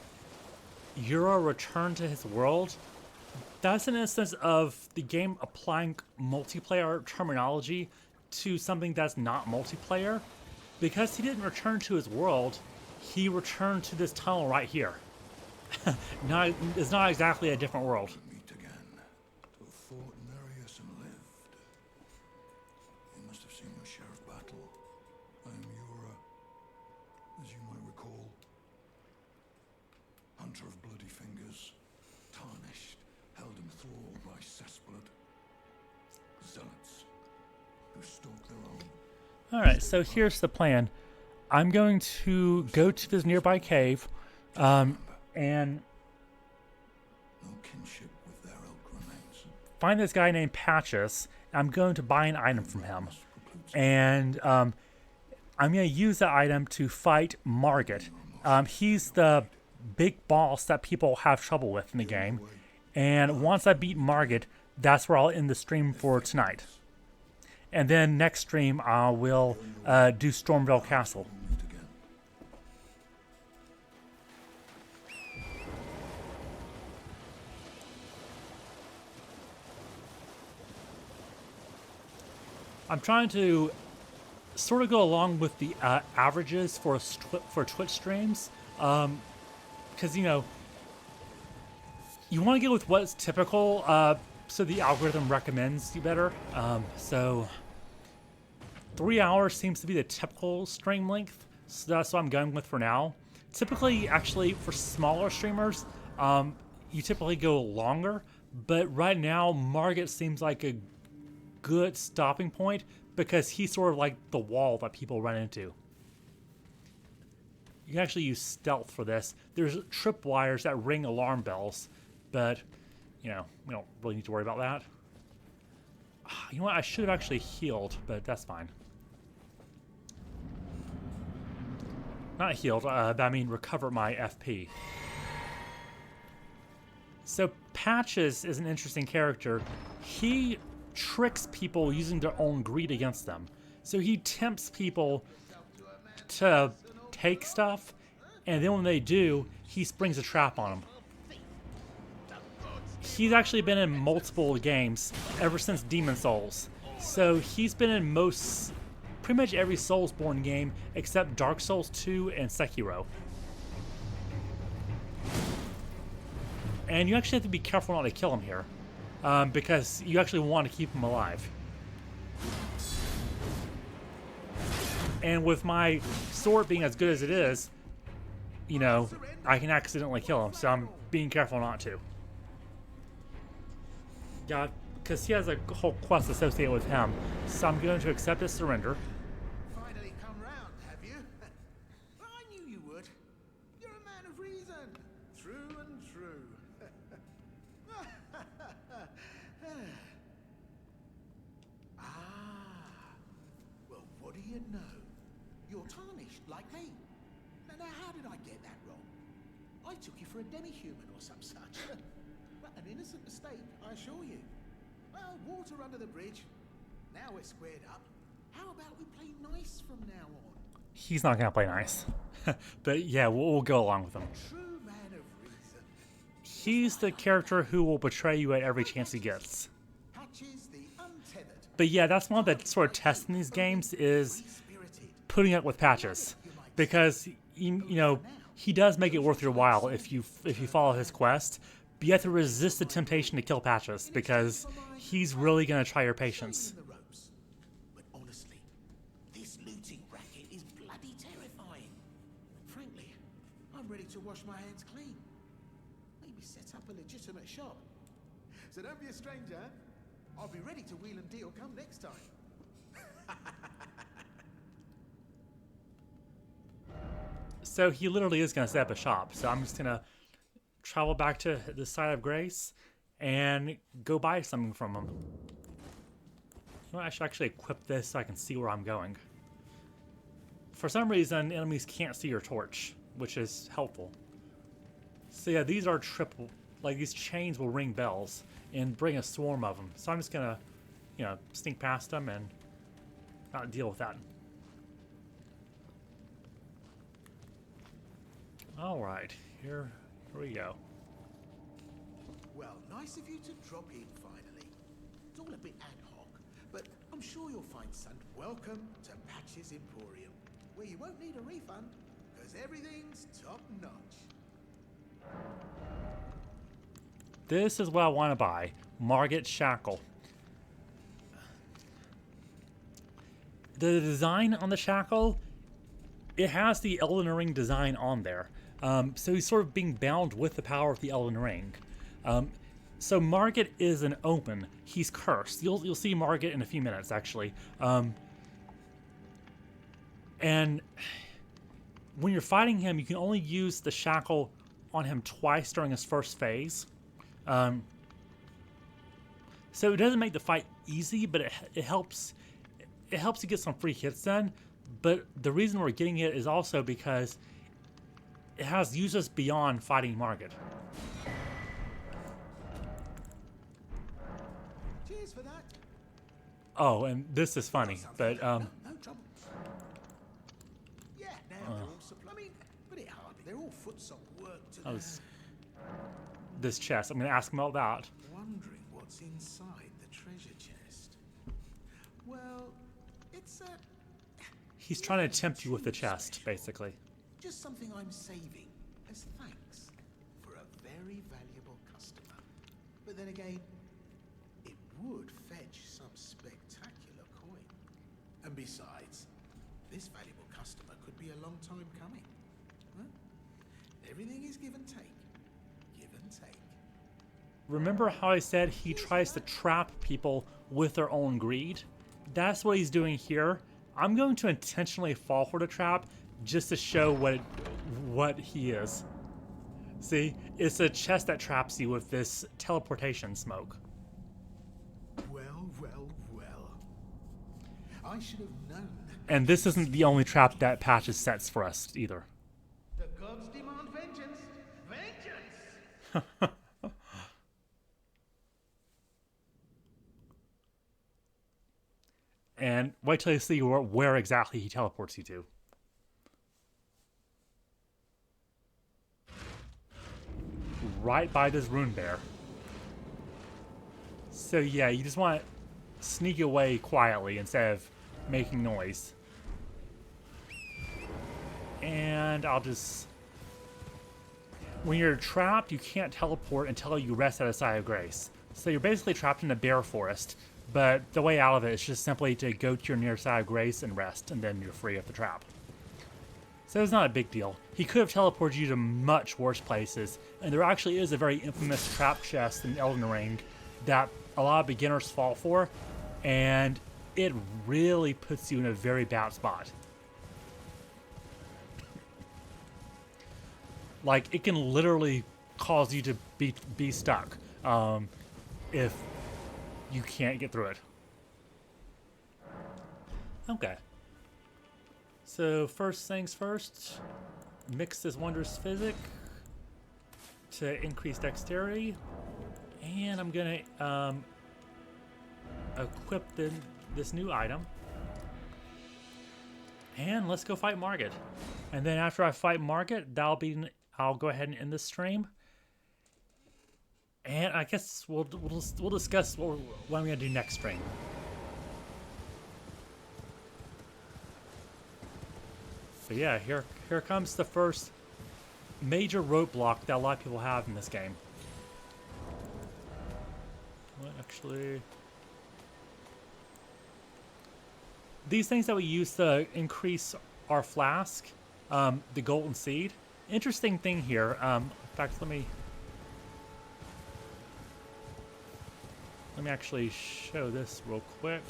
Yura returned to his world. That's an instance of the game applying multiplayer terminology to something that's not multiplayer. Because he didn't return to his world, he returned to this tunnel right here. It's not exactly a different world. Meet again. To have fought Nereus and lived. You must have seen my share of battle. I am Yura, as you might recall. Hunter of bloody fingers, tarnished, held in thrall by cessblood. Zealots who stalk their own. Alright, so here's the plan. I'm going to go to this nearby cave, and no kinship with their elk remains. Find this guy named Patches. I'm going to buy an item from him. And I'm going to use that item to fight Margit. He's the big boss that people have trouble with in the game. And once I beat Margit, that's where I'll end the stream for tonight. And then next stream, I will do Stormvale Castle. I'm trying to sort of go along with the averages for Twitch streams, because, you know, you want to go with what's typical, so the algorithm recommends you better. So 3 hours seems to be the typical stream length, so that's what I'm going with for now. Typically, actually, for smaller streamers, you typically go longer, but right now, Margit seems like a good stopping point because he's sort of like the wall that people run into. You can actually use stealth for this. There's tripwires that ring alarm bells, but, you know, we don't really need to worry about that. You know what? I should have actually healed, but that's fine. Not healed, but I mean recover my FP. So Patches is an interesting character. He tricks people using their own greed against them. So he tempts people to take stuff, and then when they do, he springs a trap on them. He's actually been in multiple games ever since Demon Souls. So he's been in pretty much every Soulsborne game except Dark Souls 2 and Sekiro. And you actually have to be careful not to kill him here, because you actually want to keep him alive. And with my sword being as good as it is, you know, I can accidentally kill him, so I'm being careful not to. Yeah, because he has a whole quest associated with him, so I'm going to accept his surrender. Finally come round, have you? I knew you would. You're a man of reason. True and true. Well, what do you know? You're tarnished, like me. Now, how did I get that wrong? I took you for a demi-human or some such. Well, an innocent mistake, I assure you. Well, water under the bridge. Now we're squared up. How about we play nice from now on? He's not going to play nice. But yeah, we'll go along with him. True man of reason. He's the character who will betray you at every chance he gets. Patches the untethered. But yeah, that's one of the sort of tests in these games is putting up with Patches. Because, you know, he does make it worth your while if you follow his quest. But you have to resist the temptation to kill Patches because he's really going to try your patience. But honestly, this looting racket is bloody terrifying. Frankly, I'm ready to wash my hands clean. Maybe set up a legitimate shop. So don't be a stranger. I'll be ready to wheel and deal come next time. So he literally is going to set up a shop. So I'm just going to travel back to the side of Grace and go buy something from him. You know, I should actually equip this so I can see where I'm going. For some reason, enemies can't see your torch, which is helpful. So yeah, these are triple, like these chains will ring bells and bring a swarm of them. So I'm just gonna, you know, sneak past them and not deal with that. All right, here we go. Well, nice of you to drop in finally. It's all a bit ad hoc, but I'm sure you'll find some. Welcome to Patches Emporium, where you won't need a refund, because everything's top notch. This is what I want to buy. Margit Shackle. The design on the shackle, it has the Elden Ring design on there. So he's sort of being bound with the power of the Elden Ring. So Margit is an omen. He's cursed. You'll see Margit in a few minutes, actually. And when you're fighting him, you can only use the shackle on him twice during his first phase. So it doesn't make the fight easy, but it helps you get some free hits done. But the reason we're getting it is also because it has uses beyond fighting Margit. Cheers for that. Oh, and this is funny, but No trouble. Yeah, now they're all I mean, put it hardly. They're all footsore work to this chest. I'm going to ask him about that. Wondering what's inside the treasure chest. Well, it's a... He's trying to tempt you with the chest, basically. Just something I'm saving as thanks for a very valuable customer. But then again, it would fetch some spectacular coin. And besides, this valuable customer could be a long time coming. Huh? Everything is give and take. Give and take. Remember how I said he tries to trap people with their own greed? That's what he's doing here. I'm going to intentionally fall for the trap just to show what he is. See, it's a chest that traps you with this teleportation smoke. Well, well, well. I should have known. And this isn't the only trap that Patches sets for us either. The gods demand vengeance. Vengeance! And wait till you see where exactly he teleports you to. Right by this rune bear. So yeah, you just want to sneak away quietly instead of making noise. And I'll just... When you're trapped, you can't teleport until you rest at a site of grace. So you're basically trapped in a bear forest, but the way out of it is just simply to go to your nearest site of grace and rest, and then you're free of the trap. So it's not a big deal. He could have teleported you to much worse places, and there actually is a very infamous trap chest in Elden Ring that a lot of beginners fall for, and it really puts you in a very bad spot. Like, it can literally cause you to be stuck if you can't get through it. Okay. So first things first, mix this wondrous physic to increase dexterity, and I'm gonna equip this new item, and let's go fight Margit. And then after I fight Margit, I'll go ahead and end this stream, and I guess we'll discuss what I'm gonna do next stream. So yeah, here comes the first major roadblock that a lot of people have in this game. Well, actually, these things that we use to increase our flask, the golden seed. Interesting thing here. In fact, let me actually show this real quick.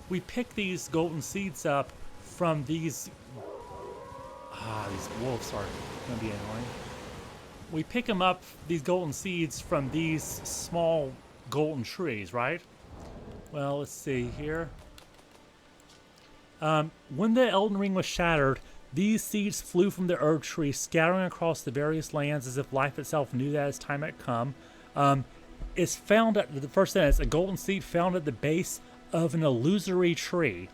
We pick these golden seeds up from these wolves are gonna be annoying. We pick them up, these golden seeds, from these small golden trees, right? Well, let's see here. When the Elden Ring was shattered, these seeds flew from the Earth Tree, scattering across the various lands as if life itself knew that its time had come. It's found at the first sentence, a golden seed found at the base of an illusory tree.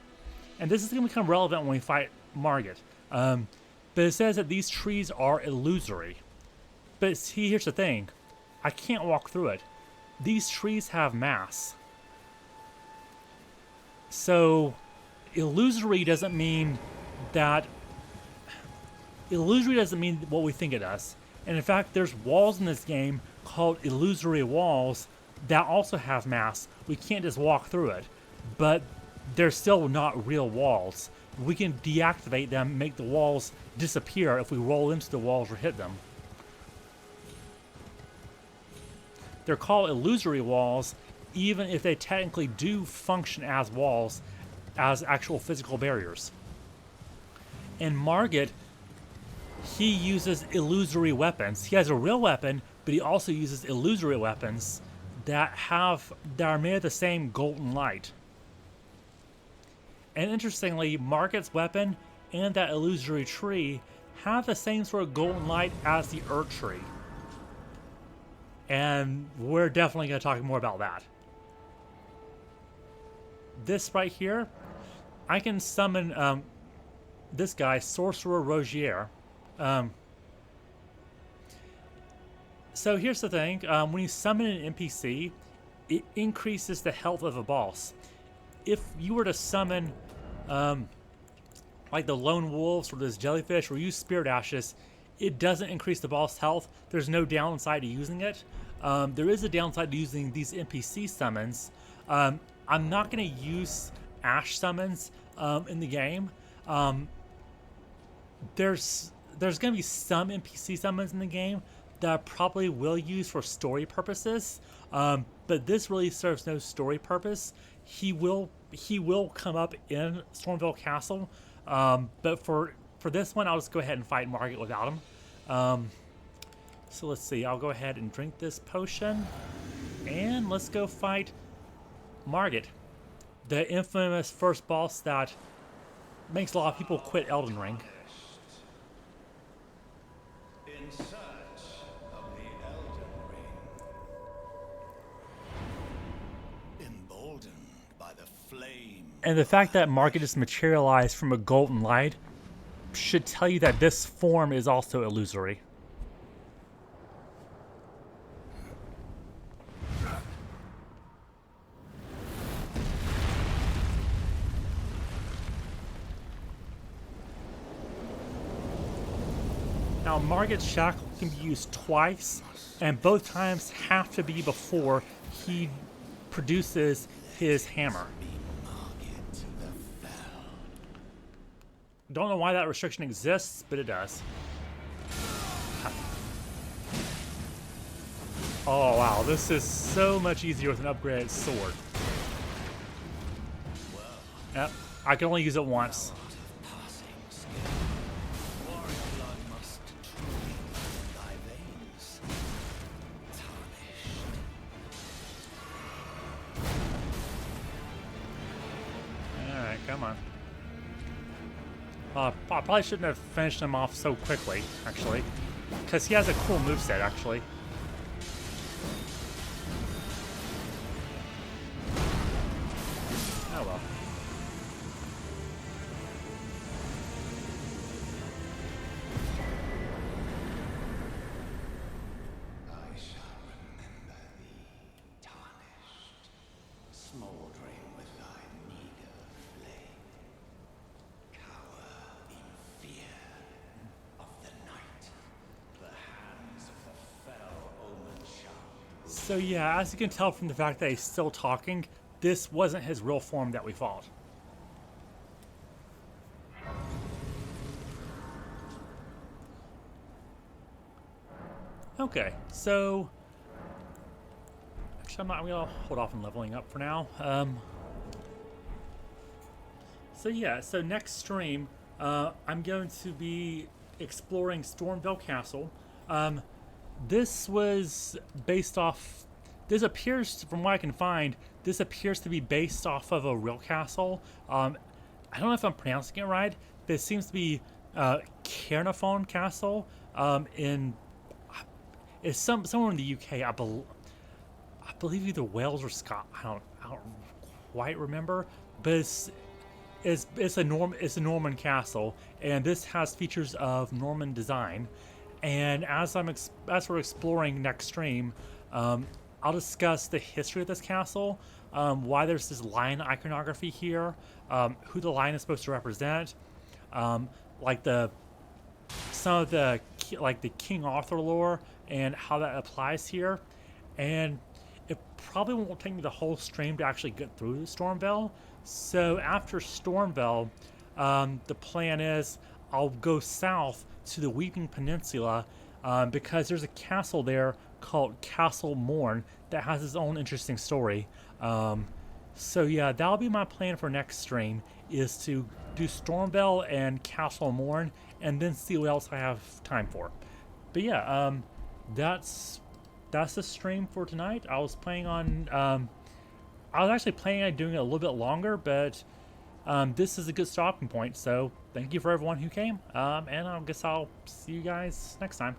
And this is going to become relevant when we fight Margit. But it says that these trees are illusory. But see, here's the thing. I can't walk through it. These trees have mass. So, illusory doesn't mean that... Illusory doesn't mean what we think it does. And in fact, there's walls in this game called illusory walls that also have mass. We can't just walk through it. But they're still not real walls. We can deactivate them, make the walls disappear if we roll into the walls or hit them. They're called illusory walls, even if they technically do function as walls, as actual physical barriers. And Margit, he uses illusory weapons. He has a real weapon, but he also uses illusory weapons that are made of the same golden light. And interestingly, Margit's weapon and that illusory tree have the same sort of golden light as the Earth Tree. And we're definitely going to talk more about that. This right here, I can summon this guy, Sorcerer Rogier. So here's the thing, when you summon an NPC, it increases the health of a boss. If you were to summon like the lone wolves or this jellyfish or use spirit ashes, it doesn't increase the boss health. There's no downside to using it. There is a downside to using these NPC summons. I'm not going to use ash summons in the game. There's going to be some NPC summons in the game that I probably will use for story purposes, but this really serves no story purpose. He will come up in Stormville Castle, but for this one, I'll just go ahead and fight Margit without him. So let's see. I'll go ahead and drink this potion, and let's go fight Margit, the infamous first boss that makes a lot of people quit Elden Ring. In search of the Elden Ring. Emboldened by the flame. And the fact that Margit is materialized from a golden light should tell you that this form is also illusory. Now, Margit's shackle can be used twice, and both times have to be before he produces his hammer. Margit the Fell. Don't know why that restriction exists, but it does. Oh wow, this is so much easier with an upgraded sword. Yep, I can only use it once. Alright, come on. I probably shouldn't have finished him off so quickly, actually. Because he has a cool moveset, actually. Oh well. I shall remember thee, tarnished, smouldering with thy meager flame. Cower in fear of the night, the hands of the fell omen shall. So yeah, as you can tell from the fact that he's still talking, this wasn't his real form that we fought. Okay, so actually I'm gonna hold off on leveling up for now. So yeah, so next stream, I'm going to be exploring Stormvale Castle. This was based off. This appears, from what I can find, this appears to be based off of a real castle. I don't know if I'm pronouncing it right, but it seems to be Caernarfon Castle. It's somewhere in the UK. I believe either Wales or Scotland. I don't quite remember, but it's a Norman castle, and this has features of Norman design. And as we're exploring next stream, I'll discuss the history of this castle, why there's this lion iconography here, who the lion is supposed to represent, like some of the King Arthur lore and how that applies here. And it probably won't take me the whole stream to actually get through Stormvale. So after Stormvale, the plan is I'll go south to the Weeping Peninsula because there's a castle there called Castle Morn that has its own interesting story. So yeah, that'll be my plan for next stream, is to do Stormvale and Castle Morn and then see what else I have time for. But yeah, that's the stream for tonight. I was planning on I was actually planning on doing it a little bit longer, but this is a good stopping point. So thank you for everyone who came, and I guess I'll see you guys next time.